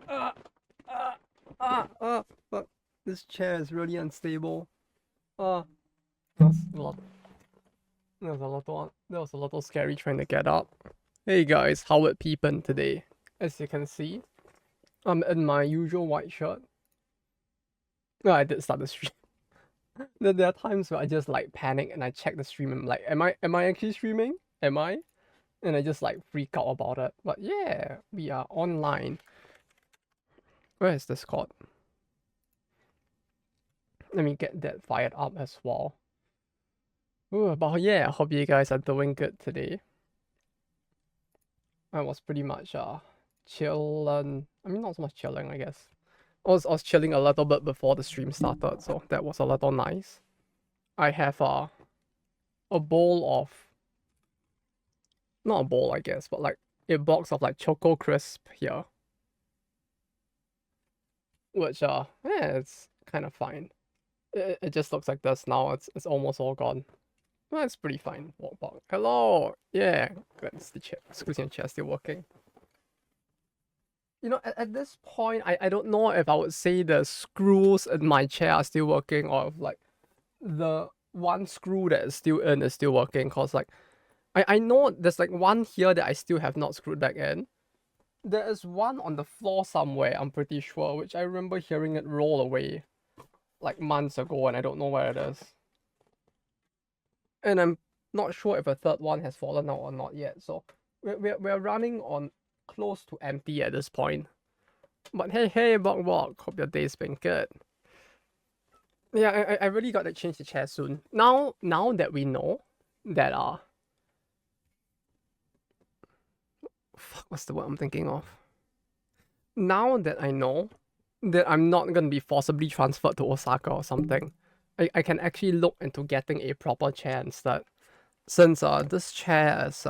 Fuck. This chair is really unstable. That was a lot. That was a little scary trying to get up. Hey guys, Howard peeping today. As you can see, I'm in my usual white shirt. No, I did start the stream. There are times where I just like panic and I check the stream and I'm like, am I actually streaming? Am I? And I just like freak out about it. But yeah, we are online. Where is Discord? Let me get that fired up as well. Ooh, but yeah, I hope you guys are doing good today. I was pretty much chilling. I mean, not so much chilling, I guess. I was chilling a little bit before the stream started, so that was a little nice. I have a bowl of, not a bowl, I guess, but like a box of like Choco Crisp here, which yeah, it's kind of fine. It just looks like this now. It's almost all gone. Well, it's pretty fine. Walk back. Hello. Yeah. Good. It's the chair. Squeezing chair still working. You know, at this point, I don't know if I would say the screws in my chair are still working or if like the one screw that is still in is still working. Cause like I know there's like one here that I still have not screwed back in. There is one on the floor somewhere, I'm pretty sure, which I remember hearing it roll away like months ago and I don't know where it is. And I'm not sure if a third one has fallen out or not yet. So we're running on close to empty at this point. But hey, Bok, hope your day's been good. Yeah, I really got to change the chair soon. Now that we know that fuck, what's the word I'm thinking of? Now that I know that I'm not gonna be forcibly transferred to Osaka or something, I can actually look into getting a proper chair instead. Since this chair is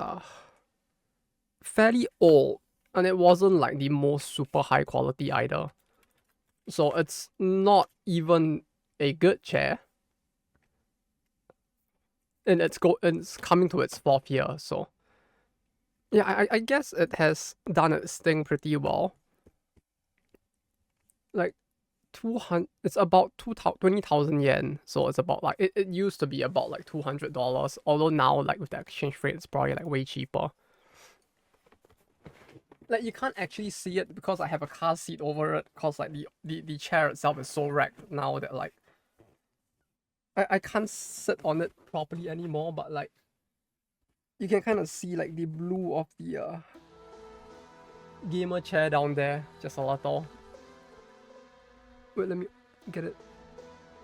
fairly old and it wasn't like the most super high quality either. So it's not even a good chair. And it's coming to its 4th year, so yeah, I guess it has done its thing pretty well. Like 200, it's about 20,000 yen, so it's about like it used to be about like $200, although now like with the exchange rate it's probably like way cheaper. Like you can't actually see it because I have a car seat over it, cause like the chair itself is so wrecked now that like I can't sit on it properly anymore, but like you can kind of see like the blue of the gamer chair down there just a little. Wait, let me get it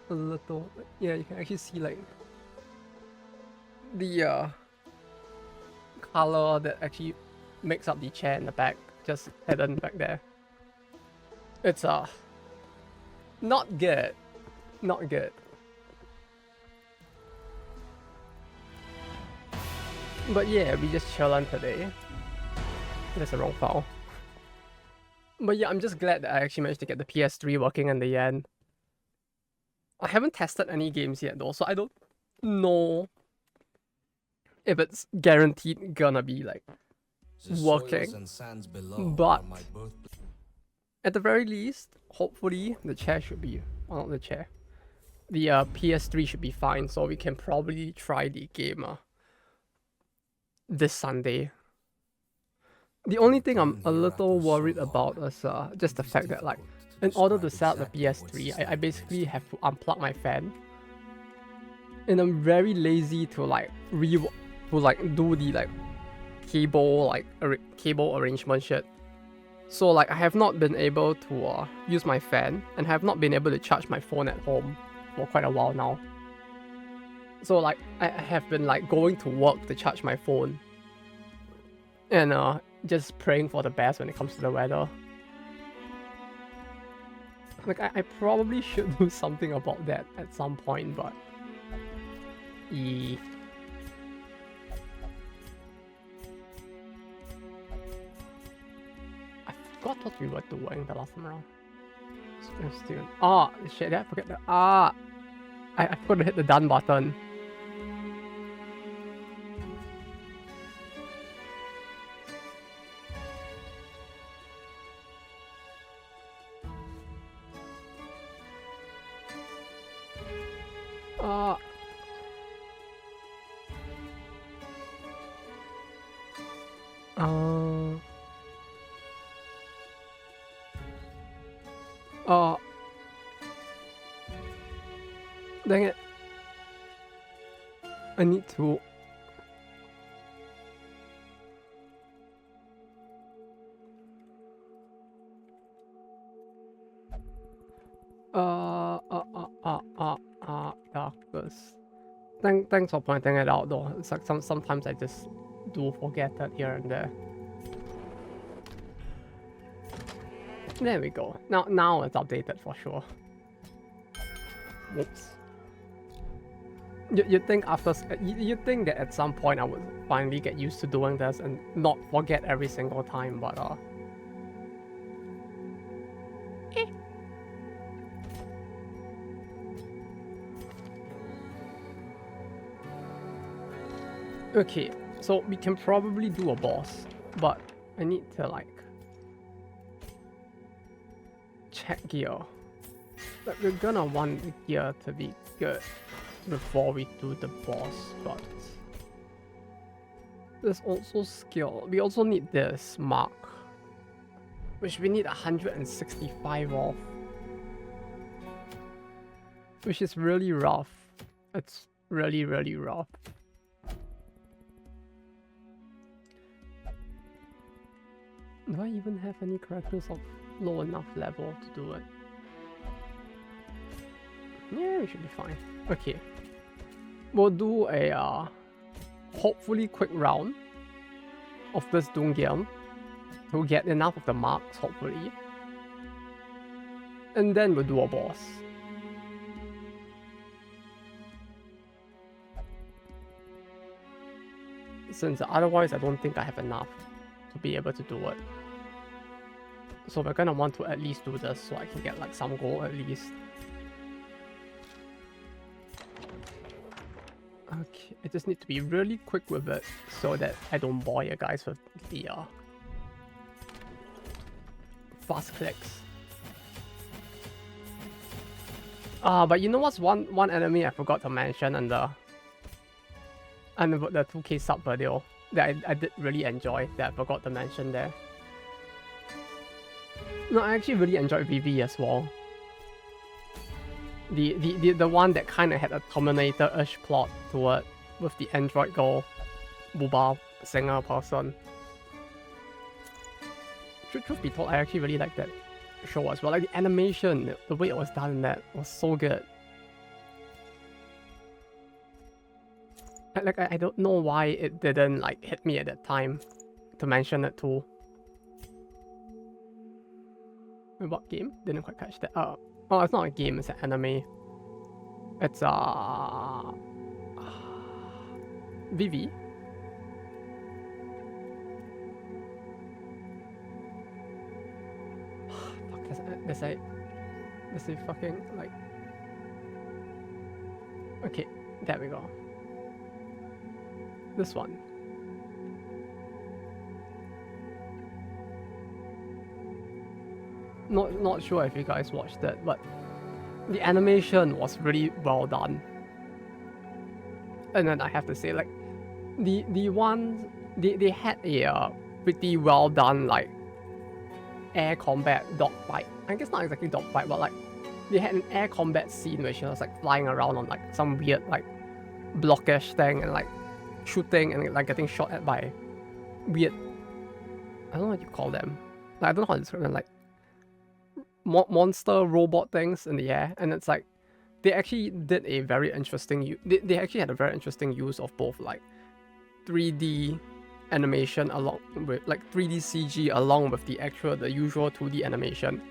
a little. Yeah, you can actually see like the color that actually makes up the chair in the back, just hidden back there. It's not good. Not good. But yeah, we just chillin' today. That's the wrong file. But yeah, I'm just glad that I actually managed to get the PS3 working in the end. I haven't tested any games yet though, so I don't know if it's guaranteed gonna be like working. But at the very least, hopefully the chair should be, well, not the chair, the PS3 should be fine, so we can probably try the game this Sunday. The only thing I'm a little worried about is just the fact that like, in order to set up the PS3, I basically have to unplug my fan. And I'm very lazy to like do the like cable arrangement shit. So like I have not been able to use my fan and have not been able to charge my phone at home for quite a while now. So like I have been like going to work to charge my phone and just praying for the best when it comes to the weather. Like I probably should do something about that at some point, but I forgot what we were doing the last time around. Oh shit, did I forget the I forgot to hit the done button. Uh... Uh... Uh... Dang it. I need to... Darkness. Thanks for pointing it out though. It's like sometimes I just do forget that here and there. There we go. Now it's updated for sure. Whoops. You think after you think that at some point I would finally get used to doing this and not forget every single time, but Okay, so we can probably do a boss, but I need to like check gear. Like we're gonna want the gear to be good before we do the boss, but there's also skill. We also need this mark, which we need 165 of, which is really rough. It's really rough. Do I even have any characters of low enough level to do it? Yeah, we should be fine. Okay. We'll do a hopefully quick round of this Doom game to get enough of the marks, hopefully. And then we'll do a boss. Since otherwise I don't think I have enough to be able to do it. So we're gonna want to at least do this so I can get like some gold at least. Okay, I just need to be really quick with it so that I don't bore you guys with the fast clicks. But you know what's one enemy I forgot to mention in the 2K sub video that I did really enjoy that I forgot to mention there. No, I actually really enjoyed VV as well. The one that kind of had a Terminator-ish plot to it with the android girl, Booba singer person. Truth be told, I actually really liked that show as well. Like the animation, the way it was done in that was so good. Like I don't know why it didn't like hit me at that time to mention it too. What game? Didn't quite catch that. Oh, it's not a game, it's an anime. It's Vivi. Fuck, there's a fucking like. Okay, there we go. This one. Not sure if you guys watched it, but the animation was really well done. And then I have to say, like, they had a pretty well done like air combat dogfight. I guess not exactly dogfight, but like they had an air combat scene where she was like flying around on like some weird like blockish thing and like shooting and like getting shot at by weird, I don't know what you call them. Like, I don't know how to describe them, like monster robot things in the air. And it's like they actually did a very interesting they actually had a very interesting use of both like 3D animation along with like 3D CG along with the usual 2D animation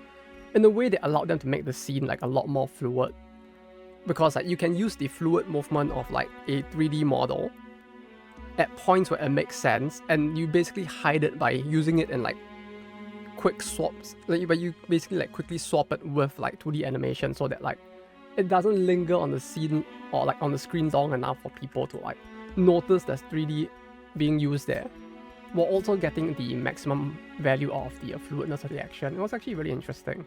in a way that allowed them to make the scene like a lot more fluid, because like you can use the fluid movement of like a 3D model at points where it makes sense, and you basically hide it by using it in like quick swaps, like but you basically like quickly swap it with like 2D animation so that like it doesn't linger on the scene or like on the screen long enough for people to like notice there's 3D being used there, while also getting the maximum value of the fluidness of the action. It was actually really interesting.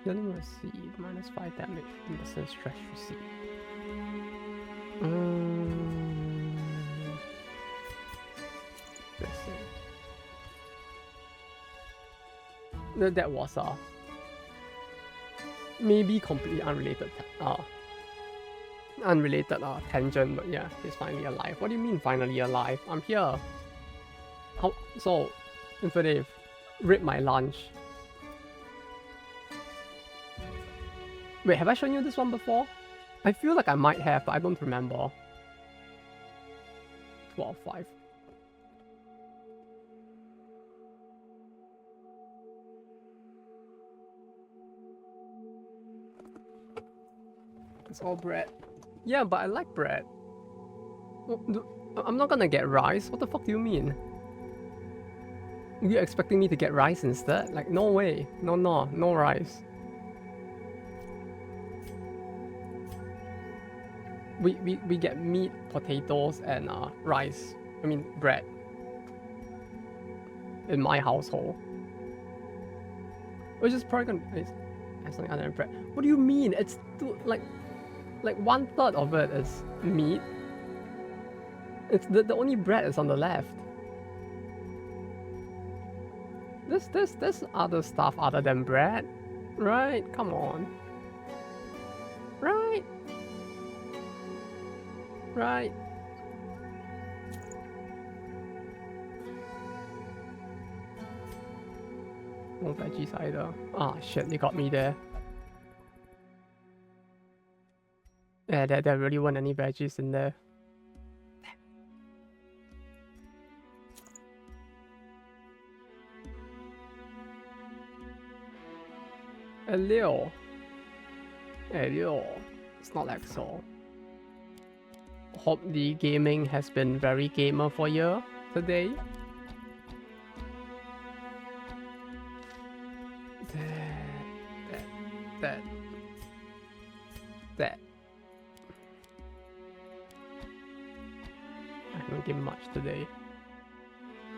Healing received, -5 damage from the stress received. That was maybe completely unrelated tangent, but yeah, he's finally alive. What do you mean finally alive? I'm here. How so? Infinitive, rip my lunch. Wait, have I shown you this one before? I feel like I might have, but I don't remember. 12-5. It's all bread. Yeah, but I like bread. I'm not gonna get rice. What the fuck do you mean? You're expecting me to get rice instead? Like, no way. No rice. We get meat, potatoes, and rice. I mean, bread. In my household. Which is probably gonna have something other than bread. What do you mean? It's like 1/3 of it is meat. It's the only bread is on the left. There's other stuff other than bread, right? Come on, right? No veggies either. Ah, shit, you got me there. Yeah, there really weren't any veggies in there. Hello. It's not like so. Hope the gaming has been very gamer for you today. That. I don't game much today.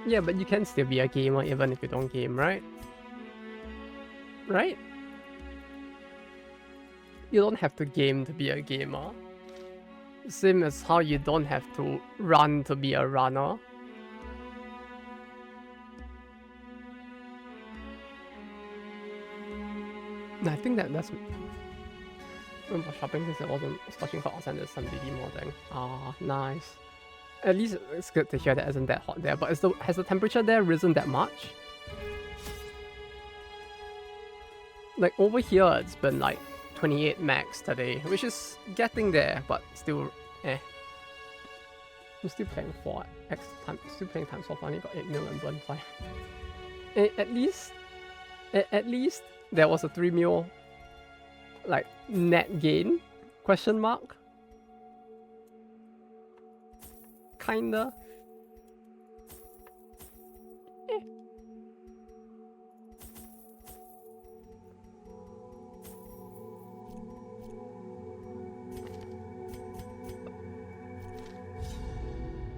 Yeah, but you can still be a gamer even if you don't game, right? Right? You don't have to game to be a gamer. Same as how you don't have to run to be a runner. I think that's... Remember shopping since I wasn't searching for outstanding some DD modding. Ah, nice. At least it's good to hear that it isn't that hot there, but has the temperature there risen that much? Like over here it's been like 28 max today, which is getting there, but still eh. I'm still playing for X time, still playing times for only got 8 million burn 5. At least there was a 3 mil like net gain question mark. Kinda.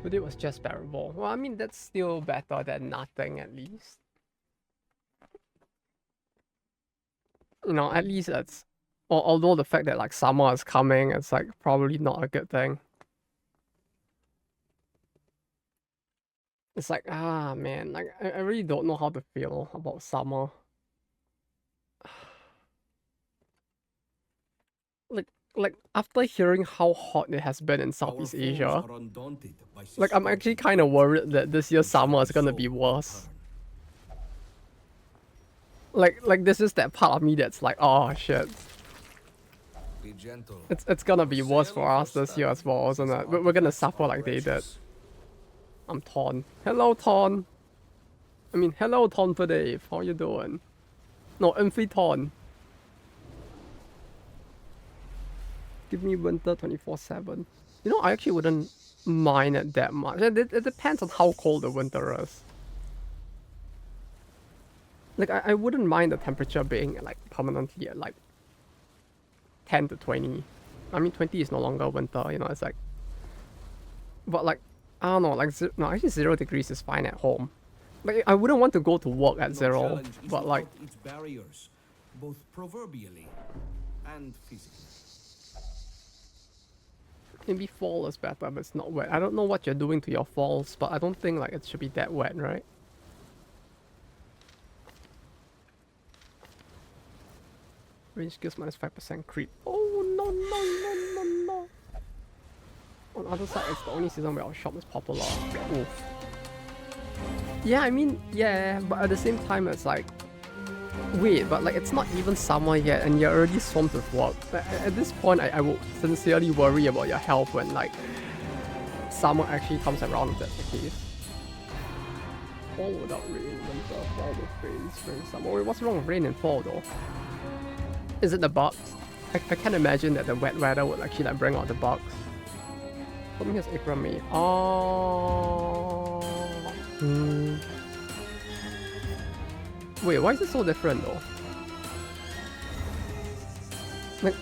But it was just bearable. Well, I mean, that's still better than nothing, at least. You know, at least it's... Although the fact that, like, summer is coming, it's, like, probably not a good thing. It's like, ah, man, like, I really don't know how to feel about summer. Like after hearing how hot it has been in Southeast Asia, like I'm actually kind of worried that this year's summer is gonna be worse. Like this is that part of me that's like, oh shit. It's gonna be worse for us this year as well, isn't it? We're gonna suffer like they did. I'm Torn. Hello Torn. I mean, hello Torn for Dave. How you doing? No, Infi Torn. Give me winter 24/7. You know, I actually wouldn't mind it that much. It depends on how cold the winter is. Like, I wouldn't mind the temperature being, like, permanently at, like, 10 to 20. I mean, 20 is no longer winter, you know, it's like... But, like, I don't know, like, no, actually 0 degrees is fine at home. Like, I wouldn't want to go to work at 0, but, like... both proverbially and physically. Maybe fall is better, but it's not wet. I don't know what you're doing to your falls, but I don't think like it should be that wet, right? Range skills minus 5% creep. Oh no no no no no! On the other side, it's the only season where our shop is popular. Oof. Yeah, I mean, yeah, but at the same time, it's like, wait, but like it's not even summer yet, and you're already swamped with work. At this point, I would sincerely worry about your health when like summer actually comes around, if that's the case. Fall without rain, winter, fall with rain, spring, summer. Wait, what's wrong with rain and fall though? Is it the bugs? I can't imagine that the wet weather would actually like bring out the bugs. What here's April, May. Oh. Wait, why is it so different though? Like,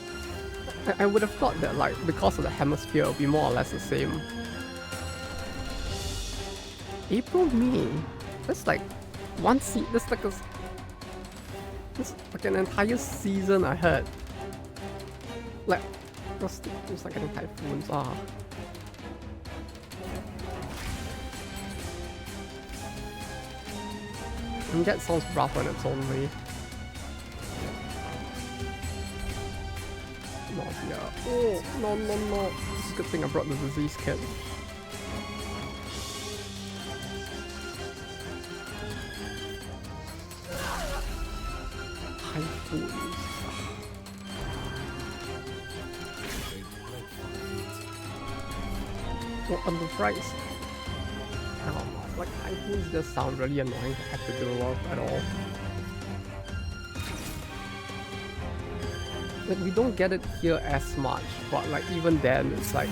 I would have thought that like because of the hemisphere, it would be more or less the same. April, May. That's like one that's like a. It's like an entire season ahead. Like, it's like any typhoons. And that sounds rough on its own way. Nausea. Oh, no, no, no. It's a good thing I brought the disease kit. Typhoons. Well, on the bright side, like typhoons just sound really annoying to have to deal with at all. Like we don't get it here as much, but like even then, it's like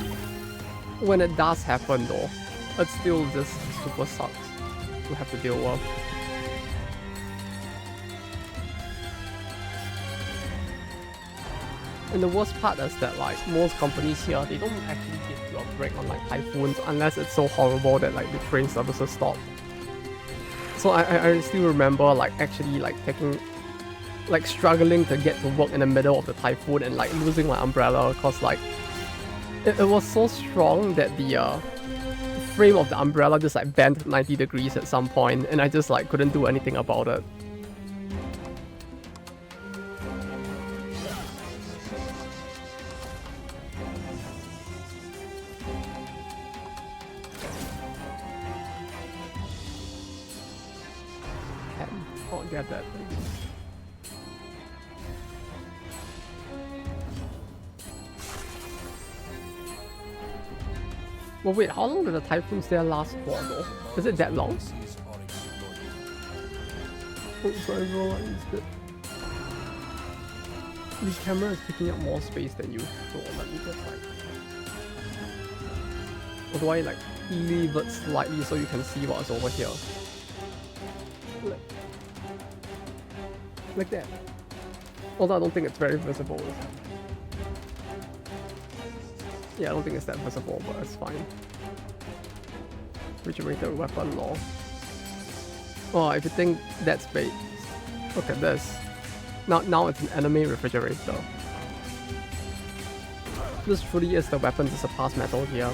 when it does happen though, it still just super sucks to have to deal with. And the worst part is that like most companies here, they don't actually give you a break on like typhoons unless it's so horrible that like the train services stop. So I still remember like actually like struggling to get to work in the middle of the typhoon and like losing my umbrella because like it was so strong that the frame of the umbrella just like bent 90 degrees at some point and I just like couldn't do anything about it. Get that. Well, wait, how long did the typhoons there last for though? Is it that long? Oh, sorry bro, I used it. The camera is taking up more space than usual. Let me just like... Or do I like leave it slightly so you can see what's over here? Like that. Although I don't think it's very visible. Yeah, I don't think it's that visible, but it's fine. Refrigerator weapon law. Oh, if you think that's bait, look at this. Now it's an enemy refrigerator. This truly is the weapon to surpass Metal Gear.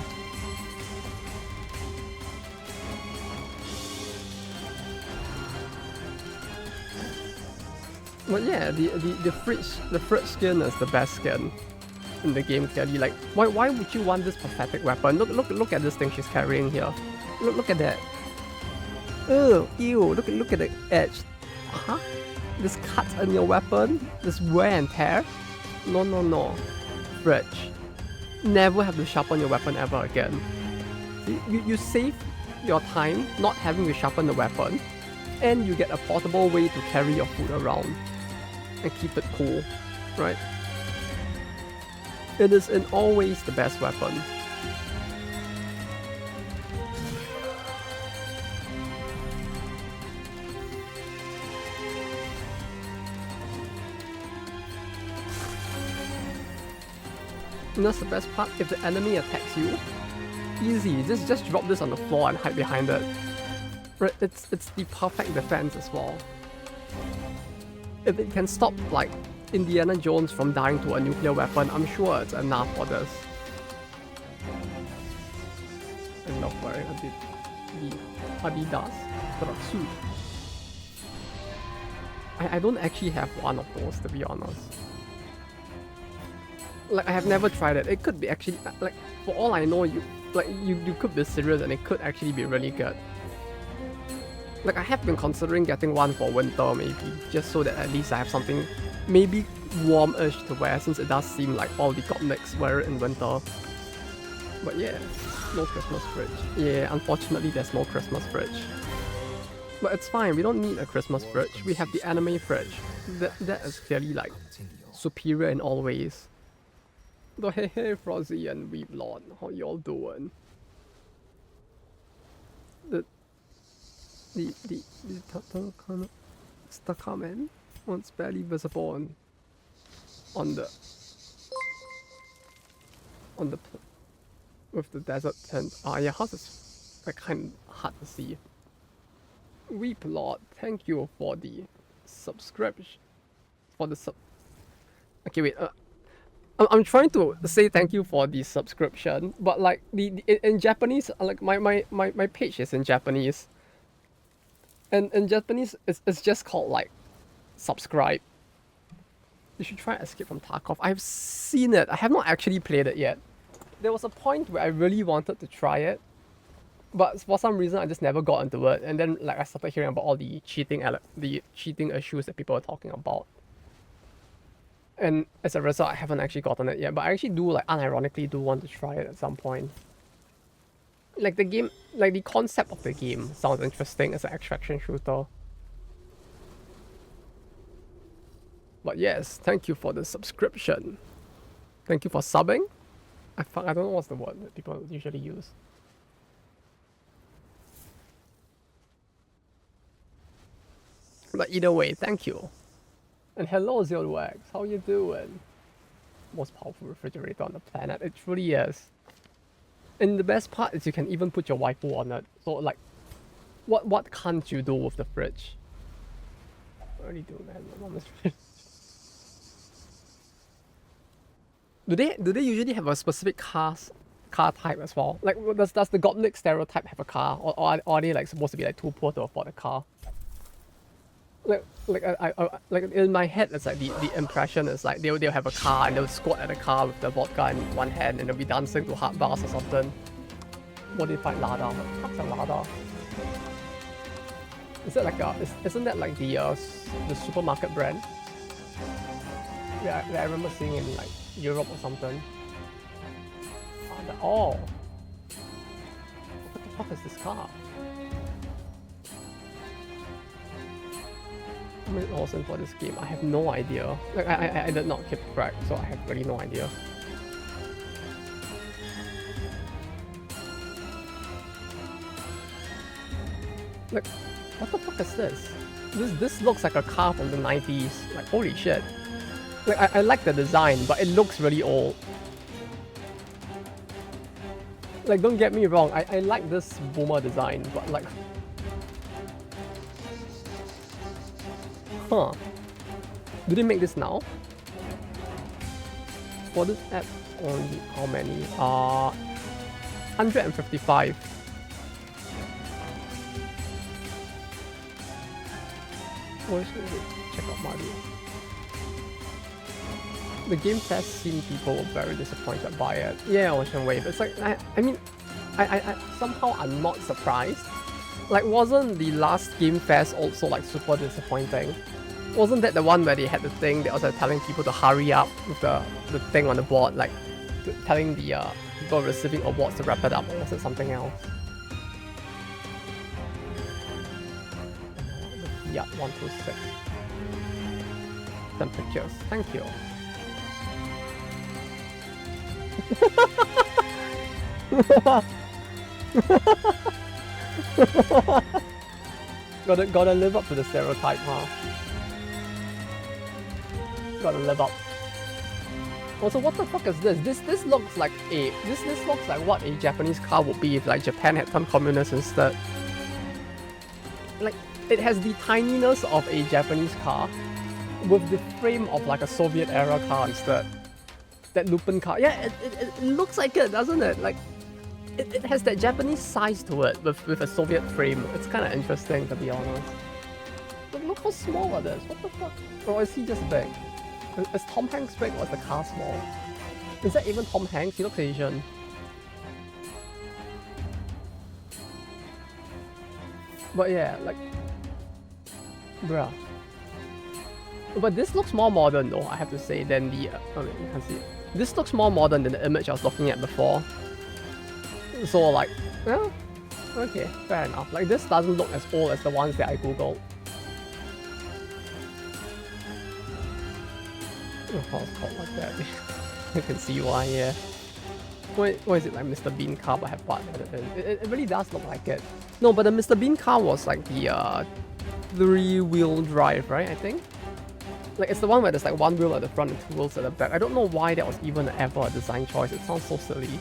But yeah, the fridge skin is the best skin in the game clearly. Like why would you want this pathetic weapon? Look at this thing she's carrying here. Look at that. Oh, ew, look at the edge. Huh? This cut on your weapon? This wear and tear? No. Fridge. Never have to sharpen your weapon ever again. You save your time not having to sharpen the weapon, and you get a portable way to carry your food around and keep it cool, right? It is in all ways the best weapon. And that's the best part, if the enemy attacks you, easy, just drop this on the floor and hide behind it. Right, it's the perfect defense as well. if it can stop like Indiana Jones from dying to a nuclear weapon, I'm sure it's enough for this. I love wearing the Adidas tracksuit. I don't actually have one of those, to be honest. Like, I have never tried it. It could be actually, like, for all I know, you could be serious and it could actually be really good. Like, I have been considering getting one for winter, maybe, just so that at least I have something maybe warmish to wear, since it does seem like all the gothics wear it in winter. But yeah, no Christmas fridge. Yeah, unfortunately there's no Christmas fridge. But it's fine, we don't need a Christmas fridge. We have the anime fridge. That is clearly like superior in all ways. But hey Frozzy and Weeblon, how y'all doing? The comment was barely visible on the with the desert tent. Yeah, how's this? Like kind of hard to see. Weeplot, thank you for the subscription. Okay, wait. I'm trying to say thank you for the subscription, but like in Japanese, like my page is in Japanese. And in Japanese, it's just called like subscribe. You should try Escape from Tarkov. I've seen it. I have not actually played it yet. There was a point where I really wanted to try it, but for some reason I just never got into it. And then like I started hearing about all the cheating issues that people are talking about. And as a result, I haven't actually gotten it yet. But I actually do like unironically do want to try it at some point. Like the game, like the concept of the game sounds interesting as an extraction shooter. But yes, thank you for the subscription. Thank you for subbing. I don't know what's the word that people usually use. But either way, thank you. And hello Zilwax, how you doing? Most powerful refrigerator on the planet, it truly is. And the best part is you can even put your waifu on it. So like, what can't you do with the fridge? I already do, man. My mom is Do they usually have a specific car type as well? Like, does the Gothic stereotype have a car, or are they like supposed to be like too poor to afford a car? Like in my head, it's like the impression is like they'll have a car and they'll squat at a car with the vodka in one hand and they'll be dancing to hard bars or something. Modified Lada, what's a Lada? Is that like isn't that like the supermarket brand? Yeah, I remember seeing it in like Europe or something. Oh, what the fuck is this car? How many awesome for this game? I have no idea. Like I did not keep track, so I have really no idea. Like, what the fuck is this? This looks like a car from the 90s. Like, holy shit. Like I like the design, but it looks really old. Like, don't get me wrong, I like this boomer design, but like, huh. Do they make this now? For this app, only how many? 155. Oh, check out Mario. The game test scene people were very disappointed by it. Yeah, Ocean Wave. It's like, I mean, I somehow I'm not surprised. Like, wasn't the last Game Fest also like super disappointing? Wasn't that the one where they had the thing that was telling people to hurry up with the thing on the board, like telling the people receiving awards to wrap it up, or was it something else? The Fiat 126. Some pictures. Thank you. Gotta live up to the stereotype, huh? Gotta live up. Also, what the fuck is this? This looks like this looks like what a Japanese car would be if like Japan had some communists instead. Like, it has the tininess of a Japanese car, with the frame of like a Soviet era car instead. That Lupin car. Yeah, it looks like it, doesn't it? Like, it has that Japanese size to it with a Soviet frame. It's kind of interesting, to be honest. Look how small it is. What the fuck? Or is he just big? Is Tom Hanks big or is the car small? Is that even Tom Hanks? He looks Asian. But yeah, like... Bruh. But this looks more modern though, I have to say, than the... oh, wait, you can't see it. This looks more modern than the image I was looking at before. So like, well, okay, fair enough. Like this doesn't look as old as the ones that I googled. Oh, it's called like that. You can see why, yeah. What is it, like Mr. Bean car but have butt added in? It really does look like it. No, but the Mr. Bean car was like the 3-wheel drive, right, I think? Like, it's the one where there's like one wheel at the front and 2 wheels at the back. I don't know why that was even ever a design choice. It sounds so silly.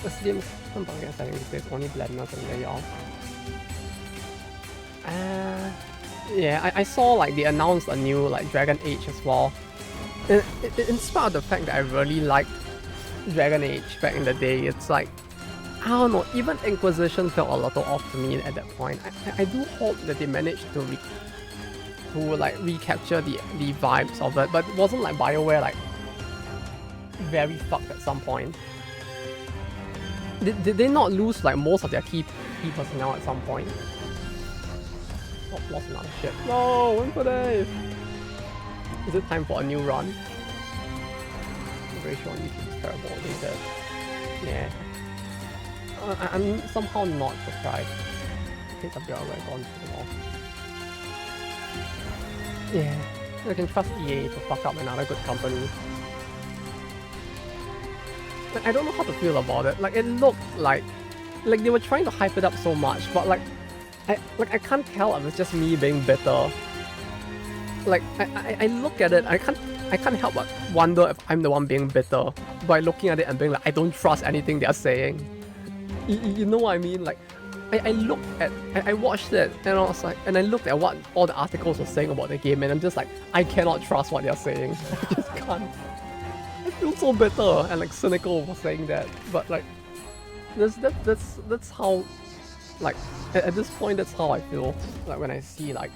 The slim something settings is only blendness and layout. Yeah, I saw like they announced a new like Dragon Age as well. In spite of the fact that I really liked Dragon Age back in the day, it's like, I don't know, even Inquisition felt a little off to me at that point. I do hope that they managed to like recapture the vibes of it, but it wasn't like BioWare like very fucked at some point. Did they not lose like most of their key personnel at some point? Oh, lost another ship. No, win for Dave! Is it time for a new run? I'm very sure YouTube is terrible, they said. Yeah. I'm somehow not surprised. It takes a bit of like on to them all. Yeah, I can trust EA to fuck up another good company. I don't know how to feel about it. Like, it looked like they were trying to hype it up so much, but like I can't tell if it's just me being bitter. Like I look at it, I can't help but wonder if I'm the one being bitter by looking at it and being like, I don't trust anything they're saying. You know what I mean? Like, I watched it and I was like, and I looked at what all the articles were saying about the game, and I'm just like, I cannot trust what they're saying. I just can't. I feel so bitter and like cynical for saying that, but like, that's how, like, at this point, that's how I feel. Like when I see like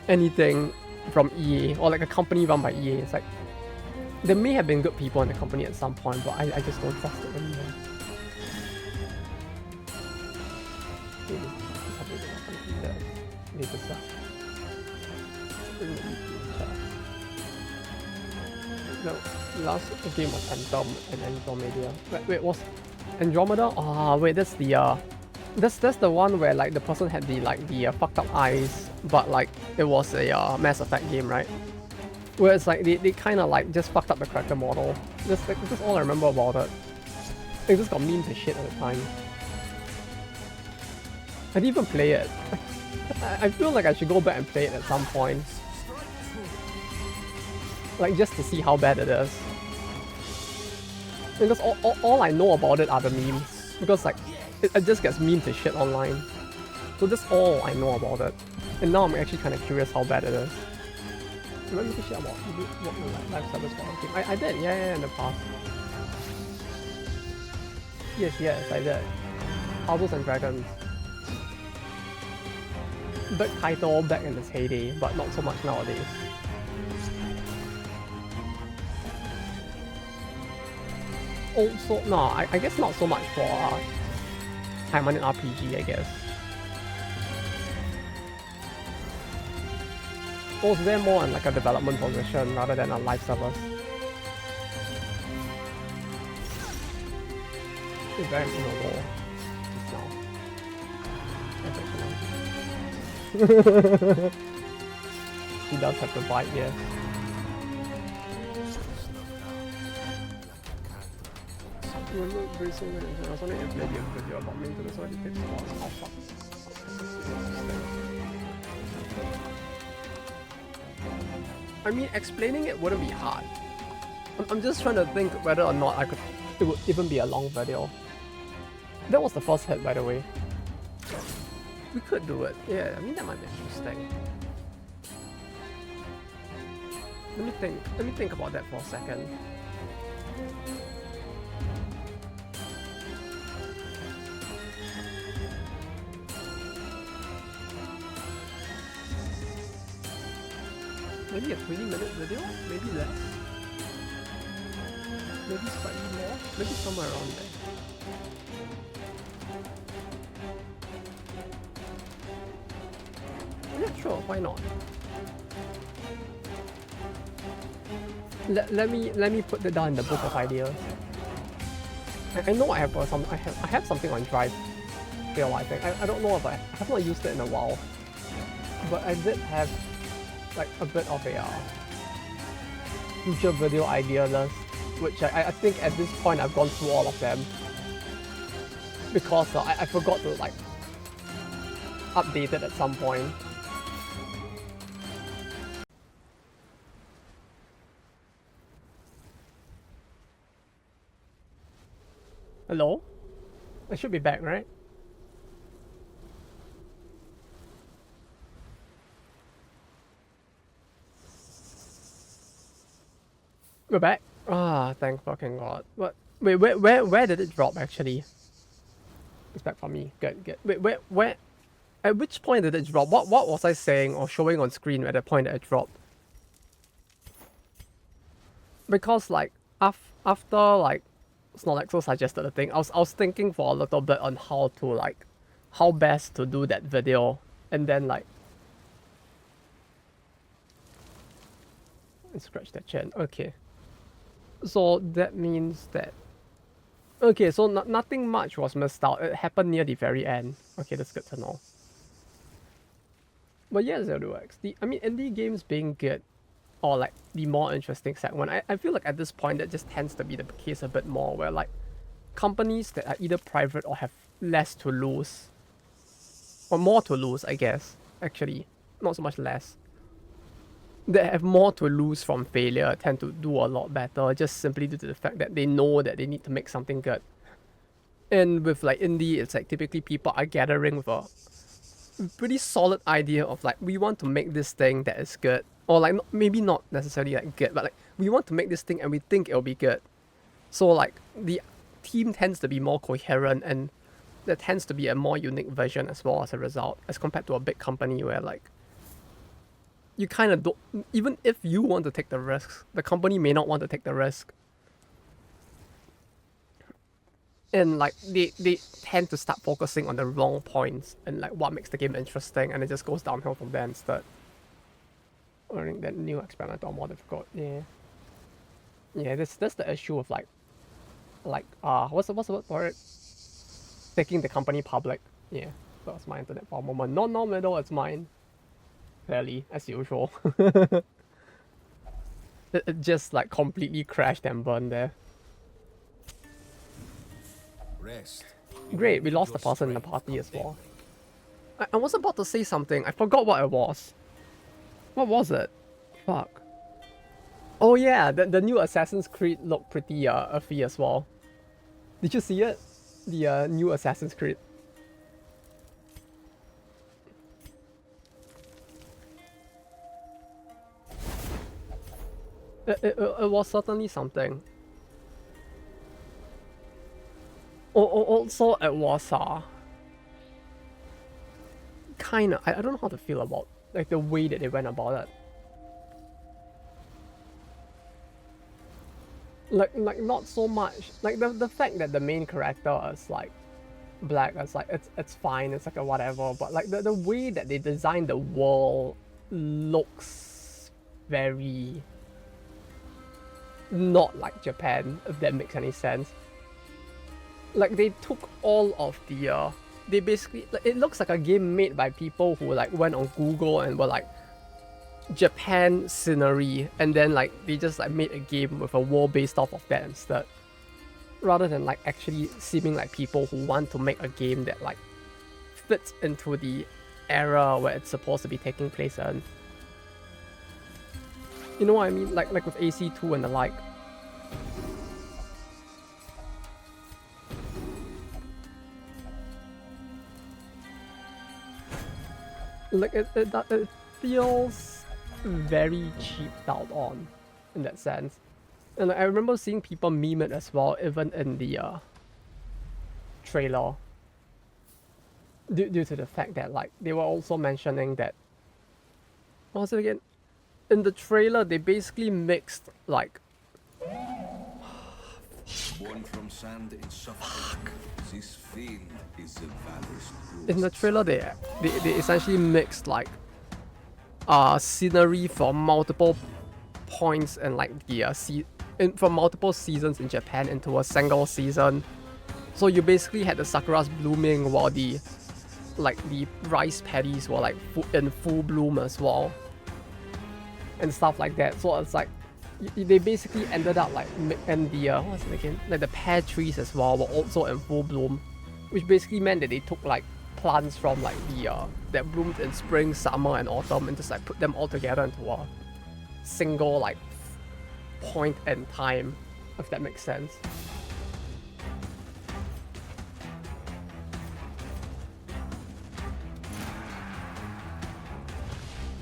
anything from EA or like a company run by EA, it's like there may have been good people in the company at some point, but I just don't trust it anymore. No, last game was Anthem and Andromeda. Wait, was Andromeda? Oh wait, that's the that's the one where like the person had the fucked up eyes, but like it was a Mass Effect game, right? Where it's like they kind of like just fucked up the character model. That's all I remember about it. It just got memed to shit at the time. I didn't even play it. I feel like I should go back and play it at some point. Like, just to see how bad it is. Because all I know about it are the memes. Because like, it just gets memed to shit online. So that's all I know about it. And now I'm actually kind of curious how bad it is. You remember the shit about what live service for a game? I did, yeah, in the past. Yes, I did. Houses and Dragons. Big title back in its heyday, but not so much nowadays. Also, no, I guess not so much for time-minded RPG, I guess. Or is there more in like a development position rather than a live service? It's very memorable. She does have to bite, yes. I was wondering if maybe a video about maintenance already takes a while. Oh fuck. I mean, explaining it wouldn't be hard. I'm just trying to think whether or not it would even be a long video. That was the first hit, by the way. We could do it. Yeah, I mean that might be interesting. Let me think about that for a second. Maybe a 20-minute video? Maybe less? Maybe slightly more? Maybe somewhere around there. Yeah, sure, why not? Let me put that down in the book of ideas. I know I have something on Drive still, I think. I don't know if I have not used it in a while. But I did have like a bit of a future video idea list, which I think at this point I've gone through all of them. Because I forgot to like update it at some point. Hello? I should be back, right? We're back? Ah, thank fucking god. What? Wait, where did it drop actually? It's back for me. Good. Wait, where? At which point did it drop? What was I saying or showing on screen at the point that it dropped? Because like after like Snorlaxo suggested the thing, I was thinking for a little bit on how best to do that video, and then like scratch that chin. Okay. So that means that okay, so nothing much was missed out. It happened near the very end. Okay, that's good to know. But yeah, ZeroX. I mean, indie games being good, or like the more interesting segment. I feel like at this point that just tends to be the case a bit more, where like companies that are either private or have less to lose, or more to lose, I guess. Actually, not so much less. That have more to lose from failure tend to do a lot better, just simply due to the fact that they know that they need to make something good. And with like indie, it's like typically people are gathering with a pretty solid idea of like, we want to make this thing that is good, or like maybe not necessarily like good, but like we want to make this thing and we think it'll be good. So like the team tends to be more coherent, and there tends to be a more unique version as well as a result, as compared to a big company where like you kind of don't, even if you want to take the risks, the company may not want to take the risk. And like they tend to start focusing on the wrong points and like what makes the game interesting, and it just goes downhill from there instead. Learning that new experimental more difficult. Yeah, that's the issue of like what's the word for it? Taking the company public. Yeah, that was my internet for a moment. No middle, it's mine. Clearly, as usual. It just like completely crashed and burned there. Rest. Great, we lost the person in the party as well. I was about to say something. I forgot what it was. What was it? Fuck. Oh yeah, the new Assassin's Creed looked pretty earthy as well. Did you see it? The new Assassin's Creed. It was certainly something. Also, it was kind of, I don't know how to feel about like the way that they went about it. Like not so much like the fact that the main character is like black. It's like it's fine. It's like a whatever. But like the way that they designed the world looks very not like Japan, if that makes any sense. Like they took all of the they basically like, it looks like a game made by people who like went on Google and were like Japan scenery, and then like they just like made a game with a world based off of that instead, rather than like actually seeming like people who want to make a game that like fits into the era where it's supposed to be taking place in. You know what I mean? Like with AC2 and the like. Like it feels very cheaped out on, in that sense. And I remember seeing people meme it as well, even in the trailer. Due to the fact that like they were also mentioning that, what was it again? In the trailer, they basically mixed like Born from sand in Suffolk, this field is the valley's in the truest trailer they essentially mixed like scenery from multiple points and like the from multiple seasons in Japan into a single season. So you basically had the sakuras blooming while the rice paddies were like in full bloom as well, and stuff like that. So it's like they basically ended up like, and the what was it again? Like the pear trees as well were also in full bloom, which basically meant that they took like plants from like the that bloomed in spring, summer, and autumn, and just like put them all together into a single like point in time, if that makes sense.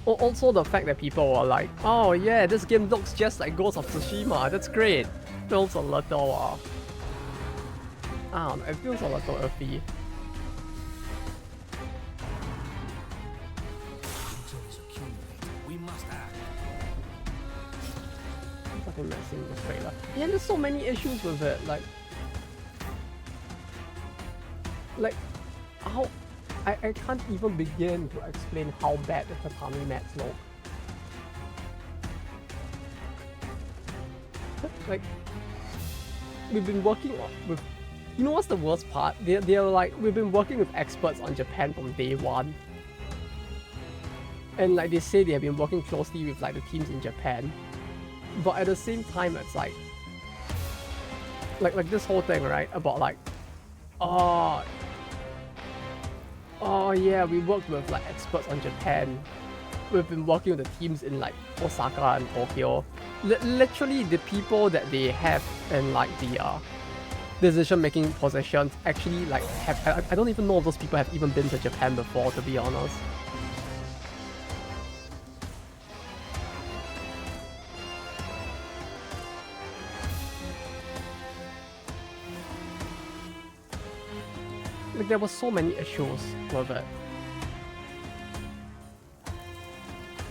Also the fact that people were like, oh yeah, this game looks just like Ghost of Tsushima, that's great. Feels a little I don't know, it feels a little iffy. We must act. I'm fucking messing with the trailer. Yeah, there's so many issues with it, like how I can't even begin to explain how bad the tatami mats look. Like, we've been working with, you know what's the worst part? They're like, we've been working with experts on Japan from day one. And like they say they have been working closely with like the teams in Japan. But at the same time, it's like this whole thing, right? About like, oh yeah, we worked with like experts on Japan. We've been working with the teams in like Osaka and Tokyo. Literally, the people that they have in like the decision-making positions actually like have. I don't even know if those people have even been to Japan before, to be honest. Like there were so many issues with it.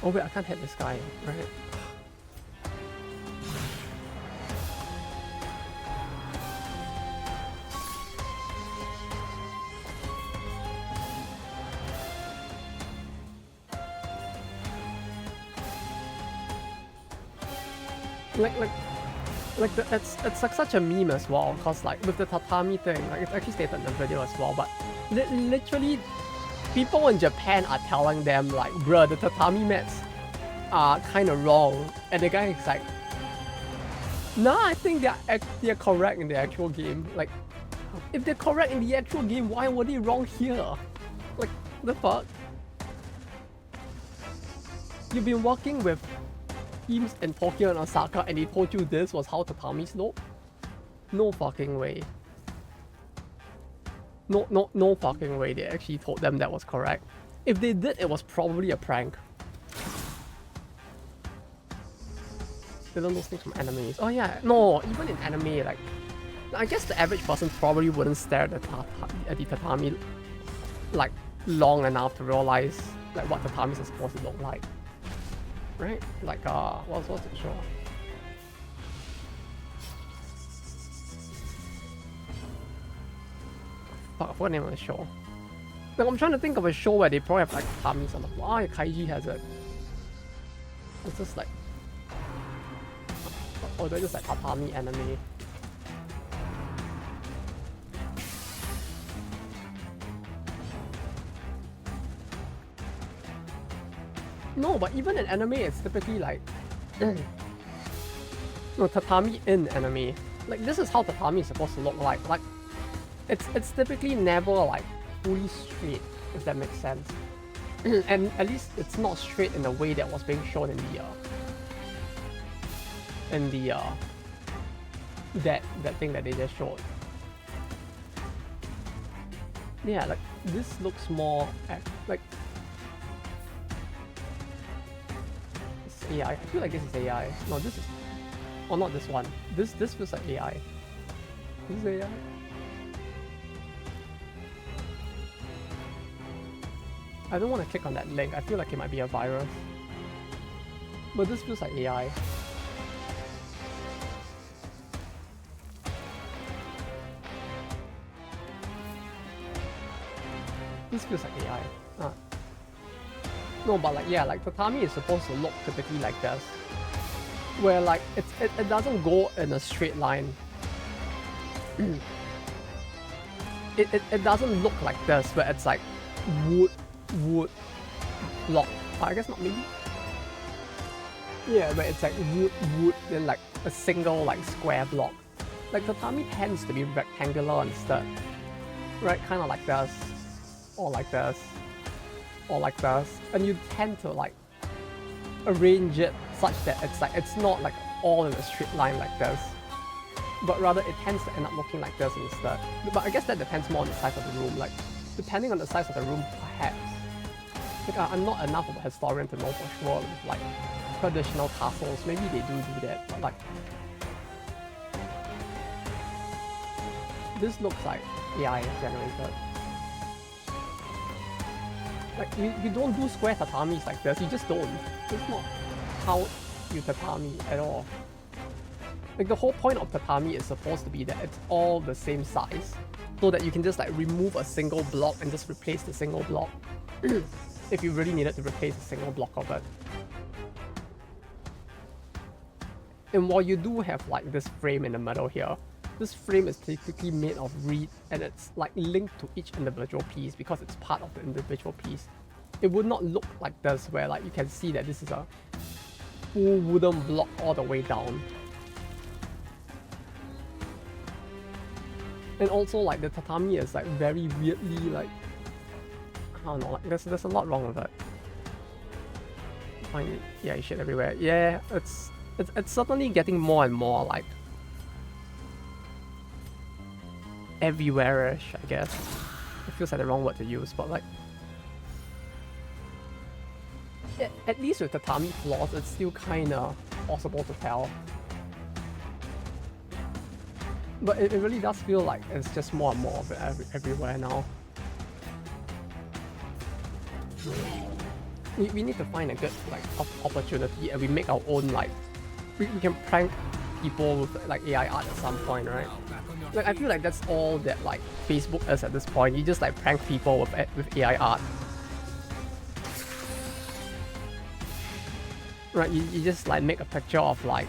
Oh wait, I can't hit this guy, right? It's like such a meme as well, cause like with the tatami thing, like it's actually stated in the video as well, but literally people in Japan are telling them like, bruh, the tatami mats are kind of wrong, and the guy is like, nah, I think they're correct in the actual game. Like, if they're correct in the actual game, why were they wrong here? Like, the fuck? You've been working with teams in Tokyo and Osaka and they told you this was how tatamis look? No fucking way. No fucking way they actually told them that was correct. If they did, it was probably a prank. They learn those things from animes. Oh yeah, no, even in anime, like, I guess the average person probably wouldn't stare at the tatami like long enough to realize like what tatamis are supposed to look like. Right? Like, what's it show? Fuck, I forgot the name of the show. Like, I'm trying to think of a show where they probably have like tatamis on the floor. Ah, Kaiji has it. It's just like, or they're just like tatami anime. No, but even in anime, it's typically like, no, tatami in anime. Like, this is how tatami is supposed to look like. Like, it's typically never like fully straight, if that makes sense. And at least it's not straight in the way that was being shown in the that thing that they just showed. Yeah, like this looks more like AI. I feel like this is AI. No, this is... Oh, not this one. This feels like AI. This is AI? I don't want to click on that link. I feel like it might be a virus. But this feels like AI. This feels like AI. No, but like, yeah, like tatami is supposed to look typically like this. Where like, it doesn't go in a straight line. it doesn't look like this, where it's like wood, block. I guess not maybe. Yeah, but it's like wood, then like a single like square block. Like tatami tends to be rectangular instead. Right, kind of like this. Or like this. Or like this. And you tend to like arrange it such that it's like, it's not like all in a straight line like this. But rather it tends to end up looking like this instead. But I guess that depends more on the size of the room. Like, depending on the size of the room, perhaps. Like, I'm not enough of a historian to know for sure, with like traditional castles, maybe they do that, but like... This looks like AI generated. Like, you don't do square tatamis like this, you just don't. It's not how you tatami at all. Like, the whole point of tatami is supposed to be that it's all the same size, so that you can just like remove a single block and just replace the single block. If you really needed to replace a single block of it. And while you do have like this frame in the middle here, this frame is typically made of reed and it's like linked to each individual piece because it's part of the individual piece. It would not look like this where like you can see that this is a full wooden block all the way down. And also like the tatami is like very weirdly like, I don't know, like there's a lot wrong with it. Find yeah, shit everywhere. Yeah, it's certainly getting more and more like everywhere-ish, I guess. It feels like the wrong word to use, but like at least with tatami floors, it's still kinda possible to tell. But it really does feel like it's just more and more of it everywhere now. We need to find a good like opportunity and we make our own like we can prank people with like AI art at some point, right? Like I feel like that's all that like Facebook is at this point. You just like prank people with AI art. Right, you just like make a picture of like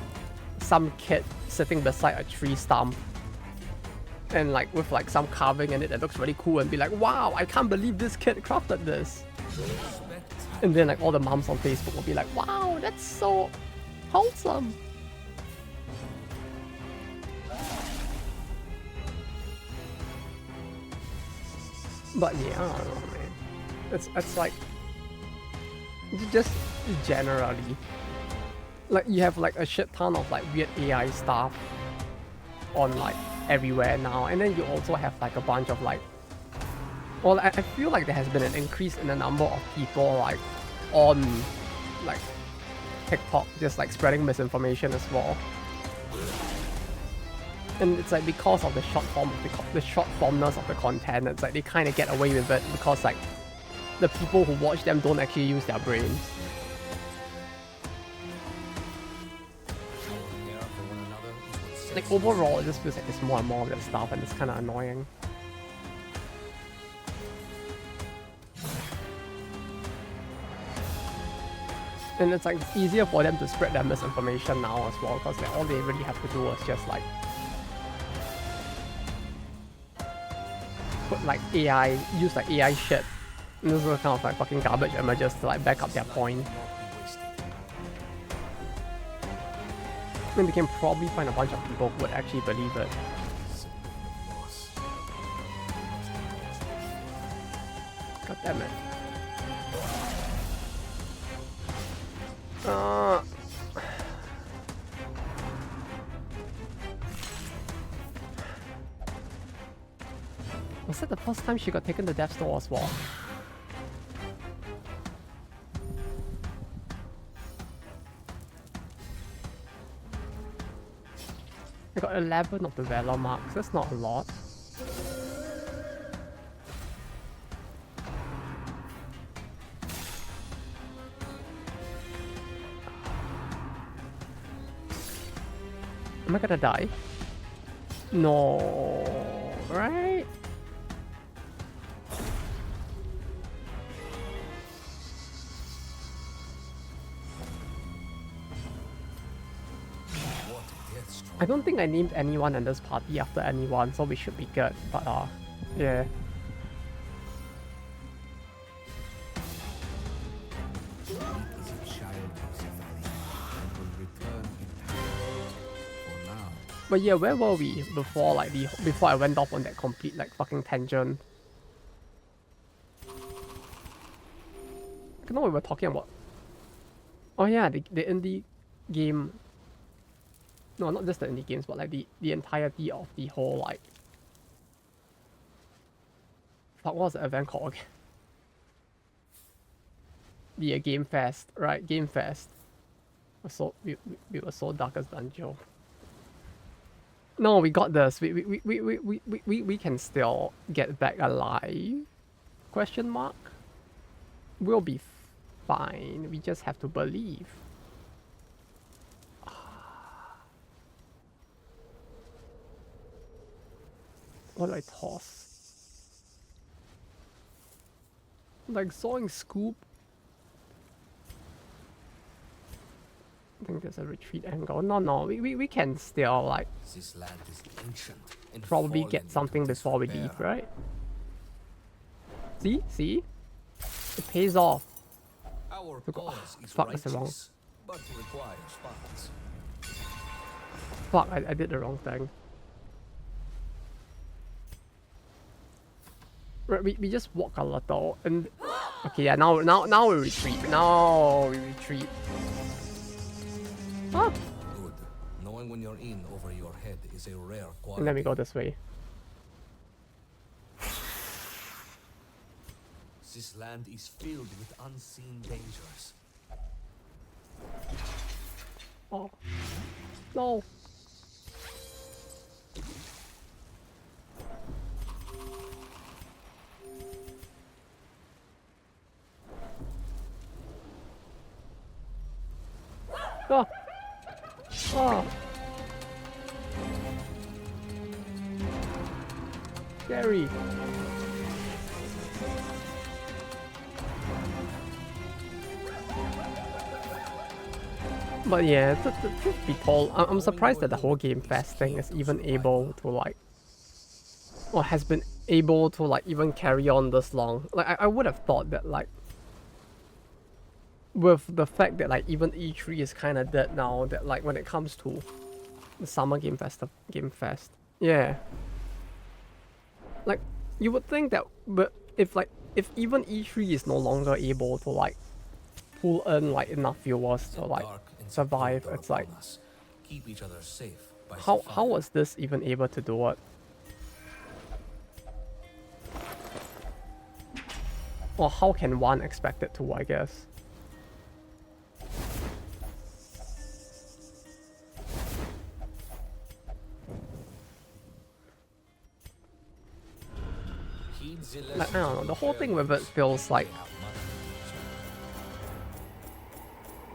some kid sitting beside a tree stump and like with like some carving in it that looks really cool and be like, wow, I can't believe this kid crafted this. And then like all the moms on Facebook will be like, wow, that's so wholesome. But yeah, I don't know, man. It's like just generally like you have like a shit ton of like weird AI stuff on like everywhere now, and then you also have like a bunch of like, well, I feel like there has been an increase in the number of people like on like TikTok just like spreading misinformation as well. And it's like because of the short formness of the content, it's like they kind of get away with it because like the people who watch them don't actually use their brains. Like overall, it just feels like there's more and more of that stuff, and it's kind of annoying. And it's like it's easier for them to spread their misinformation now as well, because like all they really have to do is just like put like AI, use like AI shit, and those are kind of like fucking garbage images to like back up their point. And they can probably find a bunch of people who would actually believe it. God damn it. Was that the first time she got taken to death's door as well? I got 11 of the Valor marks, that's not a lot. Am I gonna die? No, right? I don't think I named anyone in this party after anyone, so we should be good. But yeah. But yeah, where were we before before I went off on that complete like fucking tangent? I know what we were talking about. Oh yeah, the indie game. No, not just the indie games, but like the entirety of the whole like. Fuck, what was the event called again? The Game Fest, right? Game Fest. We were so dark as Dungeon. No, we got this. We can still get back alive. Question mark? We'll be fine. We just have to believe. What do I toss? Like sawing scoop. I think there's a retreat angle. No, we can still like This land is ancient and probably fallen get something into before we despair. leave, right? See? It pays off. Our Look, cause is fuck, that's wrong. righteous, but requires funds. Fuck, I did the wrong thing. Right, we just walk a little and okay, yeah, now we retreat. Now we retreat. Ah, Good. Knowing when you're in over your head is a rare quality. and then we go this way. This land is filled with unseen dangers. Oh no. Ah. Ah. Scary. But yeah, truth be told, I'm surprised that the whole Game Fest thing is even able to like, or has been able to like even carry on this long. Like I would have thought that like, with the fact that like even E3 is kind of dead now, that like when it comes to the summer Game Fest, yeah. Like you would think that, but if even E3 is no longer able to like pull in like enough viewers to like survive, it's like Keep each other safe by how was this even able to do it? Or how can one expect it to, I guess? Like, I don't know, the whole thing with it feels like,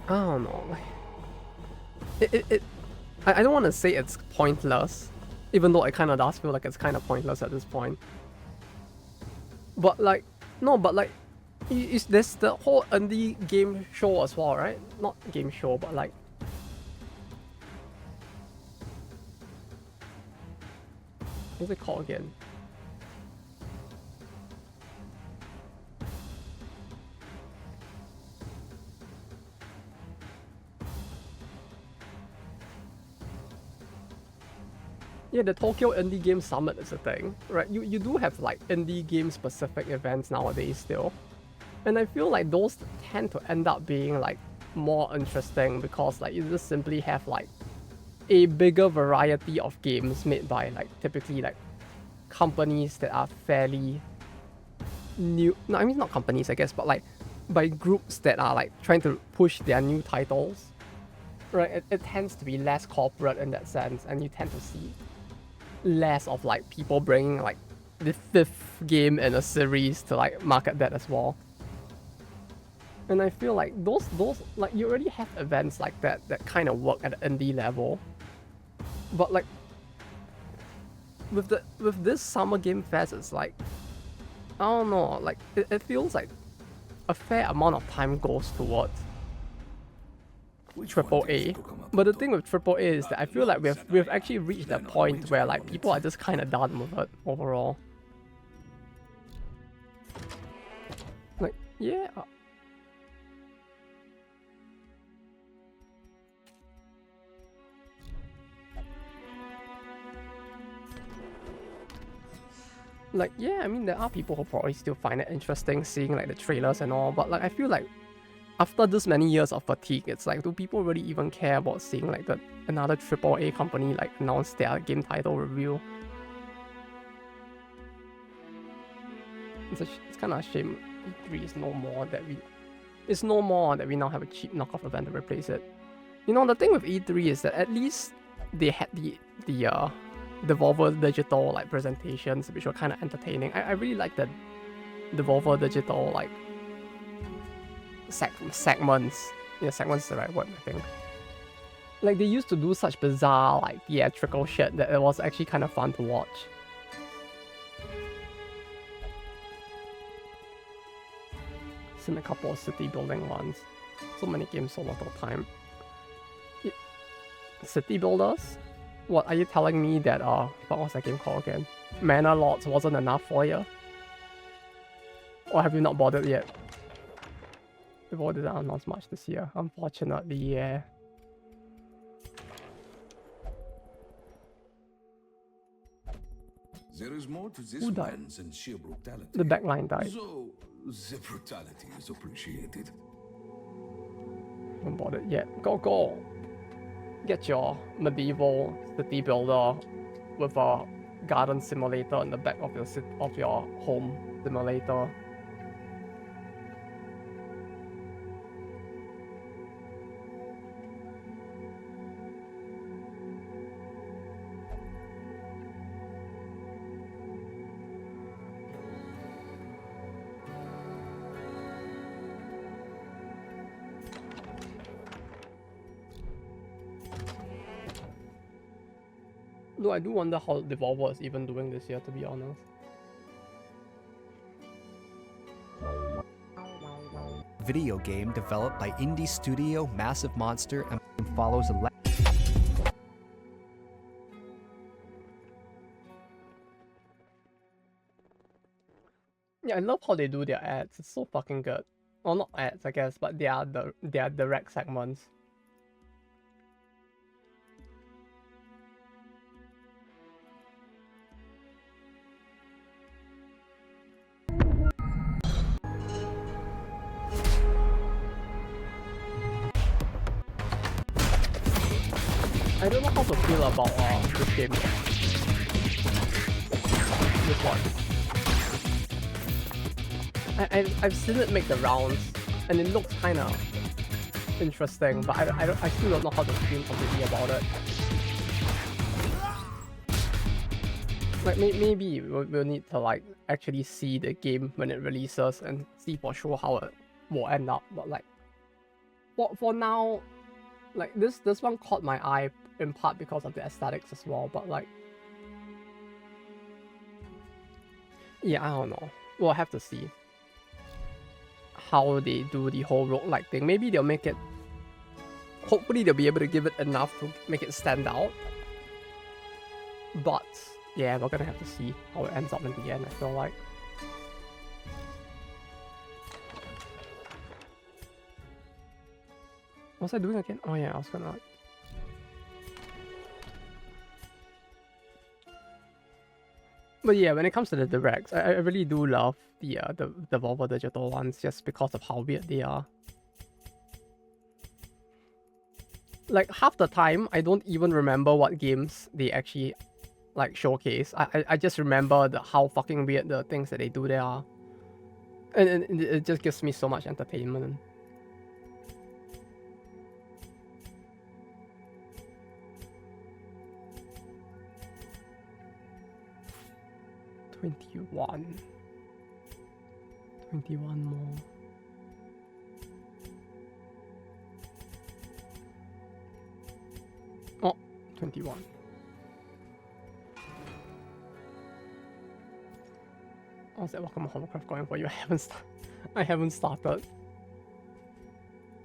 I don't know, like, I don't want to say it's pointless, even though it kind of does feel like it's kind of pointless at this point. But like, no, but like, there's the whole indie game show as well, right? Not game show, but like, what's it called again? Yeah, the Tokyo Indie Game Summit is a thing, right? You do have like indie game specific events nowadays still. And I feel like those tend to end up being like more interesting because like you just simply have like a bigger variety of games made by like typically like companies that are fairly new. No, I mean not companies I guess, but like by groups that are like trying to push their new titles. right? It tends to be less corporate in that sense, and you tend to see less of like people bringing like the 5th game in a series to like market that as well. And I feel like those like you already have events like that that kind of work at the indie level, but like with this summer game fest, it's like I don't know, like it feels like a fair amount of time goes towards Which one triple tends A. to come up But the top? thing with triple A is that I feel like we've actually reached that Then I'll point wager where on like it. people are just kind of done with it overall. Like yeah. Like yeah, I mean there are people who probably still find it interesting seeing like the trailers and all, but like I feel like after this many years of fatigue, it's like do people really even care about seeing like another triple A company like announce their game title reveal? It's kind of a shame E3 is no more that we now have a cheap knockoff event to replace it. You know the thing with E3 is that at least they had the Devolver Digital like presentations which were kind of entertaining. I really like the Devolver Digital like segments. Yeah, segments is the right word, I think. Like they used to do such bizarre like theatrical shit that it was actually kind of fun to watch. Seen a couple of city building ones. So many games, so little time. City builders? What are you telling me that what was that game called again? Manor Lords wasn't enough for you? Or have you not bothered yet? Devolver didn't announce much this year, unfortunately, yeah. There is more to this Who died? one than sheer brutality. The backline died. So the brutality is appreciated. Haven't bothered yet. Go! Get your medieval city builder with a garden simulator in the back of your home simulator. Though I do wonder how Devolver is even doing this year, to be honest. Video game developed by indie studio Massive Monster and follows a Yeah, I love how they do their ads. It's so fucking good. Well, not ads, I guess, but they are direct segments. I don't know how to feel about this game. This one. I've seen it make the rounds, and it looks kind of interesting, but I still don't know how to feel completely about it. Like maybe we'll need to like actually see the game when it releases and see for sure how it will end up. But like for now, like this one caught my eye in part because of the aesthetics as well. But like, yeah, I don't know. We'll have to see how they do the whole roguelike thing. Maybe they'll make it. Hopefully they'll be able to give it enough to make it stand out. But yeah, we're gonna have to see how it ends up in the end, I feel like. What was I doing again? Oh yeah, I was gonna... But yeah, when it comes to the directs, I really do love the Devolver Digital ones just because of how weird they are. Like half the time, I don't even remember what games they actually like showcase. I just remember how fucking weird the things that they do there are. And it just gives me so much entertainment. 21. 21 more. Oh, 21. How's that Welcome Hovercraft going for you? I haven't started.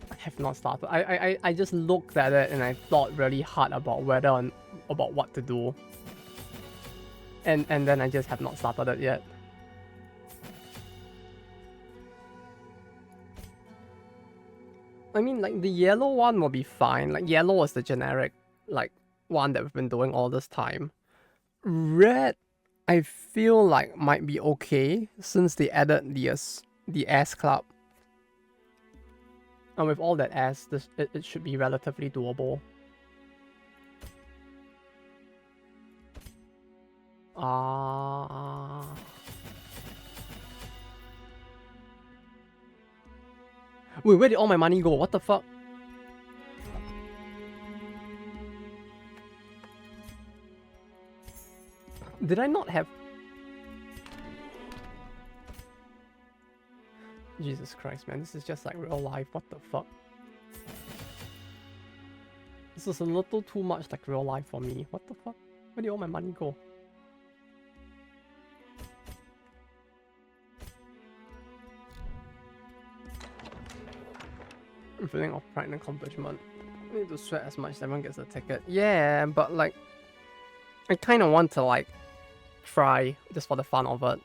I have not started. I just looked at it and I thought really hard about about what to do. And then I just have not started it yet. I mean, like, the yellow one will be fine. Like, yellow was the generic, like, one that we've been doing all this time. Red, I feel like might be okay since they added the S club. And with all that S, it should be relatively doable. Wait, where did all my money go? What the fuck? Did I not have... Jesus Christ, man. This is just like real life. What the fuck? This is a little too much like real life for me. What the fuck? Where did all my money go? I'm feeling of pride and accomplishment. I need to sweat as much as everyone gets a ticket. Yeah, but like... I kind of want to like... try, just for the fun of it.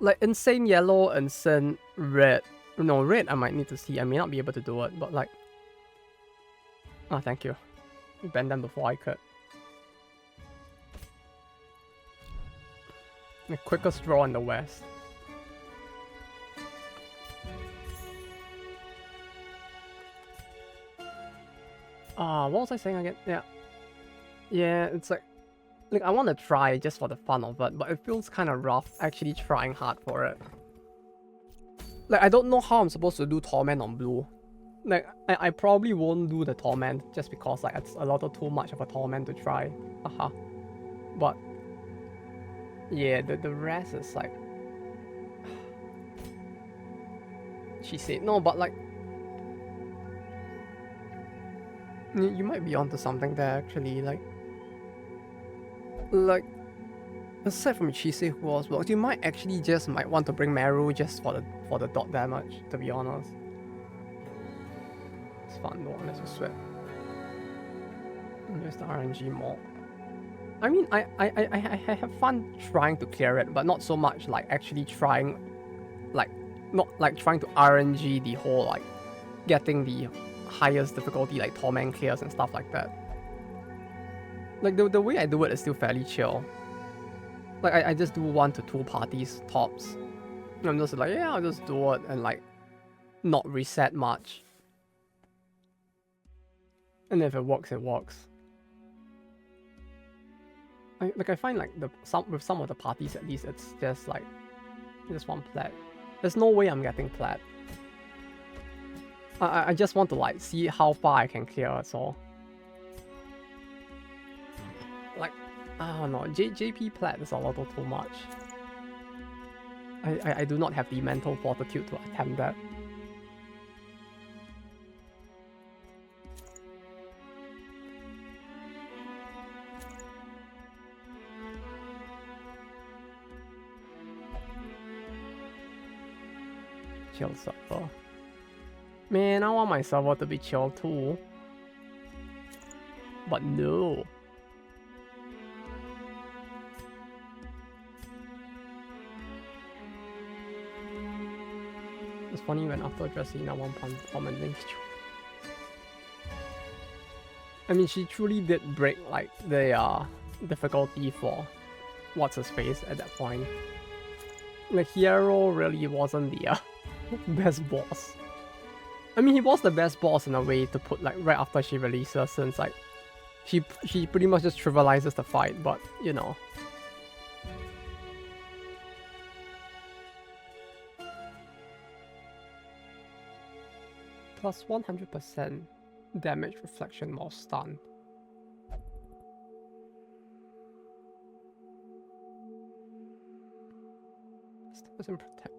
Like, Insane Yellow, Insane Red. No, Red I might need to see. I may not be able to do it, but like... Oh, thank you. You banned them before I could. The quickest draw in the West. What was I saying again? Yeah. Yeah, it's like I want to try just for the fun of it, but it feels kind of rough actually trying hard for it. Like, I don't know how I'm supposed to do Torment on blue. Like, I probably won't do the Torment just because like it's a little too much of a Torment to try. Haha. But yeah, the rest is like... She said, no, but like... You might be onto something there actually, like... Aside from Chisei who was blocked, you might actually just might want to bring Meru just for the dot damage, to be honest. It's fun though, unless you sweat. Just the RNG mod. I mean, I have fun trying to clear it, but not so much like actually trying, like, not like trying to RNG the whole, like, getting the highest difficulty, like Torment clears and stuff like that. Like, the way I do it is still fairly chill. Like, I just do 1 to 2 parties tops. I'm just like, yeah, I'll just do it and like, not reset much. And if it works, it works. I find like with some of the parties at least, it's just like, just one plat. There's no way I'm getting plat. I just want to like see how far I can clear, that's all. Like, I don't know, JP plat is a little too much. I do not have the mental fortitude to attempt that. Chill server. Man, I want my server to be chill too. But no. It's funny when after Dressina one comment links. I mean, she truly did break like the difficulty for what's his face at that point. Like, Hero really wasn't the best boss. I mean, he was the best boss in a way to put like right after she releases, since like she pretty much just trivializes the fight, but you know. Plus 100% damage reflection while stunned. Doesn't protect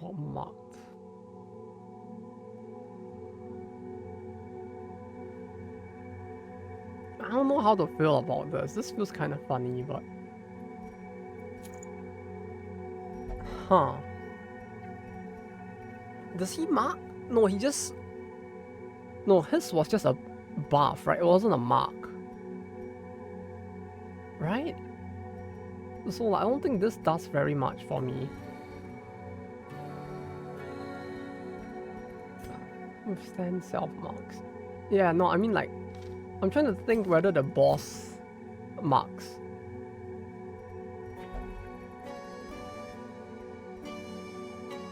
or marked. I don't know how to feel about this. This feels kind of funny, but... Huh. Does he mark? No, he just... No, his was just a buff, right? It wasn't a mark. Right? So I don't think this does very much for me. Withstand self-marks. Yeah, no, I mean like... I'm trying to think whether the boss marks.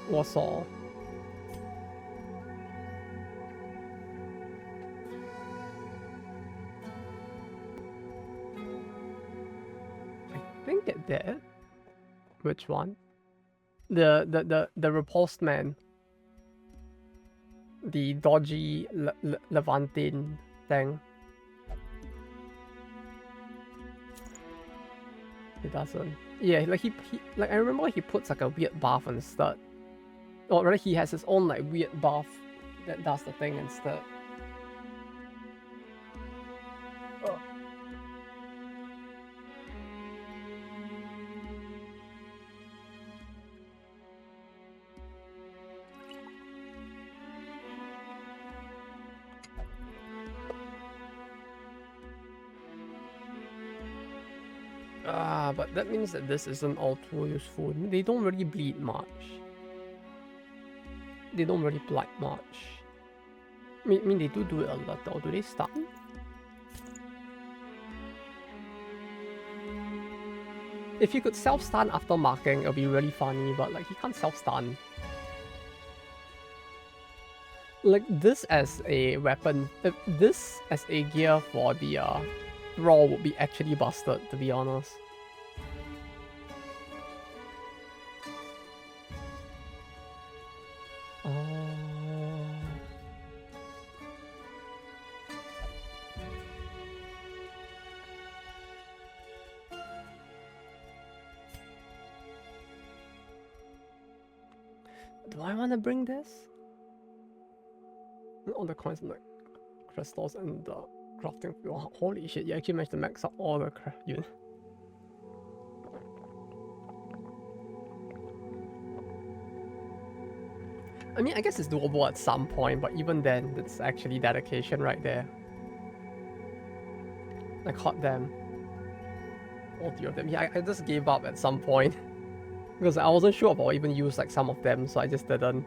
Was all. I think it did. Which one? The repulsed man. The dodgy Levantine thing. It doesn't. Yeah, like he like I remember he puts like a weird buff instead. Or rather he has his own like weird buff that does the thing instead. Oh. But that means that this isn't all too useful. They don't really bleed much. They don't really blight much. I mean they do it a little. Do they stun? If he could self-stun after marking, it'll be really funny, but like he can't self-stun. Like this as a weapon, this as a gear for the brawl would be actually busted, to be honest. Do I want to bring this? All the coins and the crystals and the crafting fuel. Holy shit, you actually managed to max out all the unit. I mean, I guess it's doable at some point, but even then, it's actually dedication right there. I caught them. All three of them. Yeah, I just gave up at some point. Because I wasn't sure if I'll even use like some of them, so I just didn't.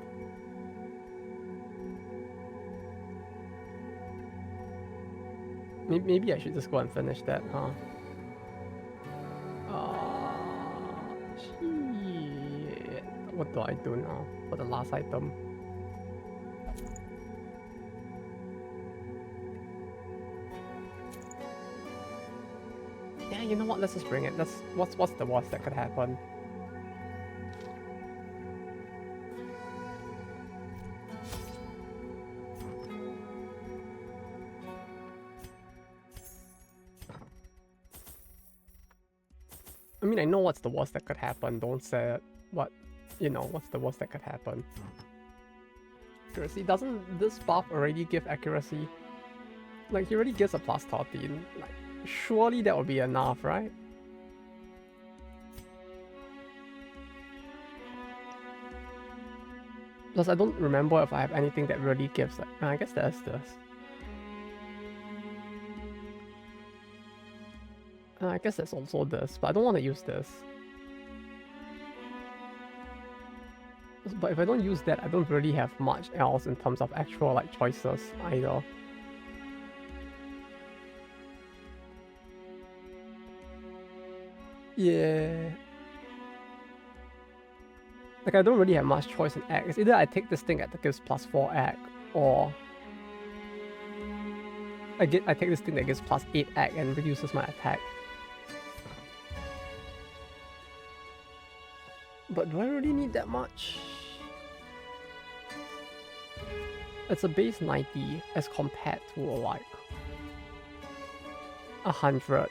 Maybe I should just go and finish that, huh? Shit. What do I do now for the last item? Yeah, you know what? Let's just bring it. What's the worst that could happen? I mean, I know what's the worst that could happen. Don't say it. What? You know, what's the worst that could happen? Accuracy. Doesn't this buff already give accuracy? Like, he already gives a plus 13. Like, surely that would be enough, right? Plus, I don't remember if I have anything that really gives, like, I guess there's this. I guess there's also this, but I don't want to use this. But if I don't use that, I don't really have much else in terms of actual like choices either. Yeah. Like I don't really have much choice in ag. It's either I take this thing that gives plus 4 ag, or I take this thing that gives plus 8 ag and reduces my attack. But do I really need that much? It's a base 90 as compared to like 100.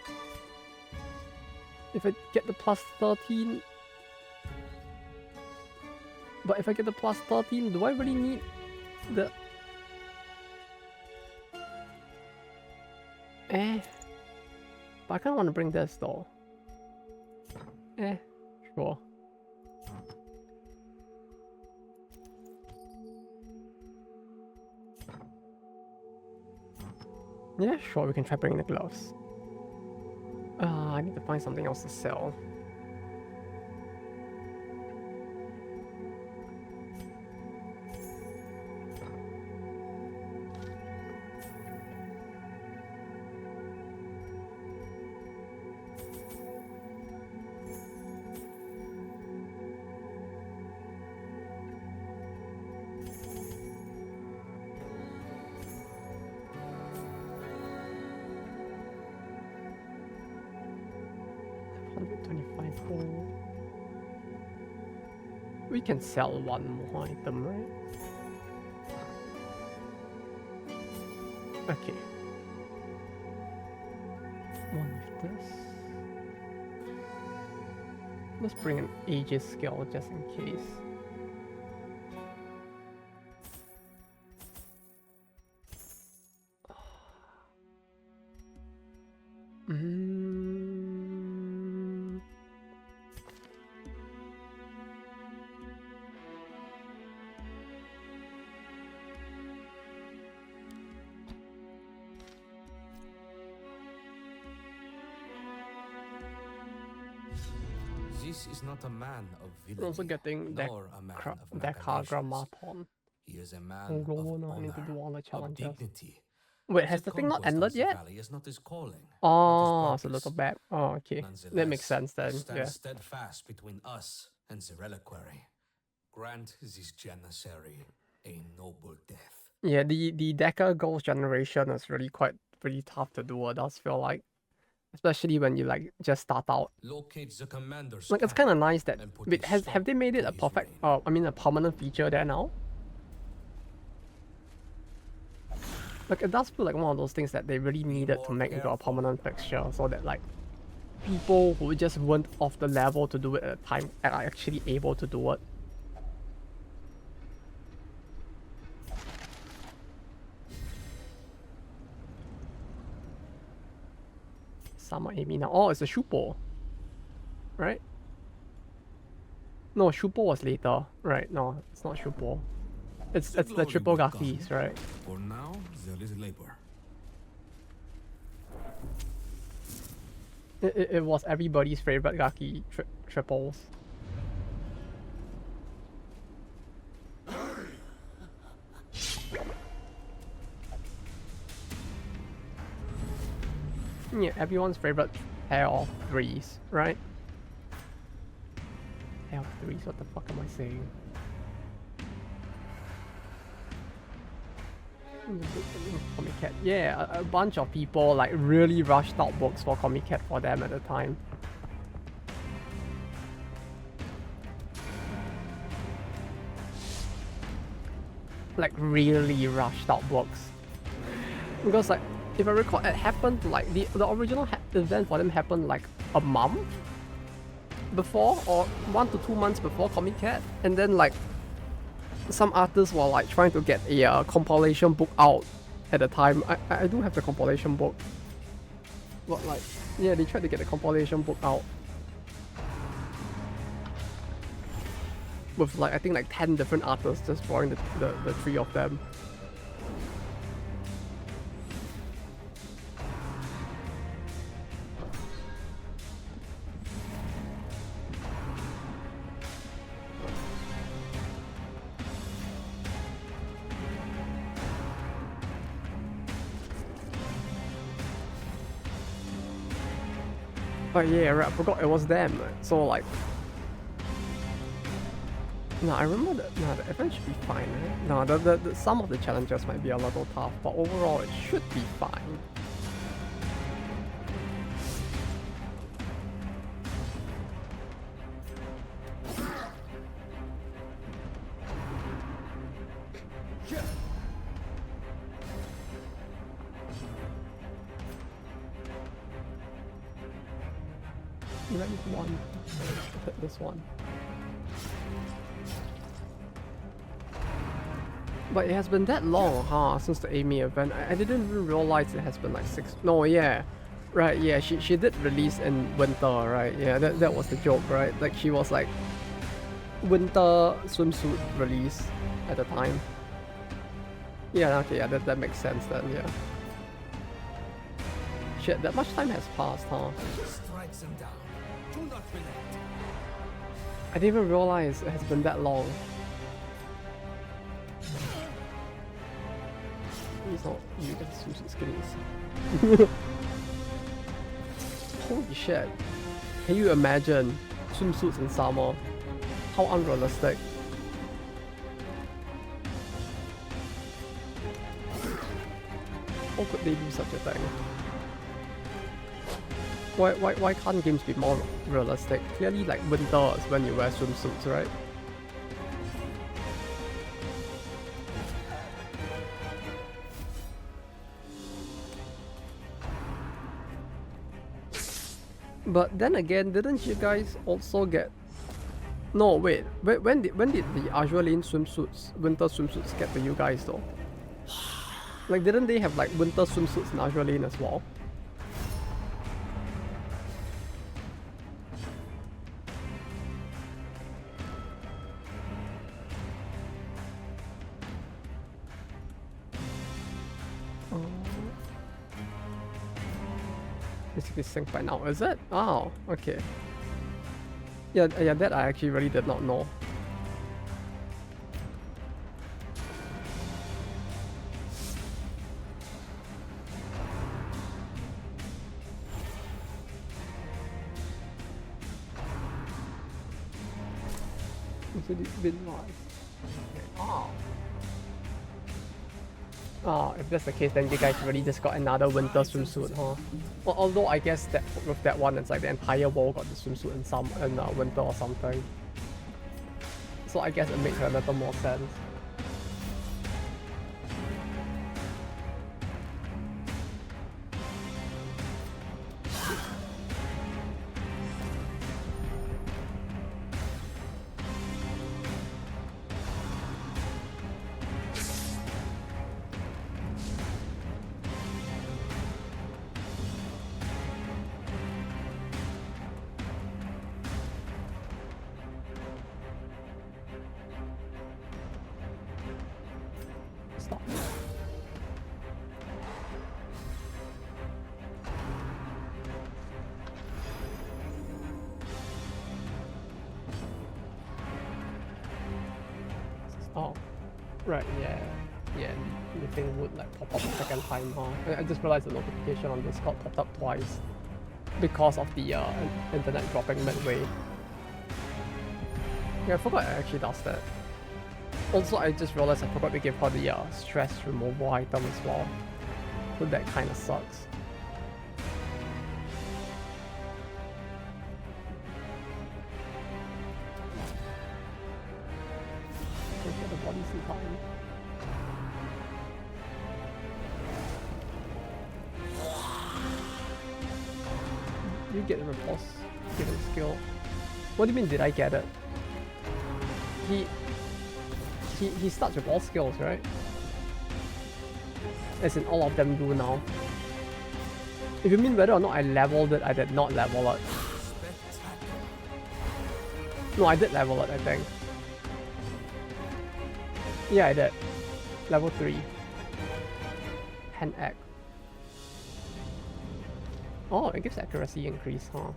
If I get the plus 13, But if I get the plus 13, do I really need the... But I kind of want to bring this though. Sure. Yeah, sure, we can try bringing the gloves. I need to find something else to sell. We can sell one more item, right? Okay. One with this. Let's bring an Aegis skill just in case. This is not a man of villainy, Also getting that nor a man of Dekagra machinations. Mapon. He is a man Oh, of no, I need to honor, do all the of challenges. dignity. Wait, has the The thing not conquest of ended the yet? valley is not his calling, Oh, not it's a his little purpose. bad. Oh, okay. That makes sense then. Stand Yeah. steadfast between us and the reliquary. Grant this janissary a noble death. Yeah, the Deca Ghost generation is really tough to do. It does feel like, especially when you like just start out. Locate the commander's Like it's camp kind of nice that. and put Wait, a have stop they made it to a his perfect? reign. I mean a permanent feature there now. Like it does feel like one of those things that they really needed to more make into a careful. permanent fixture, so that like people who just weren't of the level to do it at the time are actually able to do it. Summer Amy now. Oh, it's a Shupo. Right? No, Shupo was later. Right, no, it's not Shupo. It's the glory triple will Gakis, come. right? For now, there is labor. It was everybody's favorite Gaki triples. Yeah, everyone's favorite pair of threes, right? Pair of threes, what the fuck am I saying? Comic Cat. Yeah, a bunch of people like really rushed out books for Comic Cat for them at the time. Like really rushed out books. Because like, if I recall, it happened like the original event for them happened like a month before or 1 to 2 months before Comic Cat, and then like some artists were like trying to get a compilation book out at the time. I do have the compilation book, but like yeah, they tried to get the compilation book out with like I think like 10 different artists just drawing the three of them. But yeah, right, I forgot it was them. So like, no, I remember that. No, the event should be fine, right? No, the some of the challenges might be a little tough, but overall it should be fine. Rank 1. Hit this one. But it has been that long, huh, since the Amy event. I didn't even realize it has been like 6. No, yeah. Right, yeah, she did release in winter, right? Yeah, that was the joke, right? Like she was like winter swimsuit release at the time. Yeah, okay, yeah, that makes sense then, yeah. Shit, that much time has passed, huh? Strike them down. Do not relent. I didn't even realize it has been that long. It's not you get swimsuit skins. Holy shit. Can you imagine swimsuits in summer? How unrealistic. How could they do such a thing? Why can't games be more realistic? Clearly like winter is when you wear swimsuits, right? But then again, didn't you guys also get... No, wait. When did the Azure Lane swimsuits, winter swimsuits get to you guys though? Like, didn't they have like winter swimsuits in Azure Lane as well? Basically synced by now, is it? Oh, okay. Yeah, that I actually really did not know. So it's been live. Oh. Oh, if that's the case, then you guys really just got another winter swimsuit, huh? Well, although I guess that with that one, it's like the entire world got the swimsuit in winter or something. So I guess it makes a little more sense. Stop. Oh, right, yeah. Yeah, the thing would like pop up a second time, huh? I just realized the notification on Discord popped up twice because of the internet dropping midway. Yeah, I forgot it actually does that. Also, I just realized I forgot to give her the stress removal item as well. So that kind of sucks. Can't get the bodies in time. You get a repulse given skill. What do you mean did I get it? He starts with all skills, right? As in all of them do now. If you mean whether or not I leveled it, I did not level it. No, I did level it, I think. Yeah, I did. Level 3. Hand egg. Oh, it gives accuracy increase, huh?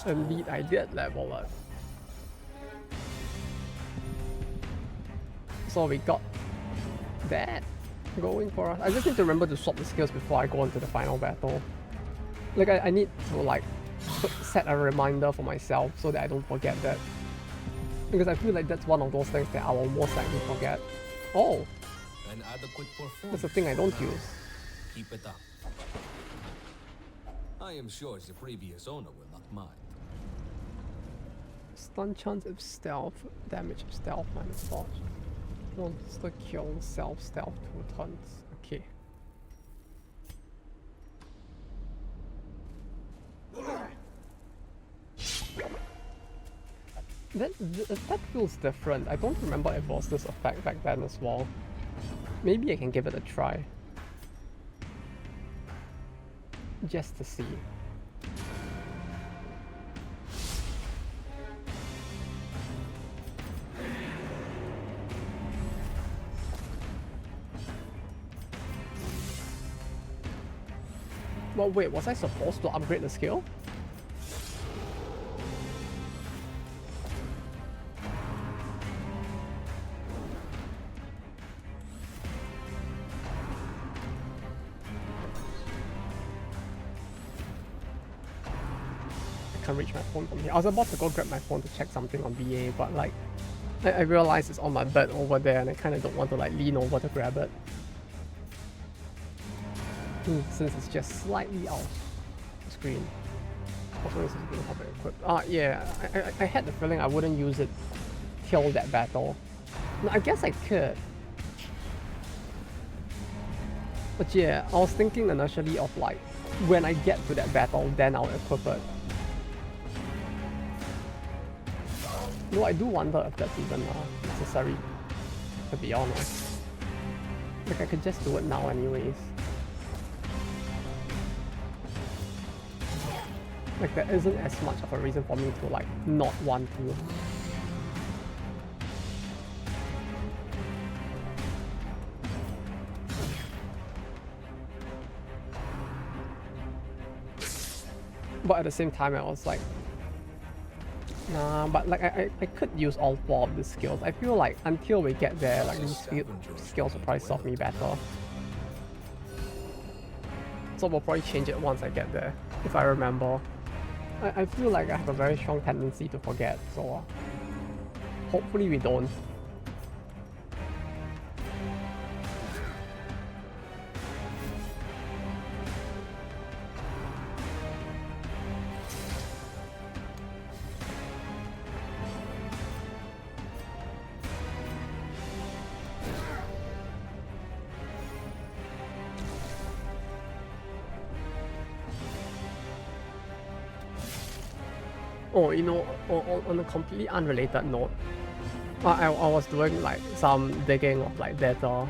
Indeed, I did level it. So we got that going for us. I just need to remember to swap the skills before I go into the final battle. Like, I need to like set a reminder for myself so that I don't forget that. Because I feel like that's one of those things that I will most likely forget. Oh, An adequate that's performance. a thing I don't use. Keep it up. I am sure the previous owner will not mind. Stun chance if stealth, damage if stealth minus dodge. Monster kill self stealth 2 turns. Okay. That feels different. I don't remember if it was this effect back then as well. Maybe I can give it a try. Just to see. Well, wait, was I supposed to upgrade the skill? I can't reach my phone from here. I was about to go grab my phone to check something on BA, but like, I realized it's on my bed over there and I kind of don't want to like lean over to grab it. Since it's just slightly off the screen. Also, this is being how very equipped. Yeah, I had the feeling I wouldn't use it till that battle. No, I guess I could. But yeah, I was thinking initially of like, when I get to that battle, then I'll equip it. No, I do wonder if that's even necessary, to be honest. Like, I could just do it now anyways. Like, there isn't as much of a reason for me to like not want to. But at the same time I was like, nah, but like I could use all 4 of these skills. I feel like until we get there, like these skills will probably serve me better. So we'll probably change it once I get there, if I remember. I feel like I have a very strong tendency to forget, so hopefully we don't. Oh, you know, on a completely unrelated note, I was doing like some digging of like data,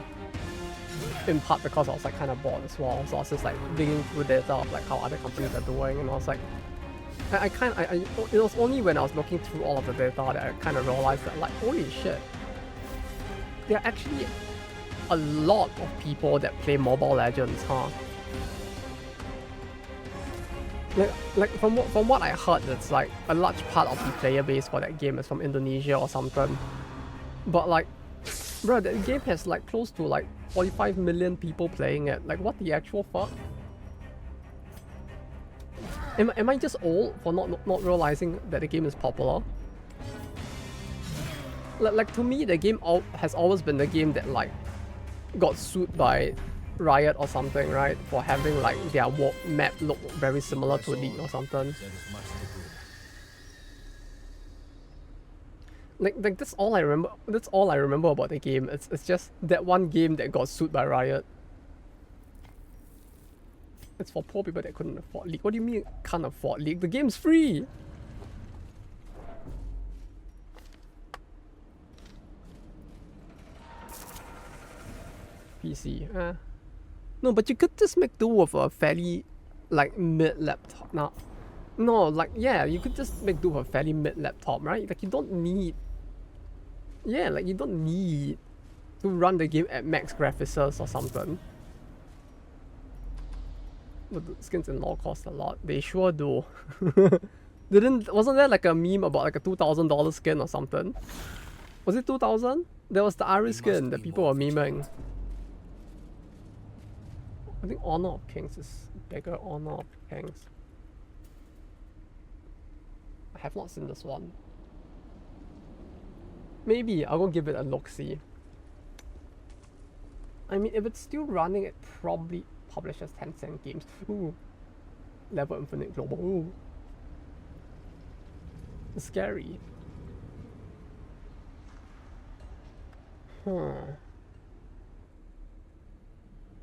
in part because I was like kind of bored as well. So I was just like digging through data of like how other companies are doing, and I was like, it was only when I was looking through all of the data that I kind of realized that like, holy shit, there are actually a lot of people that play Mobile Legends, huh? Like from what I heard, it's like a large part of the player base for that game is from Indonesia or something. But like, bro, that game has like close to like 45 million people playing it. Like, what the actual fuck? Am I just old for not realizing that the game is popular? Like to me, the game has always been the game that like got sued by Riot or something, right? For having like their map look very similar to League or something. Like that's all I remember. That's all I remember about the game. It's just that one game that got sued by Riot. It's for poor people that couldn't afford League. What do you mean can't afford League? The game's free. PC. No, but you could just make do with a fairly like mid laptop. No, like yeah, you could just make do with a fairly mid laptop, right? Like you don't need. Yeah, like you don't need to run the game at max graphics or something. But the skins in law cost a lot. They sure do. Wasn't there like a meme about like a $2,000 skin or something? Was it 2,000? There was the Ari skin that people were memeing. I think Honor of Kings is bigger. Honor of Kings. I have not seen this one. Maybe I'll go give it a look-see. I mean, if it's still running, it probably publishes Tencent games. Ooh. Level Infinite Global. Ooh. It's scary.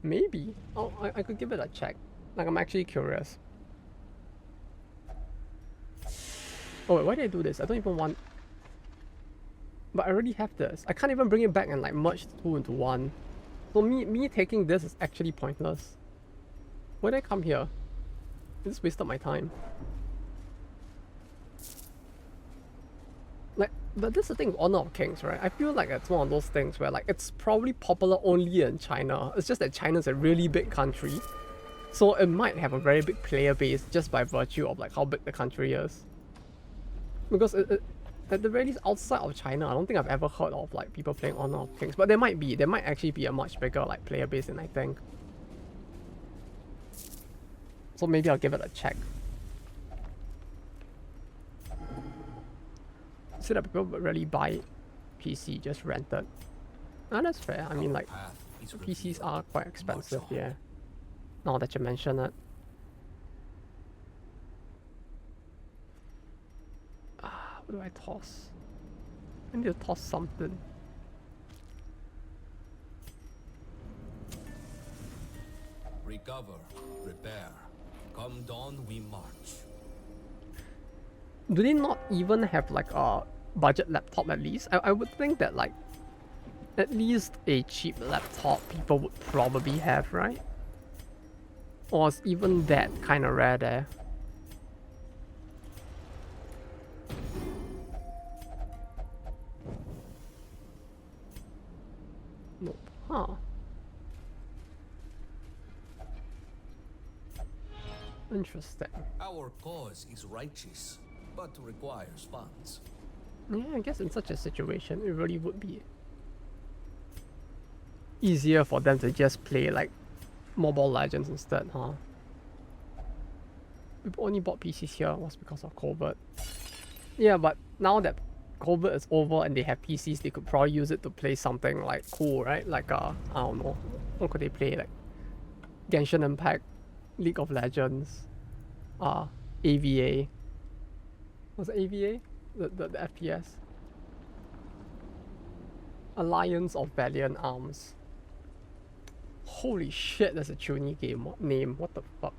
Maybe. Oh, I could give it a check. Like, I'm actually curious. Oh wait, why did I do this? I don't even want... But I already have this. I can't even bring it back and like merge the two into one. So me taking this is actually pointless. Why did I come here? I just wasted my time. Like, but this is the thing with Honor of Kings, right? I feel like it's one of those things where like it's probably popular only in China. It's just that China's a really big country. So it might have a very big player base just by virtue of like how big the country is. Because at the very least outside of China, I don't think I've ever heard of like people playing Honor of Kings. But there might be. There might actually be a much bigger like player base than I think. So maybe I'll give it a check. So that people would really buy PC, just rent it. And that's fair. I mean like PCs are quite expensive, yeah. Now that you mention it. What do I toss? I need to toss something. Recover, repair. Come dawn, we march. Do they not even have like a budget laptop at least? I would think that like at least a cheap laptop people would probably have, right? Or is even that kind of rare there? Nope. Huh. Interesting. Our cause is righteous, but requires funds. Yeah, I guess in such a situation, it really would be easier for them to just play like Mobile Legends instead, huh? People only bought PCs here was because of COVID. Yeah, but now that COVID is over and they have PCs, they could probably use it to play something like cool, right? Like I don't know, what could they play? Like Genshin Impact, League of Legends, AVA. Was it AVA? The FPS. Alliance of Valiant Arms. Holy shit, that's a Chuny game name. What the fuck?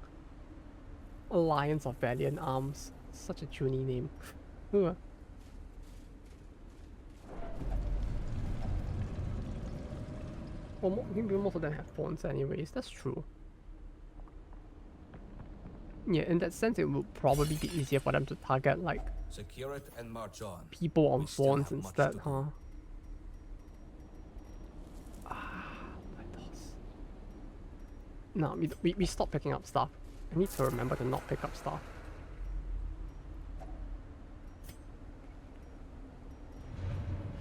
Alliance of Valiant Arms. Such a Chuny name. Well, maybe most of them have phones anyways, that's true. Yeah, in that sense it would probably be easier for them to target like Secure it and march on. people on We still phones have much instead, to do. huh? No, we stop picking up stuff. I need to remember to not pick up stuff.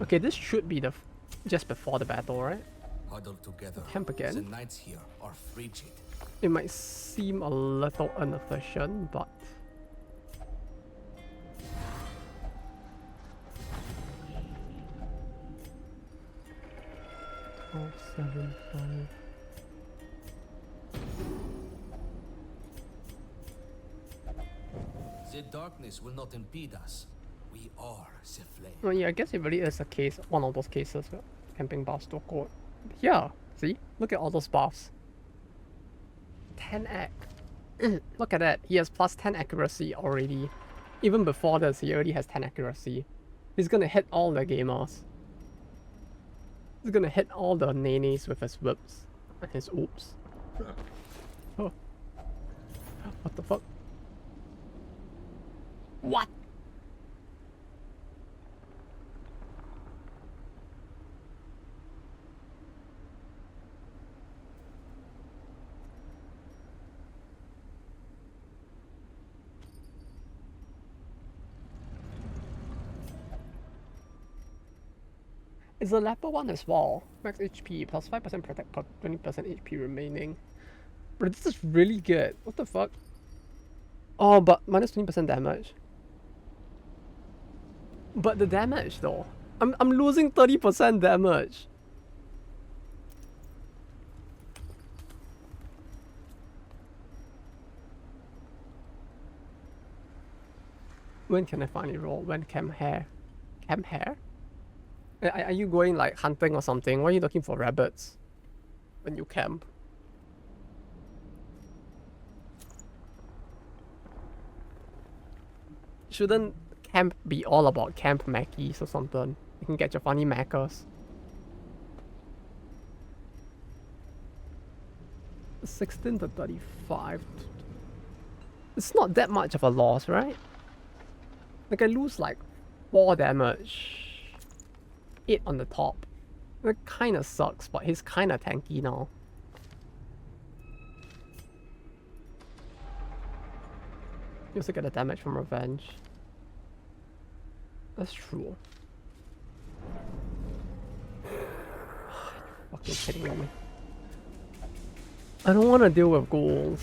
Okay, this should be the just before the battle, right? Huddle together. Camp again. The knights here are frigid. It might seem a little inefficient, but oh, 7, 5. The darkness will not impede us. We are the flame. Oh yeah, I guess it really is a case, one of those cases where camping buffs to code. Yeah, see? Look at all those buffs. 10 ac. Look at that. He has plus 10 accuracy already. Even before this, he already has 10 accuracy. He's gonna hit all the gamers. He's gonna hit all the nanes with his whips and his oops. Oh. What the fuck? What? It's the leper one as well. Max HP plus 5% protect per 20% HP remaining. Bro, this is really good. What the fuck? Oh, but minus 20% damage. But the damage though. I'm losing 30% damage. When can I finally roll? When camp hair? Camp hair? Are you going like hunting or something? Why are you looking for rabbits when you camp? Shouldn't camp be all about camp Mackies or something? You can get your funny macas. 16 to 35. It's not that much of a loss, right? Like I lose like 4 damage. 8 on the top. That kinda sucks, but he's kinda tanky now. You also get the damage from revenge. That's true. Fucking kidding me. I don't wanna deal with ghouls.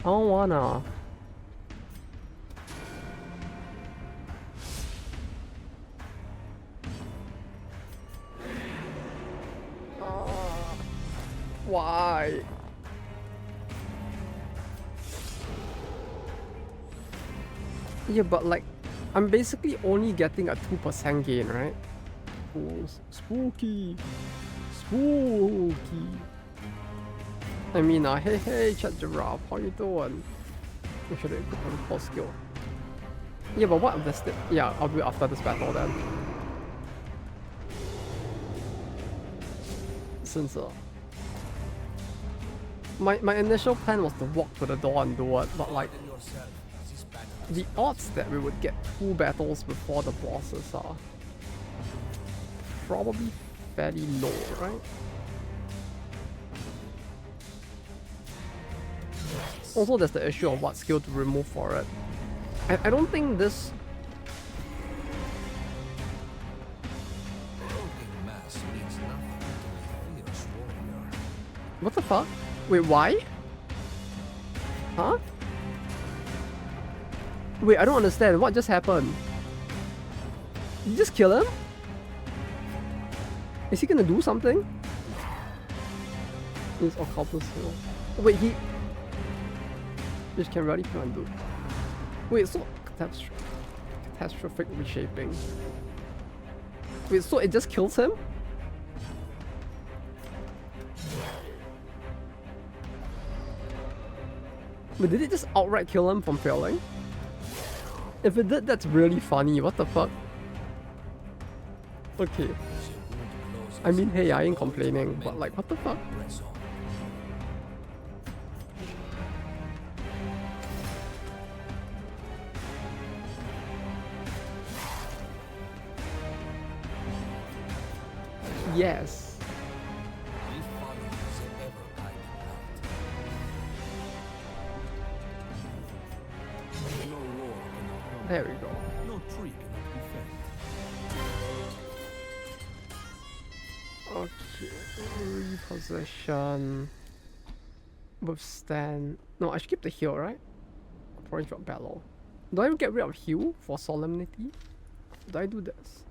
I don't wanna. Why? Yeah, but like, I'm basically only getting a 2% gain, right? Ghouls. Spooky. Spooky. I mean, hey, Chat Giraffe, how you doing? We should have equipped him full skill. Yeah, but what if this? Yeah, I'll do it after this battle then. Since my initial plan was to walk to the door and do it, but like the odds that we would get 2 battles before the bosses are probably fairly low, right? Also, there's the issue of what skill to remove for it. I don't think this... What the fuck? Wait, why? Huh? Wait, I don't understand. What just happened? Did you just kill him? Is he gonna do something? He's occultist heal. Wait, he... Just can really can do. Wait, so catastrophic reshaping. Wait, so it just kills him? But did it just outright kill him from failing? If it did, that's really funny. What the fuck? Okay. I mean, hey, I ain't complaining, but like, what the fuck? Yes. There we go. No tree cannot be Okay. Reposition. Withstand. No, I should keep the heal, right? Probably drop battle. Do I get rid of heal for solemnity? Do I do this?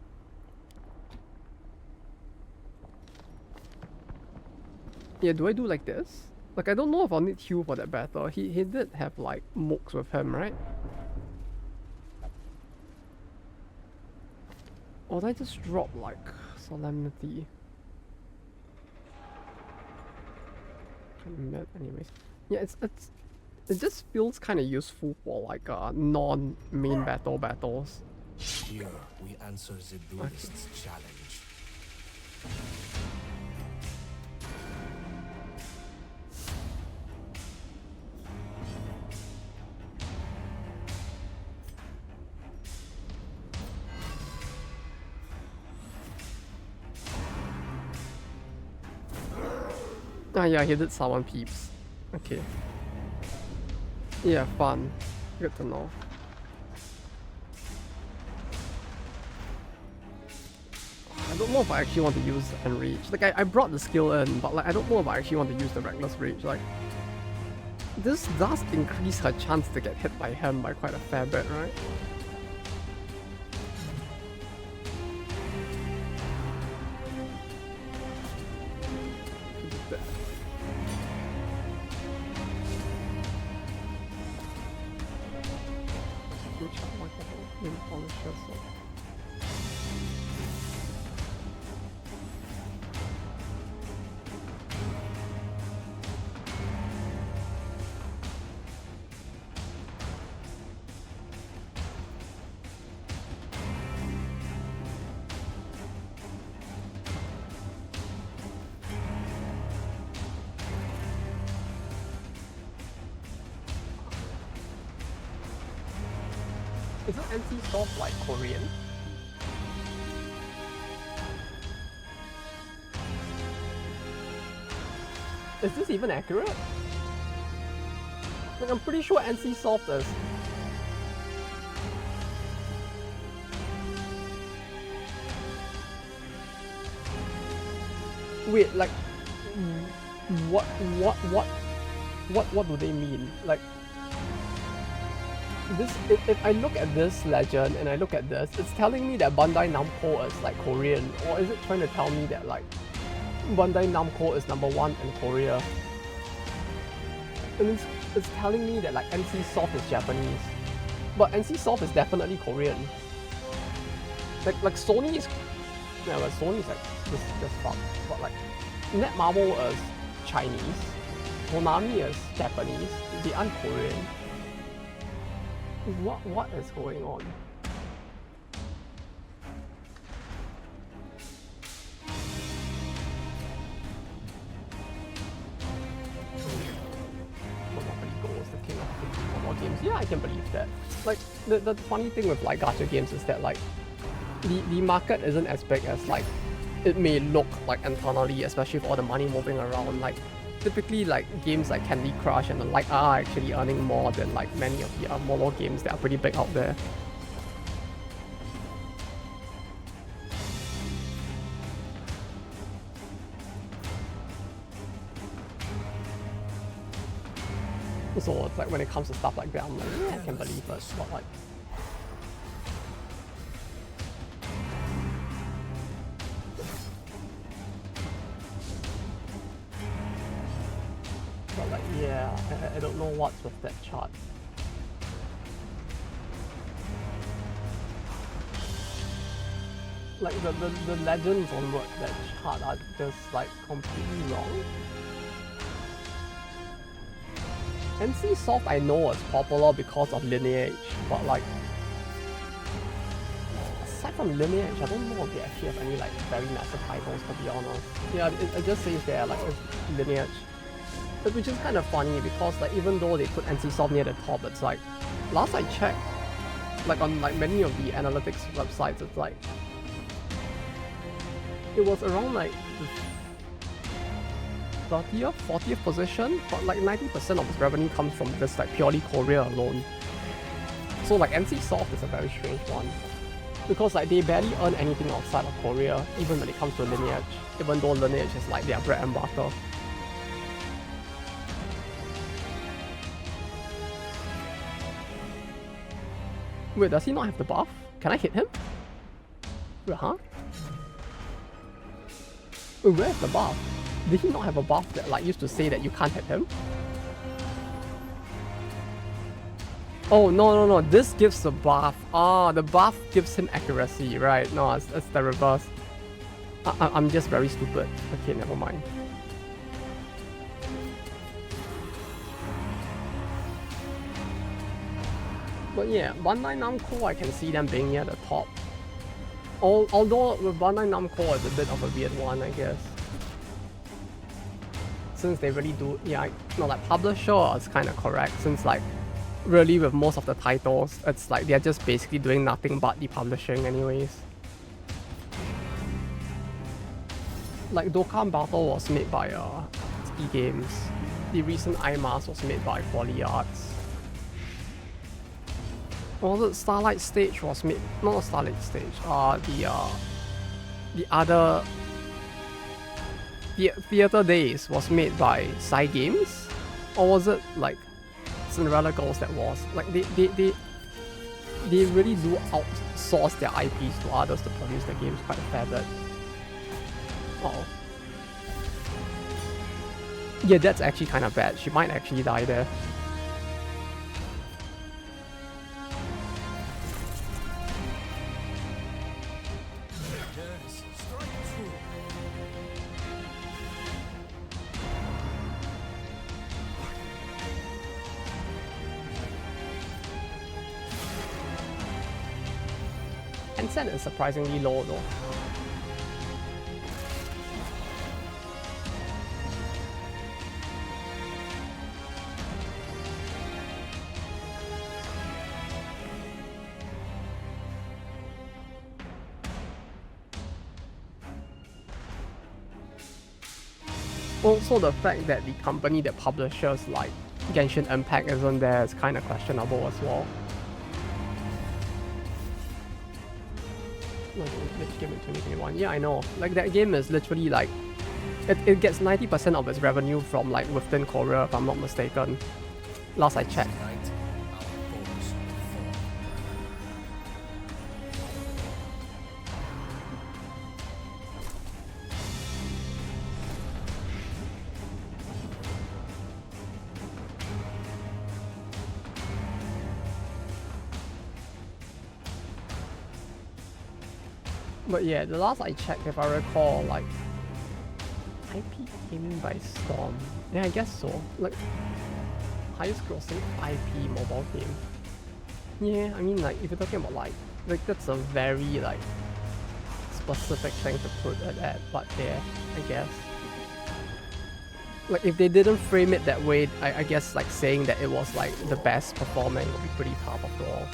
Yeah, do I do like this? Like, I don't know if I'll need heal for that battle. He did have like mooks with him, right? Or did I just drop like solemnity? Anyways, yeah, it just feels kind of useful for like non-main battles. Here we answer the duelist's challenge. Ah yeah, he did summon peeps. Okay. Yeah, fun. Good to know. I don't know if I actually want to use Enrage. Like, I brought the skill in, but like, I don't know if I actually want to use the Reckless Rage. Like, this does increase her chance to get hit by him by quite a fair bit, right? Isn't NCSoft like Korean? Is this even accurate? Like, I'm pretty sure NCSoft is. Wait, like, what do they mean? Like, this, if I look at this legend and I look at this, it's telling me that Bandai Namco is like Korean, or is it trying to tell me that like Bandai Namco is #1 in Korea? And it's telling me that like NCSoft is Japanese, but NCSoft is definitely Korean. Like Sony is, yeah, but Sony is like just fucked. But like Netmarble is Chinese, Konami is Japanese. They aren't Korean. What is going on? Monopoly Go is the king of mobile games. Yeah, I can believe that. Like the funny thing with like gacha games is that like the market isn't as big as like it may look like internally, especially with all the money moving around. Like typically like games like Candy Crush and the like are actually earning more than like many of the mobile games that are pretty big out there. So it's like when it comes to stuff like that, I'm like, yeah, I can believe it, but like yeah, I don't know what's with that chart. Like the legends on that chart are just like completely wrong. NCSoft I know is popular because of Lineage, but like aside from Lineage, I don't know if they actually have any like very massive titles, to be honest. Yeah, it just says there like it's Lineage. Which is kind of funny because like even though they put NCSoft near the top, it's like last I checked, like on like many of the analytics websites, it's like it was around like the 30th, 40th position, but like 90% of its revenue comes from this like purely Korea alone. So like NCSoft is a very strange one because like they barely earn anything outside of Korea, even when it comes to Lineage, even though Lineage is like their bread and butter. Wait, does he not have the buff? Can I hit him? Wait, huh? Wait, where's the buff? Did he not have a buff that like used to say that you can't hit him? Oh, no, this gives the buff. Ah, the buff gives him accuracy, right? No, it's the reverse. I'm just very stupid. Okay, never mind. But yeah, Bandai Namco, I can see them being near the top. Although with Bandai Namco, it's a bit of a weird one, I guess. Since they really do, yeah, no, like publisher is kind of correct. Since like, really with most of the titles, it's like they're just basically doing nothing but the publishing anyways. Like Dokkan Battle was made by Ski Games. The recent IMAS was made by Poly Arts. Was it Starlight Stage was made, not Starlight Stage, the other, the Theater Days was made by Psy Games? Or was it like Cinderella Girls that was? Like they really do outsource their IPs to others to produce the games quite a fair bit. Oh. Yeah, that's actually kind of bad. She might actually die there. Tencent is surprisingly low though. Also, the fact that the company that publishes like Genshin Impact isn't there is kind of questionable as well. Like, which game in 2021? Yeah, I know. Like that game is literally like it gets 90% of its revenue from like within Korea, if I'm not mistaken. Last I checked. Tonight, our foes will fall. But yeah, the last I checked, if I recall, like IP Gaming by Storm. Yeah, I guess so. Like highest grossing IP mobile game. Yeah, I mean like if you're talking about like that's a very like specific thing to put at that, but yeah, I guess. Like if they didn't frame it that way, I guess like saying that it was like the best performing would be pretty tough after all.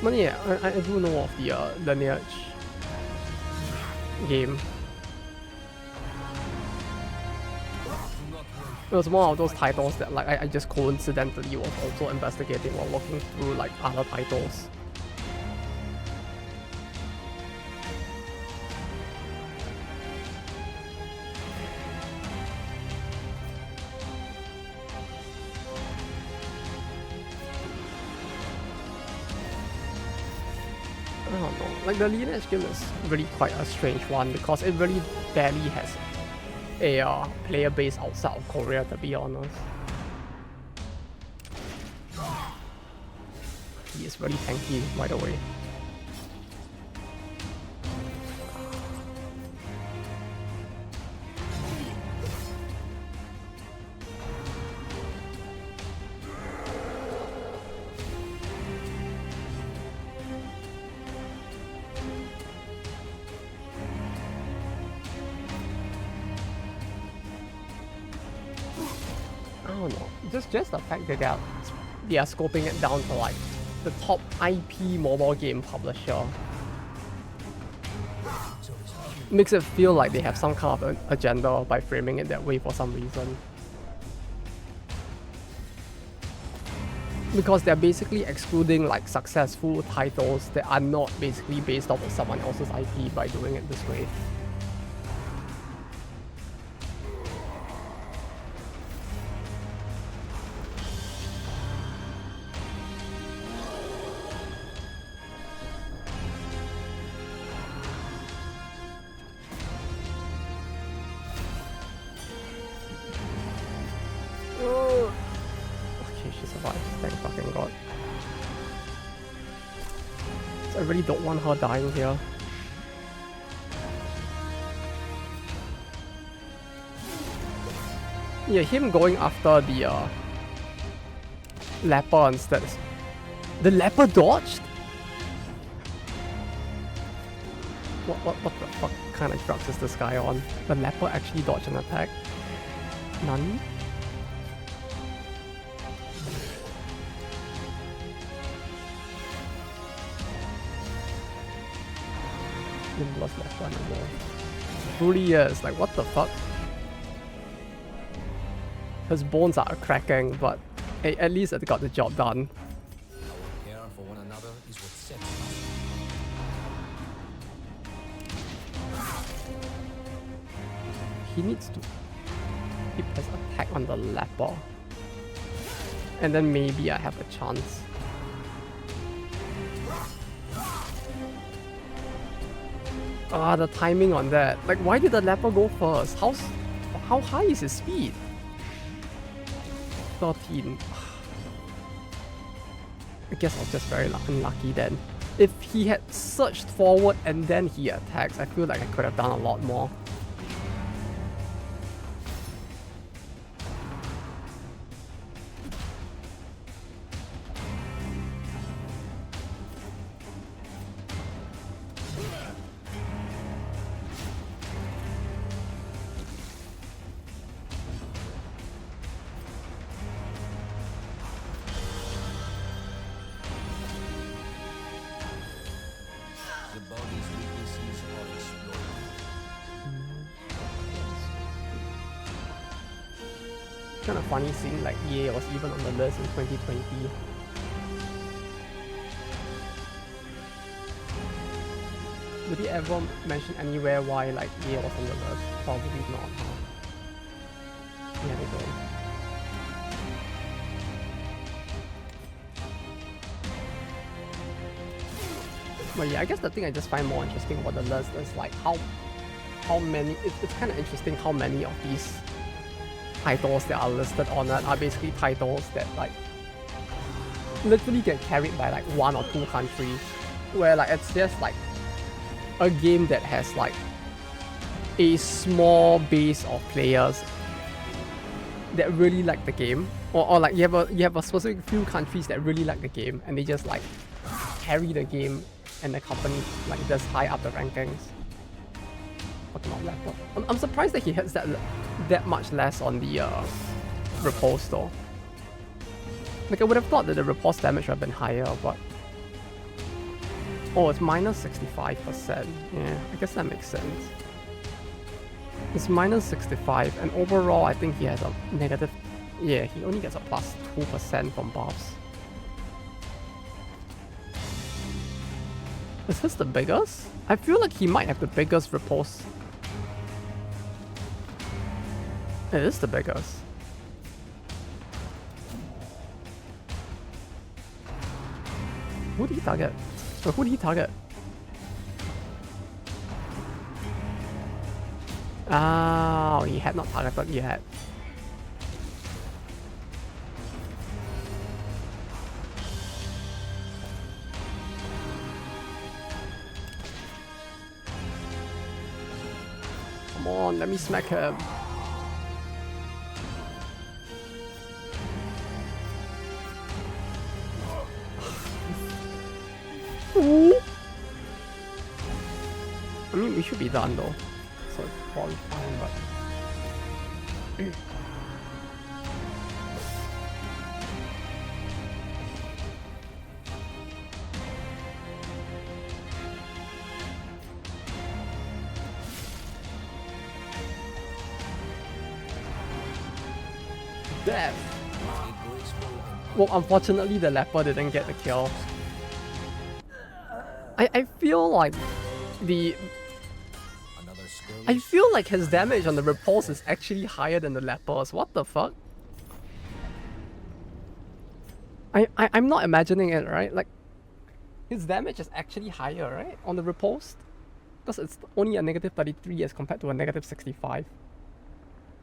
But yeah, I do know of the Lineage game. It was one of those titles that like I just coincidentally was also investigating while looking through like other titles. I don't know. Like the Lineage game is really quite a strange one because it really barely has a player base outside of Korea, to be honest. He is really tanky, by the way. I don't know. Just the fact that they are scoping it down to like the top IP mobile game publisher makes it feel like they have some kind of an agenda by framing it that way for some reason. Because they're basically excluding like successful titles that are not basically based off of someone else's IP by doing it this way. Okay, she survived. Thank fucking god. So I really don't want her dying here. Yeah, him going after the leper instead. The leper dodged? What the fuck kind of drugs is this guy on? The leper actually dodged an attack? None? Limbless leper anymore. Truly is, like what the fuck? His bones are cracking, but hey, at least it got the job done. Care for one another is what sets us. He needs to keep his attack on the leper. And then maybe I have a chance. Ah, the timing on that. Like, why did the leper go first? How high is his speed? 13. I guess I was just very unlucky then. If he had surged forward and then he attacks, I feel like I could have done a lot more. Kind of funny seeing like EA was even on the list in 2020. Did he ever mention anywhere why like EA was on the list? Probably not, huh? Yeah, they don't. But yeah, I guess the thing I just find more interesting about the list is like how many. It's kind of interesting how many of these titles that are listed on it are basically titles that like literally get carried by like 1 or 2 countries, where like it's just like a game that has like a small base of players that really like the game, or like you have a specific few countries that really like the game and they just like carry the game and the company like just high up the rankings. Fucking on laptop. I'm surprised that he hits that much less on the repulse though. Like I would have thought that the repulse damage would have been higher, but oh, it's minus 65%. Yeah, I guess that makes sense. It's minus 65, and overall I think he has a negative. Yeah, he only gets a plus 2% from buffs. Is this the biggest? I feel like he might have the biggest repulse. It is the biggest. Who did he target? Or who did he target? Oh, he had not targeted yet. Come on, let me smack him. Ooh. I mean, we should be done though, so it's probably fine, but... Death! Well, unfortunately the leper didn't get the kill. I feel like his damage on the repulse is actually higher than the leper's. What the fuck? I'm not imagining it, right? Like, his damage is actually higher, right? On the repulse? Because it's only a negative 33 as compared to a negative 65.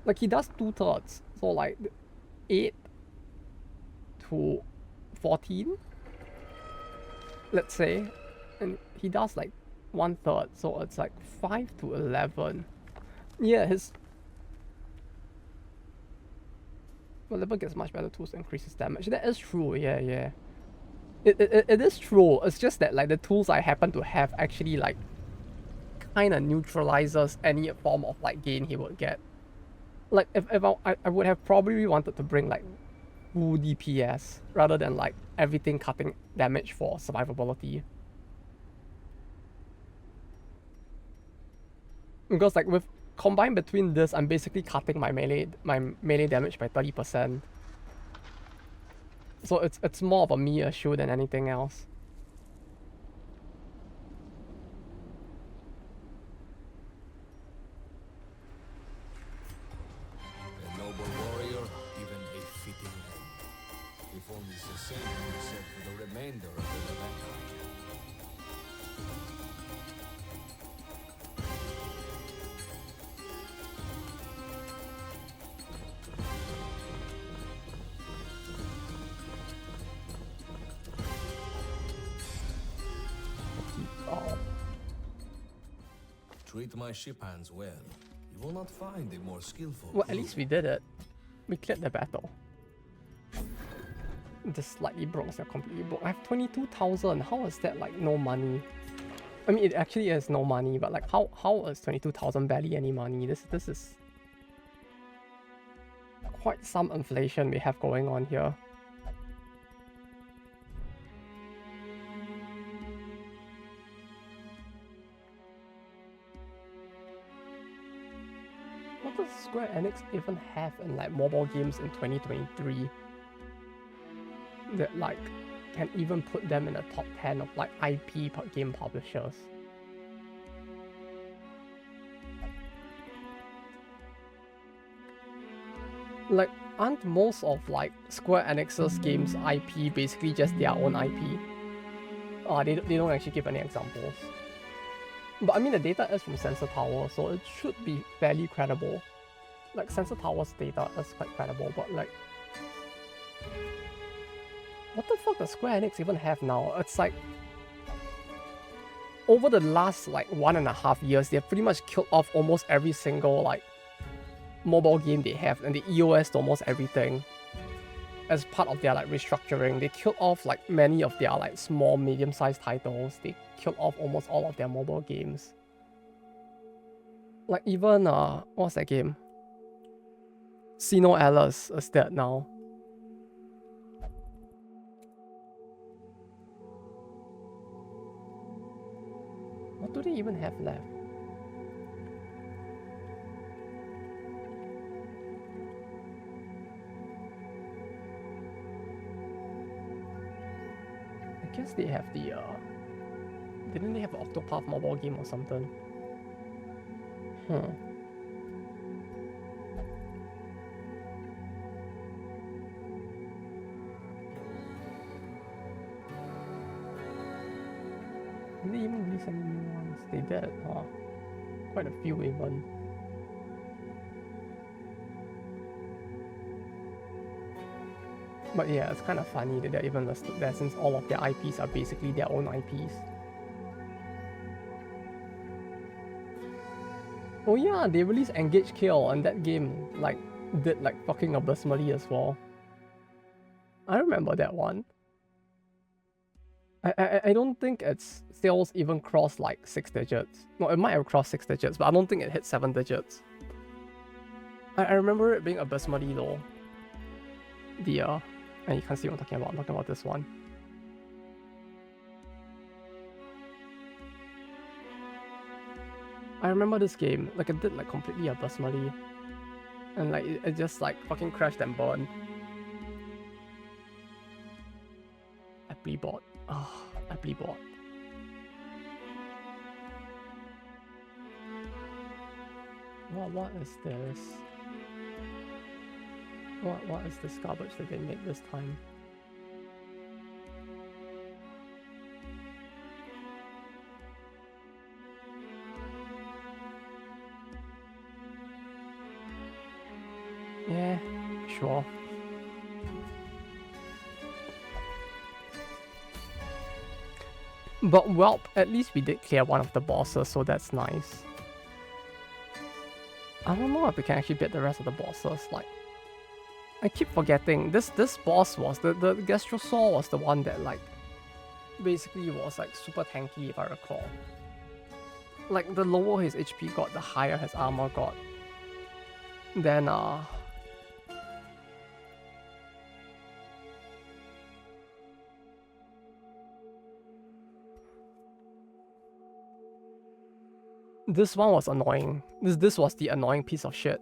Like, he does 2/3. So, like, 8 to 14, let's say. And he does like 1/3, so it's like 5 to 11. Yeah, his... Well, level gets much better tools to increase his damage. That is true, yeah. It is true. It's just that like the tools I happen to have actually like kind of neutralizes any form of like gain he would get. Like if I would have probably wanted to bring like full DPS rather than like everything cutting damage for survivability. Because like with combined between this, I'm basically cutting my melee damage by 30%. So it's more of a me issue than anything else. A noble warrior, even a fitting end. If only the same can be said for the remainder of the event. Treat my ship hands well. You will not find a more skillful. Well, at least we did it. We cleared the battle. Just slightly broke, it's not completely broke. I have 22,000. How is that like no money? I mean, it actually is no money, but like how is 22,000 barely any money? This is quite some inflation we have going on here. What does Square Enix even have in like mobile games in 2023 that like can even put them in the top 10 of like IP game publishers? Like, aren't most of like Square Enix's games IP basically just their own IP? They don't actually give any examples. But I mean, the data is from Sensor Tower, so it should be fairly credible. Like, Sensor Tower's data is quite credible, but like, what the fuck does Square Enix even have now? It's like, over the last like 1.5 years, they've pretty much killed off almost every single like mobile game they have, and they EOS to almost everything. As part of their like restructuring, they killed off like many of their like small, medium-sized titles. They killed off almost all of their mobile games. Like even what's that game? Sino Alice is dead now. What do they even have left? I guess they have the didn't they have an Octopath mobile game or something? Did they even release any new ones? They did, quite a few even. But yeah, it's kind of funny that they're even listed there since all of their IPs are basically their own IPs. Oh yeah, they released Engage Kill, and that game like did like fucking abysmally as well. I remember that one. I don't think its sales even crossed like 6 digits. No, it might have crossed 6 digits, but I don't think it hit 7 digits. I remember it being abysmally low. The and you can't see what I'm talking about. I'm talking about this one. I remember this game, like it did like completely abysmally. And like it just like fucking crashed and burned. Aptly bought. Oh, aptly bought. What is this? What is this garbage that they made this time? Yeah, sure. But well, at least we did clear one of the bosses, so that's nice. I don't know if we can actually beat the rest of the bosses. Like, I keep forgetting this boss was the Gastrosaur was the one that like basically was like super tanky if I recall. Like the lower his HP got, the higher his armor got. Then this one was annoying. This was the annoying piece of shit.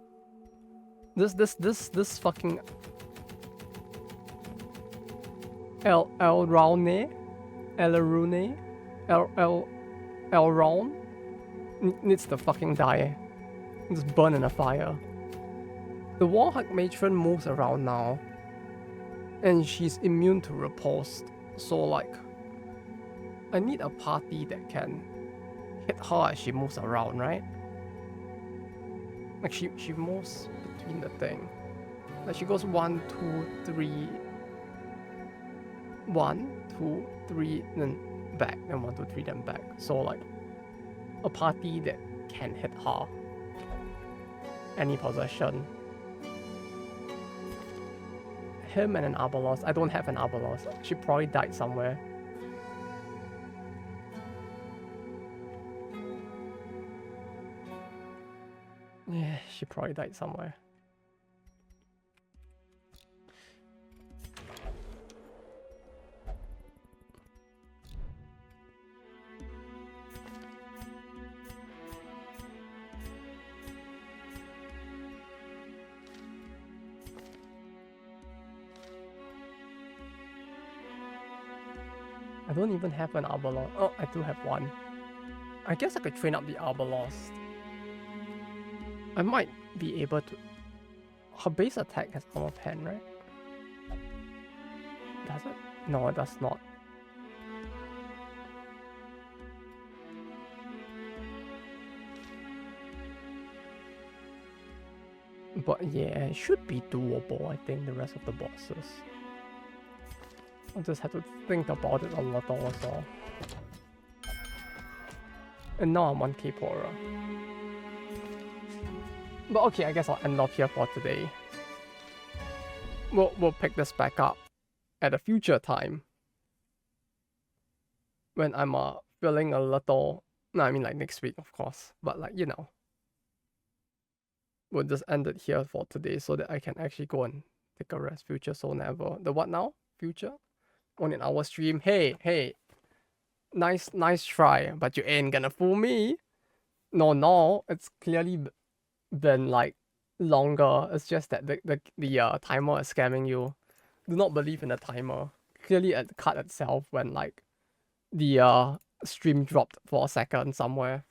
This fucking Elrune needs to fucking die. Just burn in a fire. The Warhawk matron moves around now, and she's immune to riposte. So like, I need a party that can hit her as she moves around, right? Like she moves between the thing. Like she goes 1, 2, 3, 1, 2, 3, then back, then 1, 2, 3, then back. So like a party that can hit her. Any possession. Him and an Arbalos. I don't have an Arbalos. She probably died somewhere. Yeah, she probably died somewhere. I don't even have an Arbalest. Oh, I do have one. I guess I could train up the Arbalest. I might be able to. Her base attack has armor pen, right? Does it? No, it does not. But yeah, it should be doable, I think, the rest of the bosses. I'll just have to think about it a lot also. And now I'm on K-Pora. But okay, I guess I'll end off here for today. We'll pick this back up at a future time. When I'm feeling a little... No, I mean like next week, of course. But like, you know. We'll just end it here for today so that I can actually go and take a rest. Future so never. The what now? Future? On an hour stream. Hey. Nice try. But you ain't gonna fool me. No. It's clearly been like longer. It's just that the timer is scamming you. Do not believe in the timer. Clearly it cut itself when like the stream dropped for a second somewhere.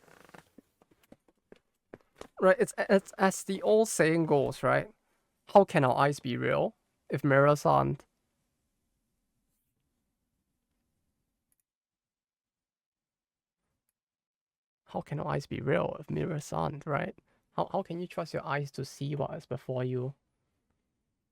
Right, it's as the old saying goes, right? How can our eyes be real if mirrors aren't? How can our eyes be real if mirrors aren't, right? How can you trust your eyes to see what is before you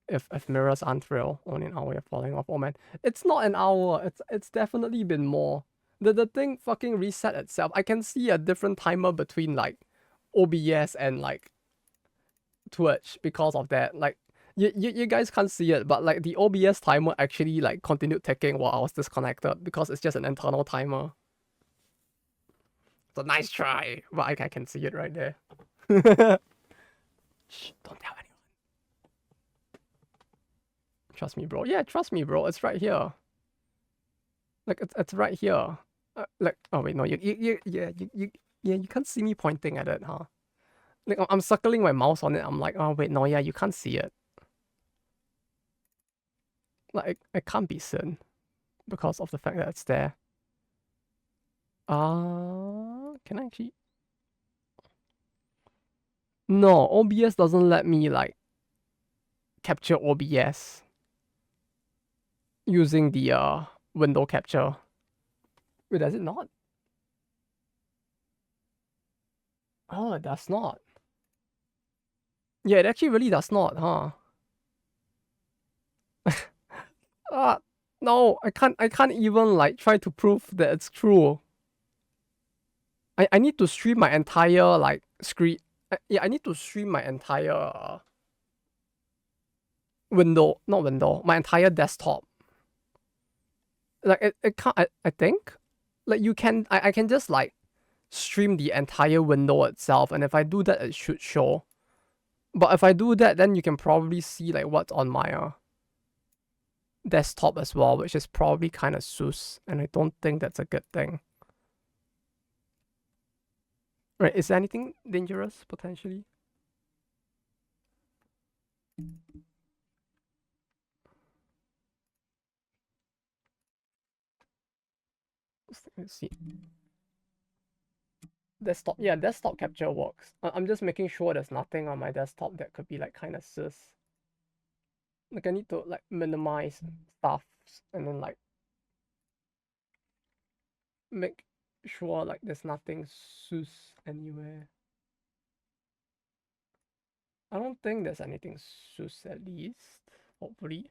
if mirrors aren't real? Only an hour you're falling off. Oh man, it's not an hour. It's definitely been more. The thing fucking reset itself. I can see a different timer between like OBS and like Twitch because of that. Like you guys can't see it, but like the OBS timer actually like continued ticking while I was disconnected because it's just an internal timer. It's a nice try, but I can see it right there. Shh, don't tell anyone. Trust me, bro. Yeah, trust me, bro. It's right here. Like it's right here. Like oh wait, no, you can't see me pointing at it, huh? Like I'm circling my mouse on it. I'm like, oh wait, no, yeah, you can't see it. Like it can't be seen because of the fact that it's there. Can I actually? No, OBS doesn't let me like capture OBS using the window capture. Wait, does it not? Oh, it does not. Yeah, it actually really does not, huh? No, I can't even like try to prove that it's true. I need to stream my entire like screen. Yeah, I need to stream my entire not window, my entire desktop. Like it can't. I think like you can. I can just like stream the entire window itself, and if I do that, it should show. But if I do that, then you can probably see like what's on my desktop as well, which is probably kind of sus, and I don't think that's a good thing. Right, is there anything dangerous potentially? Let's see. Desktop, yeah, desktop capture works. I'm just making sure there's nothing on my desktop that could be like kind of sus. Like I need to like minimize stuff and then like make sure like there's nothing sus anywhere. I don't think there's anything sus at least, hopefully.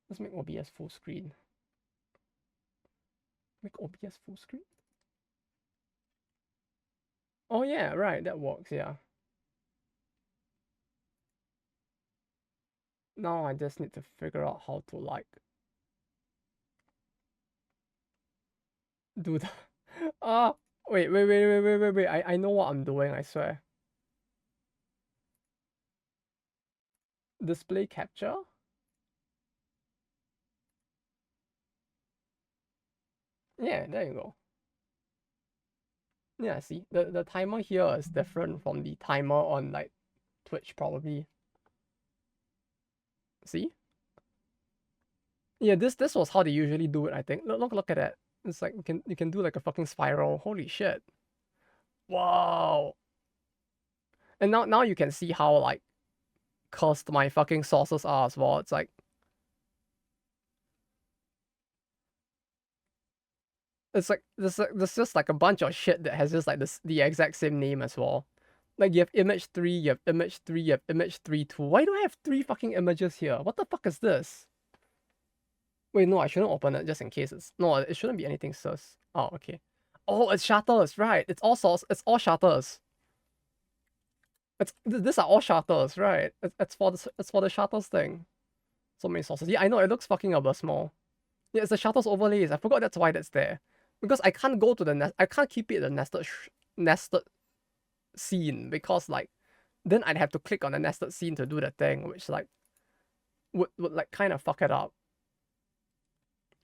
Let's make OBS full screen. Make OBS full screen? Oh yeah, right, that works, yeah. Now I just need to figure out how to like do the wait. I know what I'm doing, I swear. Display capture? Yeah, there you go. Yeah, see, the timer here is different from the timer on like Twitch probably. See? Yeah, this was how they usually do it, I think. Look at that. It's like you can do like a fucking spiral. Holy shit. Wow. And now you can see how like cursed my fucking sources are as well. It's like there's just like a bunch of shit that has just like the exact same name as well. Like you have image 3, you have image 3, you have image 3 2. Why do I have 3 fucking images here? What the fuck is this? Wait, no, I shouldn't open it just in case it's no, it shouldn't be anything sus. Oh, okay. Oh, it's shutters, right? It's all shutters. These are all shutters, right? It's for the shutters thing. So many sources. Yeah, I know it looks fucking abysmal. Yeah, it's the shutters overlays. I forgot that's why that's there. Because I can't go to the nest. I can't keep it the nested scene because like then I'd have to click on the nested scene to do the thing, which like would like kind of fuck it up.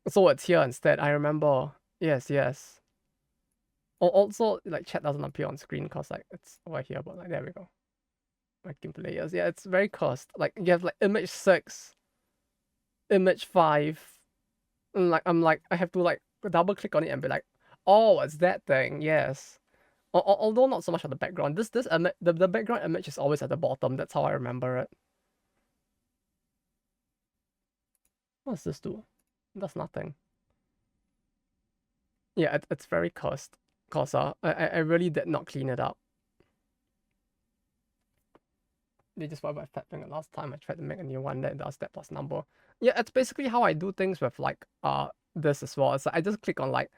So it's here instead. I remember. Yes, yes. Also, like chat doesn't appear on screen because like it's over here, but like there we go. Like gameplay layers. Yeah, it's very cursed. Like you have like image 6, image 5, and like I have to like double click on it and be like, oh, it's that thing. Yes. Although not so much on the background. The background image is always at the bottom. That's how I remember it. What does this do? It does nothing. Yeah, it's very cursed. Cause I really did not clean it up. They just went by fat finger last time. I tried to make a new one that does that plus number. Yeah, it's basically how I do things with like this as well. It's like I just click on like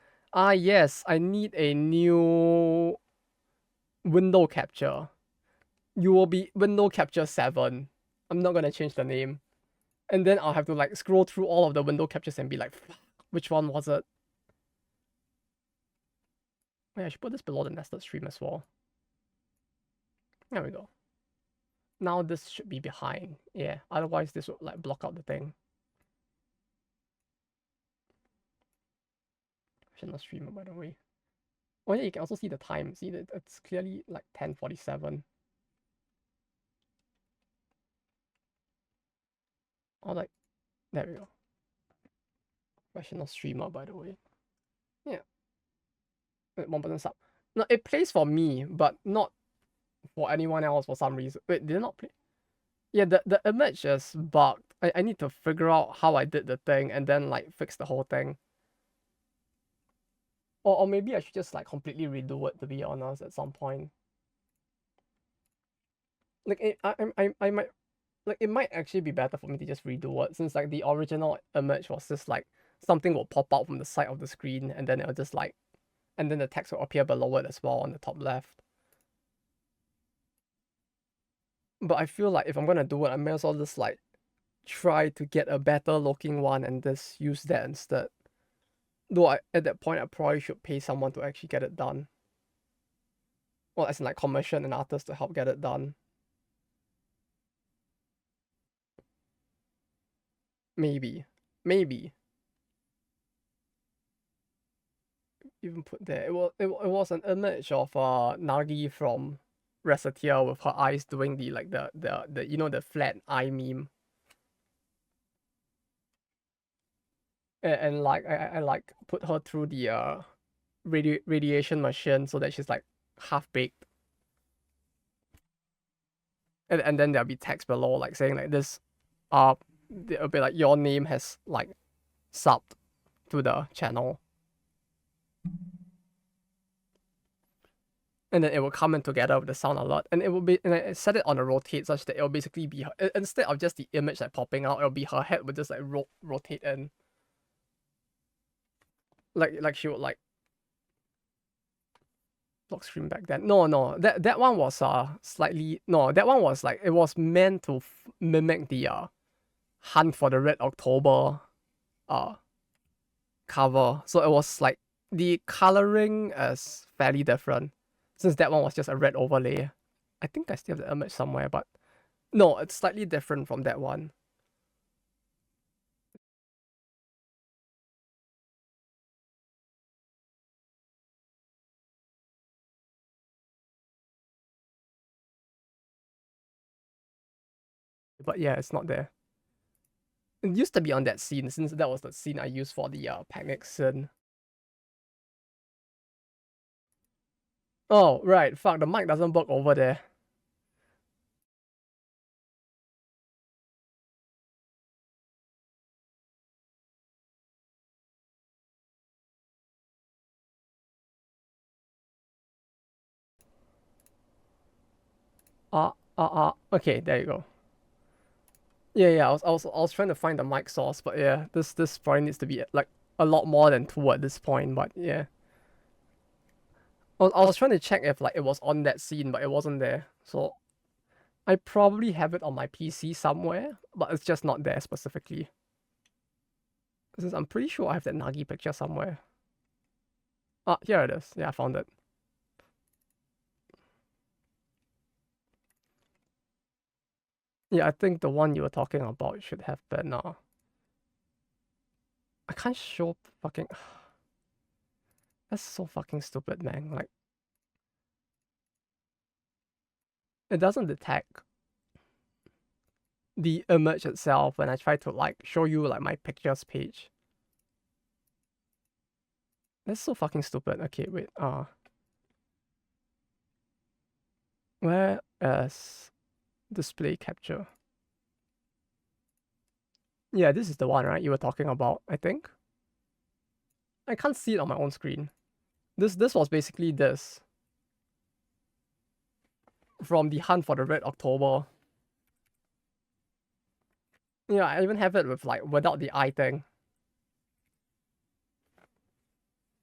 yes, I need a new window capture. You will be window capture 7. I'm not gonna change the name. And then I'll have to like scroll through all of the window captures and be like, fuck, which one was it? Wait, I should put this below the nested stream as well. There we go. Now this should be behind. Yeah, otherwise this would like block out the thing. Professional streamer, by the way. Oh yeah, you can also see the time. See that it's clearly like 10:47. Or like, there we go. Professional streamer, by the way. Yeah. 1% sub. No, it plays for me, but not for anyone else for some reason. Wait, did it not play? Yeah, the image is bugged. I need to figure out how I did the thing and then like fix the whole thing. Or maybe I should just like completely redo it, to be honest, at some point. Like I might like it might actually be better for me to just redo it since like the original image was just like something will pop out from the side of the screen and then it'll just like and then the text will appear below it as well on the top left. But I feel like if I'm gonna do it, I may as well just like try to get a better looking one and just use that instead. Though at that point I probably should pay someone to actually get it done. Well, as in like commission an artist to help get it done. Maybe. Maybe. Even put there. It was an image of Nagi from Resetia with her eyes doing the like the you know the flat eye meme. And like I like put her through the radiation machine so that she's like half baked. And then there'll be text below like saying like this it'll be like your name has like subbed to the channel. And then it will come in together with the sound alert, and it will be, and I set it on a rotate such that it will basically be her, instead of just the image like popping out, it'll be her head would just like rotate in, like she would like lock stream back then. No, that one was slightly no, that one was like it was meant to mimic the Hunt for the Red October cover, so it was like the coloring is fairly different. Since that one was just a red overlay. I think I still have the image somewhere, but no, it's slightly different from that one. But yeah, it's not there. It used to be on that scene, since that was the scene I used for the panic scene. Oh, right. Fuck, the mic doesn't work over there. Okay, there you go. Yeah. I was trying to find the mic source, but yeah, this probably needs to be like a lot more than 2 at this point. But yeah, I was trying to check if like it was on that scene, but it wasn't there. So I probably have it on my PC somewhere, but it's just not there specifically. Since I'm pretty sure I have that Nagi picture somewhere. Ah, here it is. Yeah, I found it. Yeah, I think the one you were talking about should have been I can't show fucking. That's so fucking stupid, man. Like, it doesn't detect the image itself when I try to like show you like my pictures page. That's so fucking stupid. Okay, wait. Where is display capture? Yeah, this is the one, right? You were talking about, I think. I can't see it on my own screen. This was basically this from the Hunt for the Red October. Yeah, I even have it with like without the eye thing.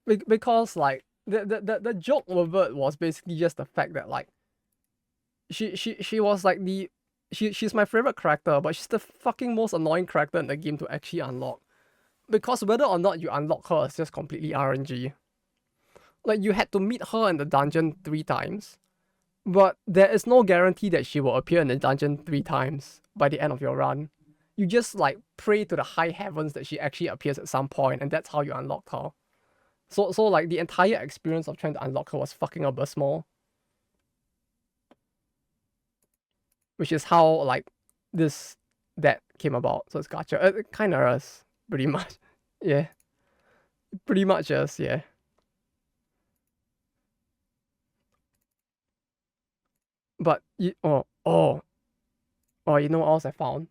Because like the joke with it was basically just the fact that like she was like she's my favorite character, but she's the fucking most annoying character in the game to actually unlock. Because whether or not you unlock her is just completely RNG. Like you had to meet her in the dungeon 3 times, but there is no guarantee that she will appear in the dungeon 3 times by the end of your run. You just like pray to the high heavens that she actually appears at some point, and that's how you unlock her. So like the entire experience of trying to unlock her was fucking abysmal. Which is how like that came about. So it's gotcha. It kind of is pretty much. Yeah, pretty much is. Yeah. But you know what else I found?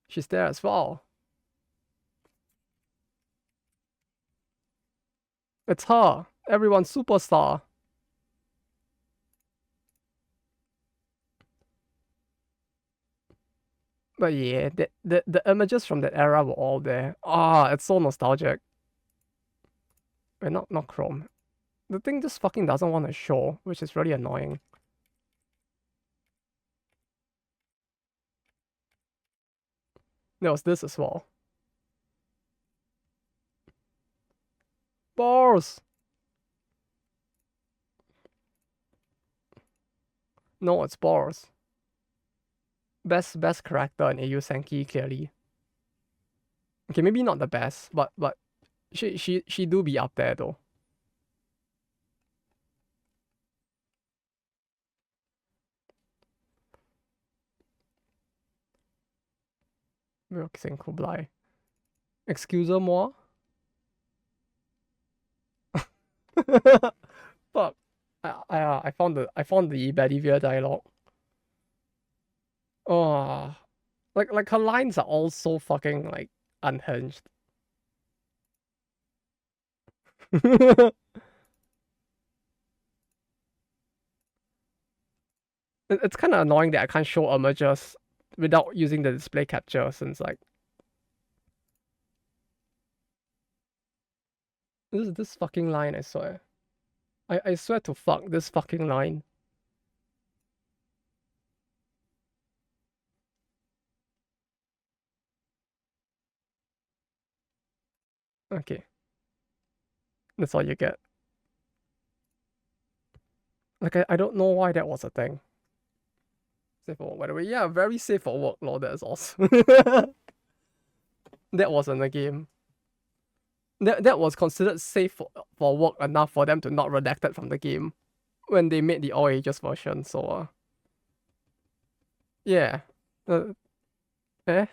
She's there as well. It's her. Everyone's superstar. But yeah, the images from that era were all there. Ah, it's so nostalgic. Wait, not Chrome. The thing just fucking doesn't want to show, which is really annoying. There was this as well. Bars. No, it's bars. Best character in AU Senki, clearly. Okay, maybe not the best, but she do be up there though. Milk Kublai. Excusez-moi. Fuck. I found the Bedivere dialogue. Oh, like her lines are all so fucking like unhinged. It's kind of annoying that I can't show images without using the display capture, since like this fucking line, I swear. I swear to fuck this fucking line. Okay. That's all you get. Like I don't know why that was a thing. Safe for work, by the way. Yeah, very safe for work, lol. That is awesome. That wasn't a game. That was considered safe for work enough for them to not redact it from the game. when they made the all ages version. So yeah, uh, eh?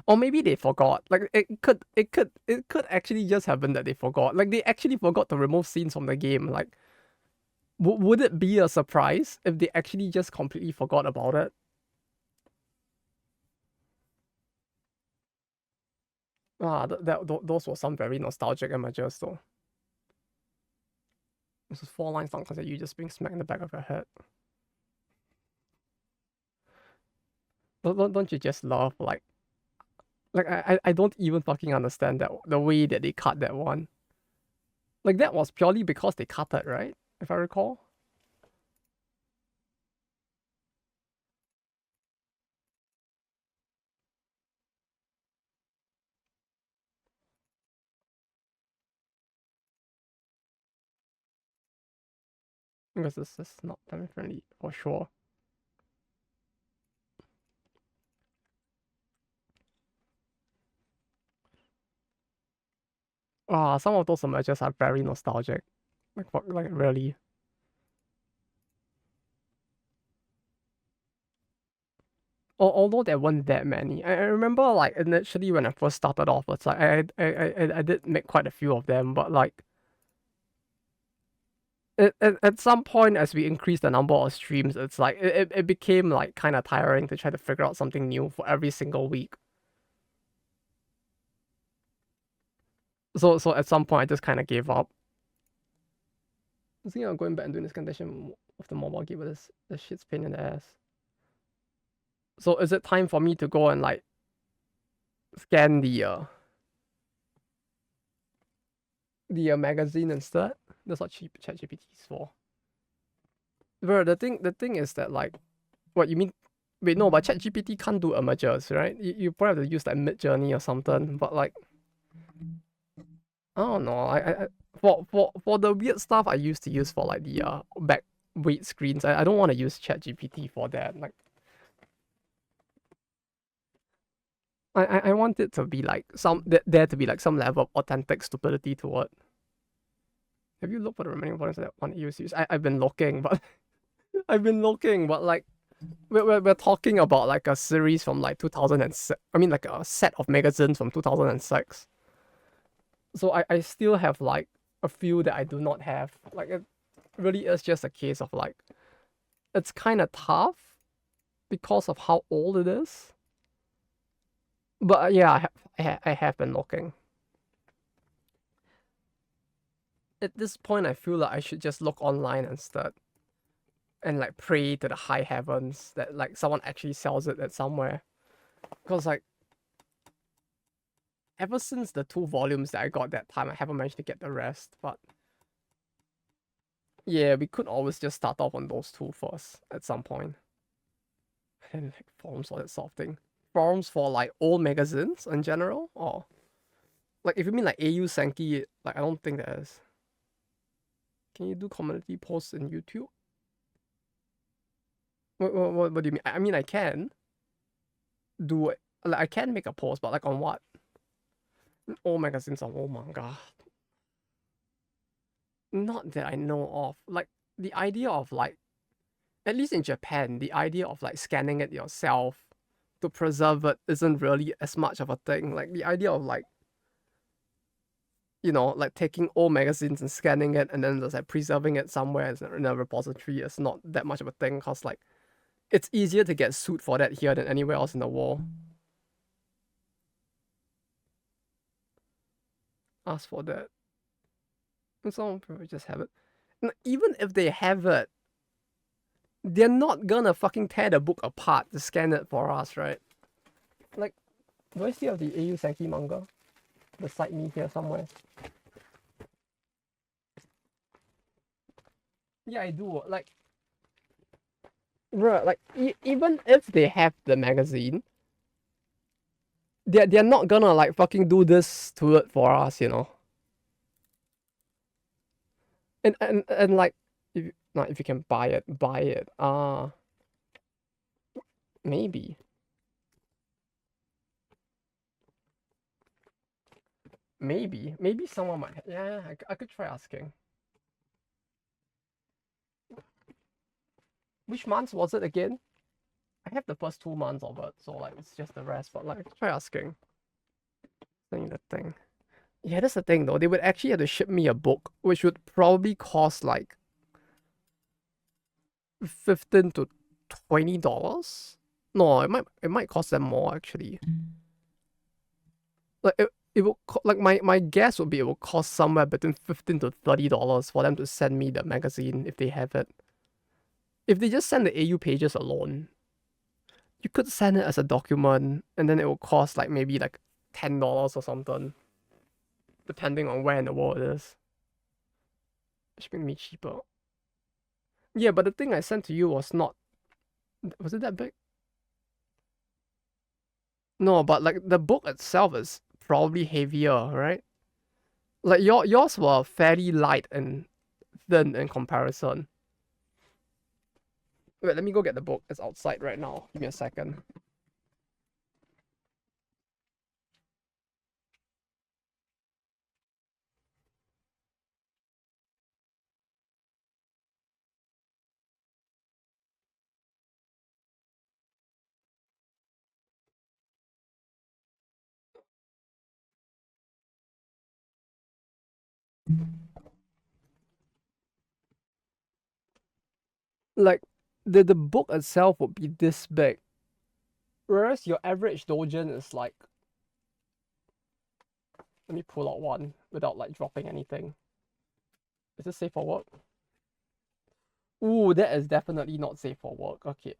Or maybe they forgot. Like it could actually just happen that they forgot. Like they actually forgot to remove scenes from the game. Like would it be a surprise if they actually just completely forgot about it? Those were some very nostalgic images though. This is 4 lines long because you just being smacked in the back of your head. Don't you just love like I don't even fucking understand that the way that they cut that one. Like that was purely because they cut it, right? If I recall. Because this is not family friendly for sure. Some of those images are very nostalgic. Like really. Although there weren't that many. I remember like initially when I first started off, it's like I did make quite a few of them, but like at some point as we increased the number of streams, it's like it became like kind of tiring to try to figure out something new for every single week. So at some point I just kind of gave up. I was thinking of going back and doing this condition of the mobile game, but this shit's pain in the ass. So is it time for me to go and like scan the magazine instead? That's what ChatGPT is for. Bro, the thing is that like, what you mean? Wait, no, but ChatGPT can't do images, right? You probably have to use like Midjourney or something. But like, I don't know. For the weird stuff I used to use for like the back weight screens, I don't want to use ChatGPT for that. Like, I want it to be like there to be like some level of authentic stupidity to it. Have you looked for the remaining volumes of that one you use? I've been looking, but I've been looking, but like we're talking about like a series from like 2006. I mean like a set of magazines from 2006. So I still have like a few that I do not have. Like it really is just a case of like it's kind of tough because of how old it is. But yeah, I have been looking. At this point, I feel like I should just look online instead and like pray to the high heavens that like someone actually sells it at somewhere. Because like ever since the 2 volumes that I got that time, I haven't managed to get the rest. But yeah, we could always just start off on those two first at some point. And like forums or that sort of thing. Forums for like old magazines in general, or like if you mean like AU Senki, like I don't think there is. Can you do community posts in YouTube? What do you mean? I mean I can do it. Like I can make a post, but like on what? Old magazines or old manga? Not that I know of. Like the idea of like, at least in Japan, the idea of like scanning it yourself to preserve it isn't really as much of a thing. Like the idea of like, like taking old magazines and scanning it and then just like preserving it somewhere in a repository is not that much of a thing because like it's easier to get sued for that here than anywhere else in the world. Ask for that. And some people just have it. And even if they have it, they're not gonna fucking tear the book apart to scan it for us, right? Like, do I still have the AU Senki manga beside me here somewhere? Yeah, I do. Like, bruh, like even if they have the magazine, they're not gonna like fucking do this to it for us. And like, if you can buy it, buy it. Maybe. Maybe someone might. Yeah, I could try asking. Which months was it again? I have the first 2 months of it, so like it's just the rest. But like, try asking. Thing the thing. Yeah, that's the thing though. They would actually have to ship me a book, which would probably cost like $15 to $20. No, it might cost them more actually. Like it will like my guess would be it will cost somewhere between $15 to $30 for them to send me the magazine if they have it. If they just send the AU pages alone, you could send it as a document and then it will cost like maybe like $10 or something, depending on where in the world it is. Shipping me cheaper. Yeah, but the thing I sent to you was not. Was it that big? No, but like the book itself is probably heavier, right? Like yours were fairly light and thin in comparison. Wait, let me go get the book. It's outside right now. Give me a second. Like the book itself would be this big, whereas your average doujin is like. Let me pull out one without like dropping anything. Is this safe for work? Ooh, that is definitely not safe for work. Okay,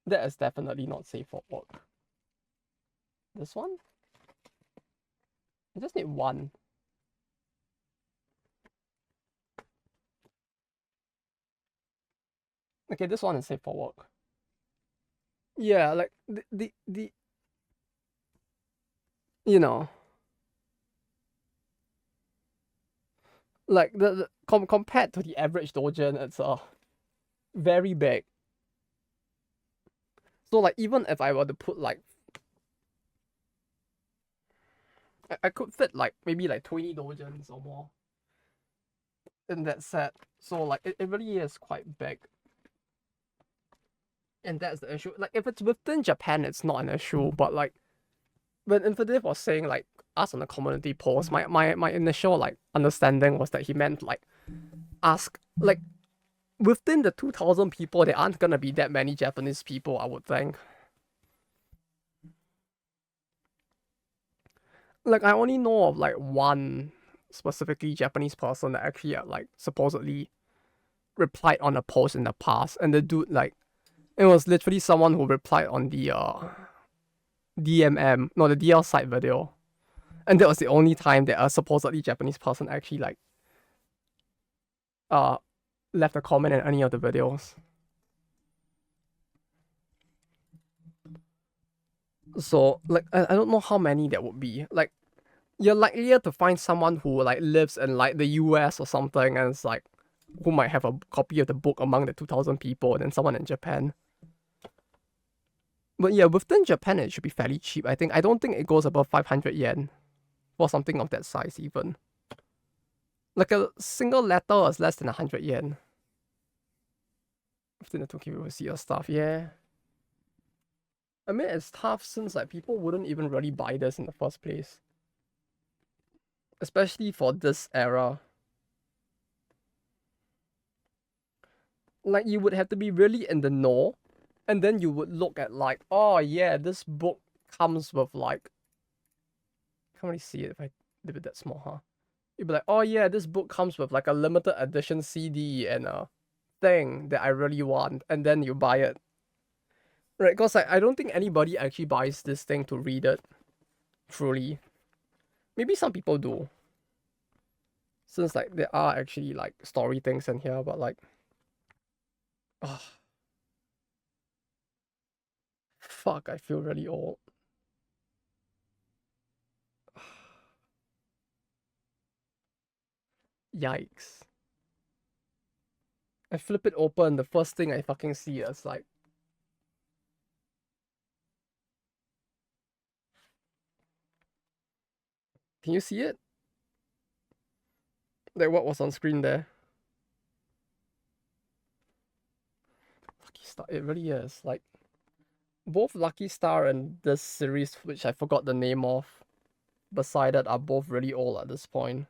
that is definitely not safe for work. This one? I just need one. Okay, this one is safe for work. Yeah, like the you know, like compared to the average doujin, it's very big. So like even if I were to put like I could fit like maybe like 20 doujins or more in that set. So like it really is quite big. And that's the issue. Like if it's within Japan, it's not an issue. But like when Infinitive was saying like us on the community post, my initial like understanding was that he meant like ask like within the 2,000 people, there aren't gonna be that many Japanese people, I would think. Like I only know of like one specifically Japanese person that actually like supposedly replied on a post in the past, and the dude like it was literally someone who replied on the DMM, no, the DL site video, and that was the only time that a supposedly Japanese person actually like uh left a comment in any of the videos. So like I don't know how many that would be. Like you're likelier to find someone who like lives in like the US or something and it's like who might have a copy of the book among the 2,000 people than someone in Japan. But yeah, within Japan it should be fairly cheap. I don't think it goes above 500 yen for something of that size even. Like a single letter is less than 100 yen. Within the 2K we will see your stuff, yeah. I mean it's tough since like people wouldn't even really buy this in the first place. Especially for this era. Like you would have to be really in the know, and then you would look at like, oh yeah, this book comes with like, can't really see it if I leave it that small, huh? You'd be like, oh yeah, this book comes with like a limited edition CD and a thing that I really want, and then you buy it, right? Because like, I don't think anybody actually buys this thing to read it, truly. Maybe some people do, since like there are actually like story things in here, but like, oh, fuck, I feel really old. Yikes. I flip it open, the first thing I fucking see is like Can you see it? Like what was on screen there? Lucky Star, it really is. Like both Lucky Star and this series, which I forgot the name of, beside it, are both really old at this point.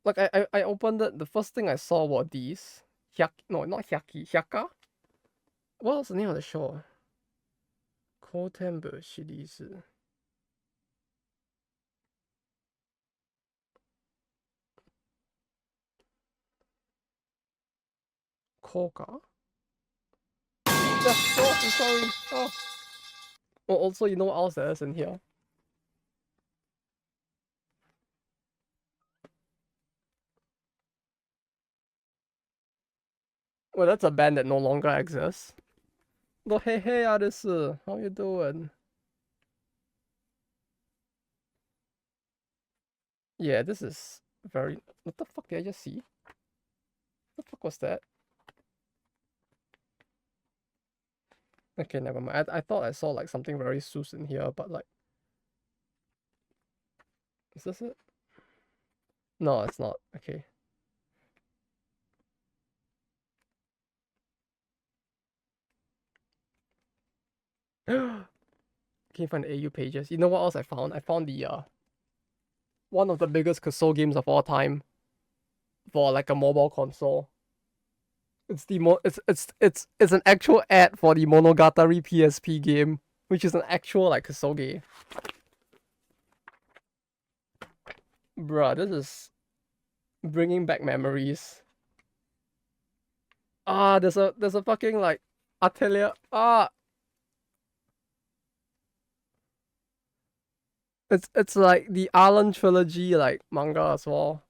Like I opened it, the first thing I saw were these. No, not Hyaka? What was the name of the show? Kotenbu 系列是 Koka? Yeah, oh, I'm sorry. Oh. Oh, also, you know what else there is in here? Well, that's a band that no longer exists. No, hey, Arisu, how you doing? Yeah, this is very. What the fuck did I just see? What the fuck was that? Okay, never mind. I thought I saw like something very sus in here, but like, is this it? No, it's not. Okay. Can you find the AU pages? You know what else I found? I found the one of the biggest console games of all time for like a mobile console. It's the it's an actual ad for the Monogatari PSP game, which is an actual like Kosoge. Bruh, this is bringing back memories. Ah, there's a fucking like atelier. Ah, it's like the Alan trilogy like manga as well.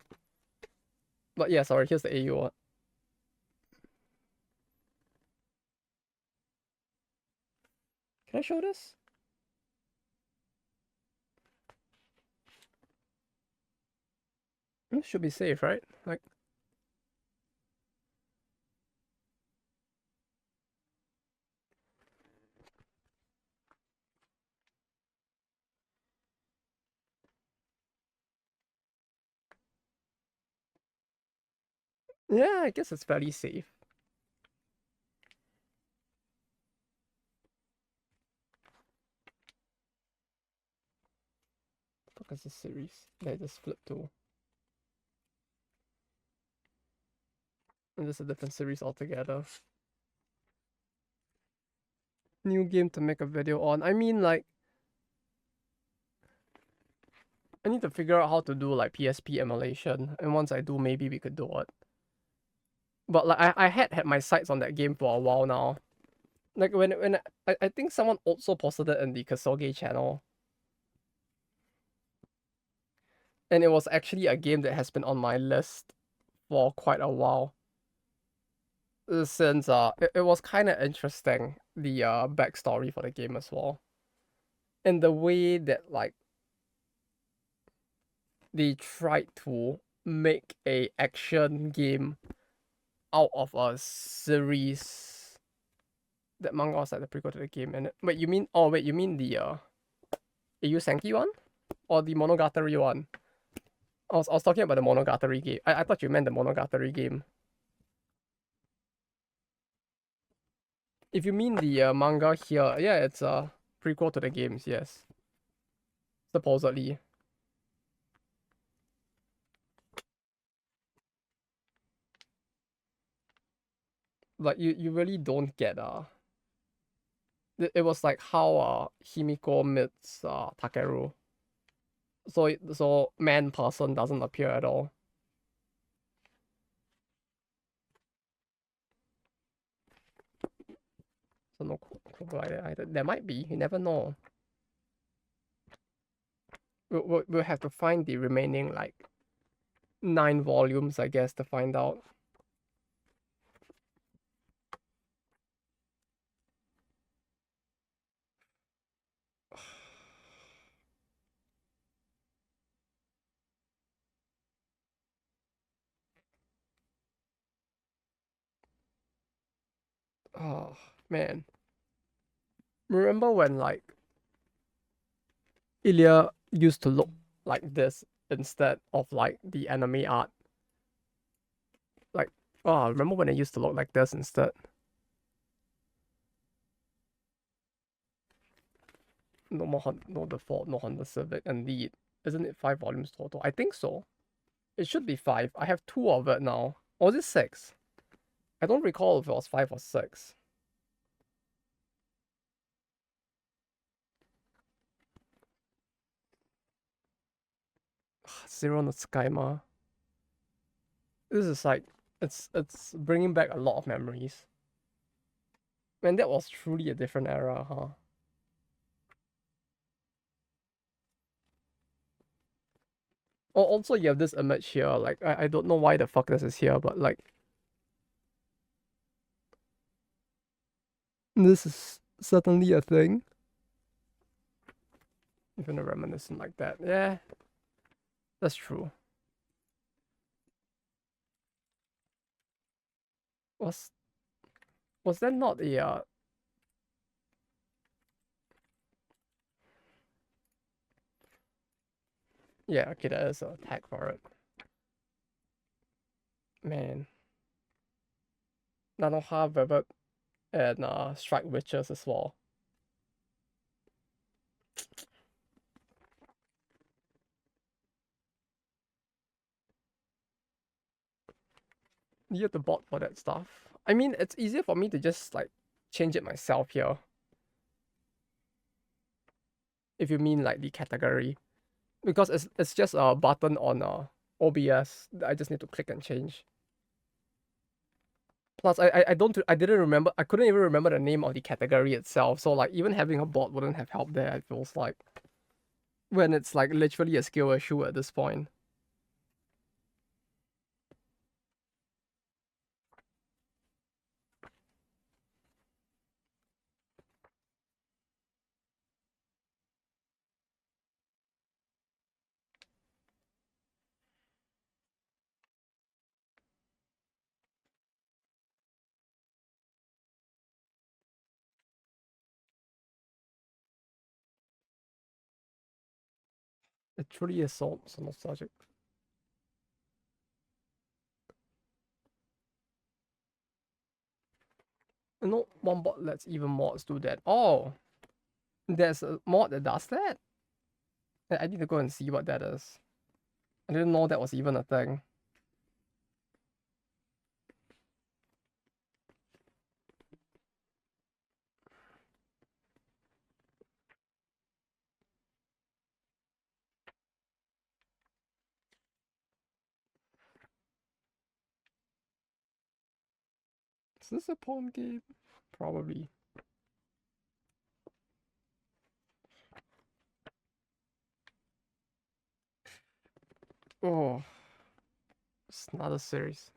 But yeah, sorry. Here's the AU one. Can I show this? This should be safe, right? Like, yeah, I guess it's fairly safe. What the fuck is this series? That I just flipped to. And this is a different series altogether. New game to make a video on. I mean, like, I need to figure out how to do like PSP emulation, and once I do, maybe we could do it. But like, I had my sights on that game for a while now. Like when I think someone also posted it in the Kosoge channel, and it was actually a game that has been on my list for quite a while. Since it was kind of interesting, the backstory for the game as well, and the way that like they tried to make a action game out of a series. That manga was like the prequel to the game. And wait, you mean? Oh wait, you mean the AU Senki one, or the Monogatari one? I was talking about the Monogatari game. I thought you meant the Monogatari game. If you mean the manga here, yeah, it's a prequel to the games. Yes, supposedly. Like you really don't get it was like how Himiko meets Takeru. So man person doesn't appear at all. So no Kobayashi either. There might be. You never know. We'll have to find the remaining like 9 volumes, I guess, to find out. Oh man. Remember when like Ilya used to look like this instead of like the anime art. Like, oh, remember when it used to look like this instead? No more, no default, no Honda Civic. Indeed, isn't it 5 volumes total? I think so. It should be 5. I have 2 of it now. Or is it 6? I don't recall if it was 5 or 6. Zero no Tsukaima. This is like, it's bringing back a lot of memories. Man, that was truly a different era, huh? Oh, also you have this image here. Like, I don't know why the fuck this is here, but like, this is certainly a thing. Even a reminiscent like that. Yeah, that's true. Was was that not a yeah, okay, that is a tag for it. Man. Nanoha Velvet and Strike Witches as well. You have the bot for that stuff. I mean, it's easier for me to just like change it myself here. If you mean like the category. Because it's just a button on OBS that I just need to click and change. Plus, I didn't remember, I couldn't even remember the name of the category itself. So like even having a bot wouldn't have helped there. It feels like when it's like literally a skill issue at this point. It truly is so nostalgic. And no one bot lets even mods do that. Oh, there's a mod that does that? I need to go and see what that is. I didn't know that was even a thing. Is this a pawn game? Probably. Oh, it's another series.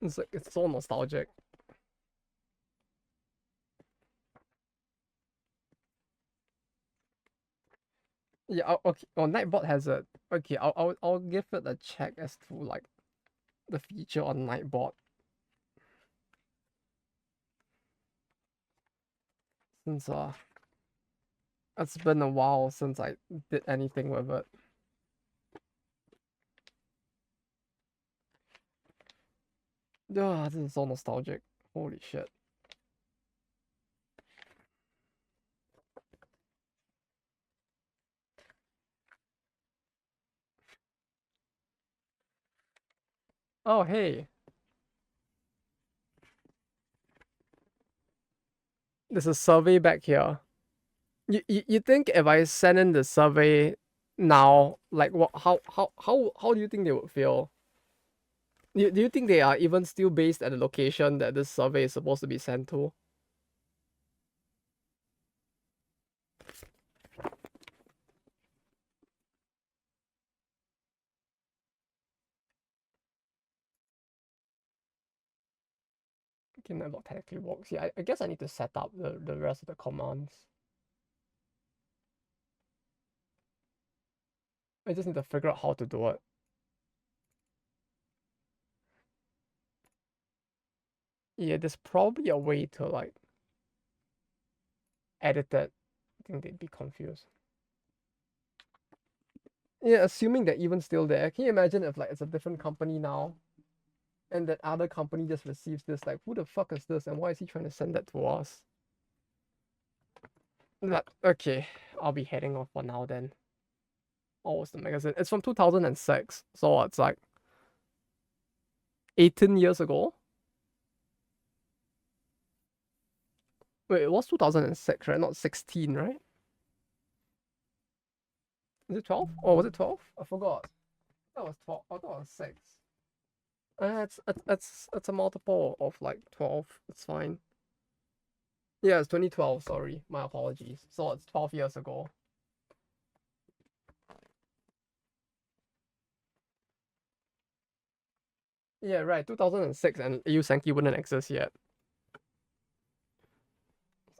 It's like it's so nostalgic. Yeah, okay. Oh, Nightbot has it. Okay, I'll give it a check as to like the feature on Nightbot. Since it's been a while since I did anything with it. This is so nostalgic. Holy shit. Oh hey, there's a survey back here. You think if I send in the survey now, like what how do you think they would feel? Do you think they are even still based at the location that this survey is supposed to be sent to? Okay, that not technically works. Yeah, I guess I need to set up the rest of the commands. I just need to figure out how to do it. Yeah, there's probably a way to like edited, I think they'd be confused. Yeah, assuming they're even still there. Can you imagine if like it's a different company now, and that other company just receives this? Like, who the fuck is this, and why is he trying to send that to us? Okay, I'll be heading off for now then. Oh, what's the magazine? It's from 2006, so it's like 18 years ago. Wait, it was 2006, right? Not 16, right? Is it 12? Oh, was it 12? I forgot. That was 12. I thought it was 6. It's a multiple of like 12. It's fine. Yeah, it's 2012. Sorry, my apologies. So it's 12 years ago. Yeah, right. 2006, and EU Sankey wouldn't exist yet.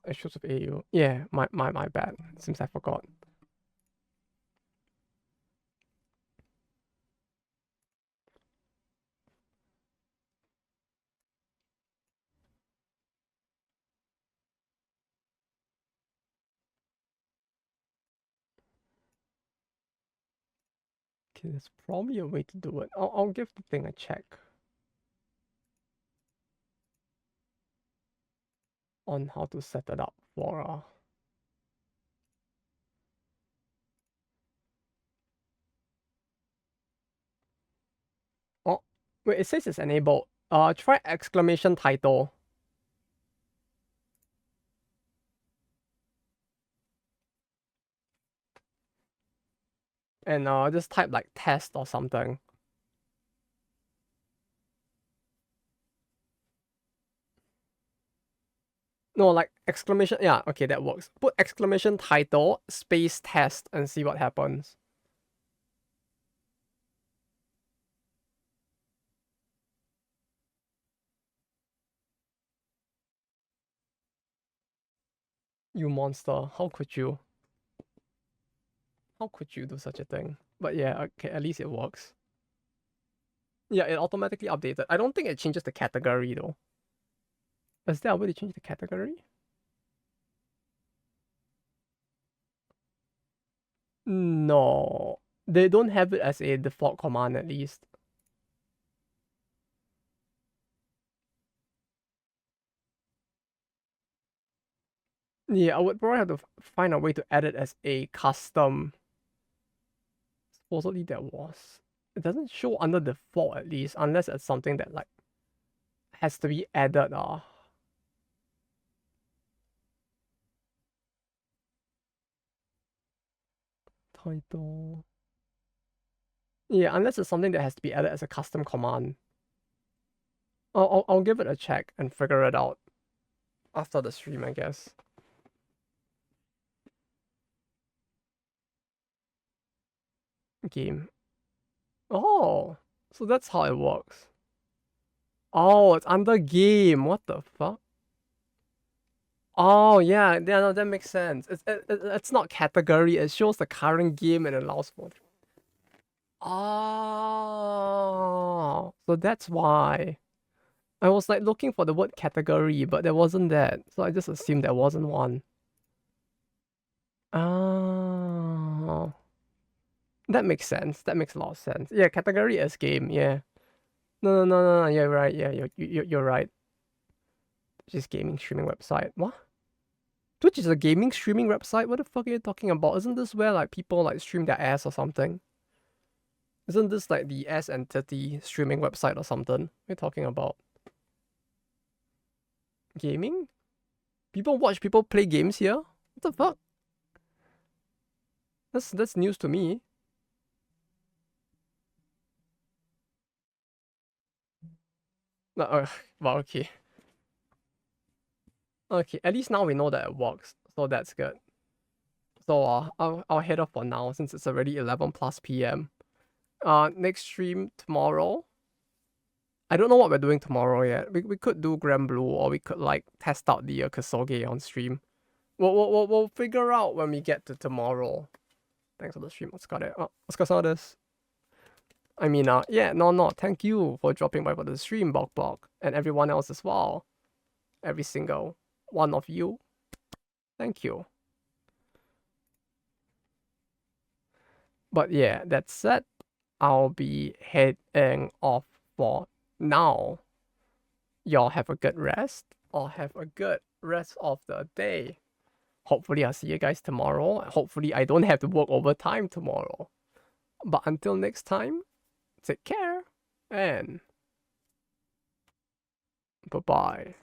Issues with AU. Yeah, my bad. Seems I forgot. Okay, there's probably a way to do it. I'll give the thing a check on how to set it up for Oh, wait, it says it's enabled. Try exclamation title. And just type like test or something. No, like exclamation. Yeah, okay, that works. Put exclamation title space test and see what happens. You monster! How could you? How could you do such a thing? But yeah, okay, at least it works. Yeah, it automatically updated. I don't think it changes the category though. Is there a way to change the category? No, they don't have it as a default command at least. Yeah, I would probably have to find a way to add it as a custom. Supposedly there was. It doesn't show under default at least, unless it's something that like has to be added. Title. Yeah, unless it's something that has to be added as a custom command. I'll give it a check and figure it out after the stream, I guess. Game. Oh, so that's how it works. Oh, it's under game. What the fuck? Oh yeah, no, that makes sense. It's not category. It shows the current game and allows for. Oh, so that's why. I was like looking for the word category, but there wasn't that. So I just assumed there wasn't one. Oh, that makes sense. That makes a lot of sense. Yeah, category is game. Yeah. No. You're right. Yeah, you're right. Just gaming streaming website. What? Twitch is a gaming streaming website? What the fuck are you talking about? Isn't this where like people like stream their ass or something? Isn't this like the ass entity streaming website or something? What are you talking about? Gaming? People watch people play games here? What the fuck? That's news to me. Well, okay. Okay, at least now we know that it works, so that's good. So I'll head off for now since it's already 11 plus PM. Next stream tomorrow. I don't know what we're doing tomorrow yet. We could do Grand Blue or we could like test out the Kasoge on stream. We'll figure out when we get to tomorrow. Thanks for the stream, Oscar. Oscar this. I mean, yeah, no. Thank you for dropping by for the stream, Bok, and everyone else as well. Every single one of you. Thank you. But yeah, that said, I'll be heading off for now. Y'all have a good rest, or have a good rest of the day. Hopefully, I'll see you guys tomorrow. Hopefully, I don't have to work overtime tomorrow. But until next time, take care and bye bye.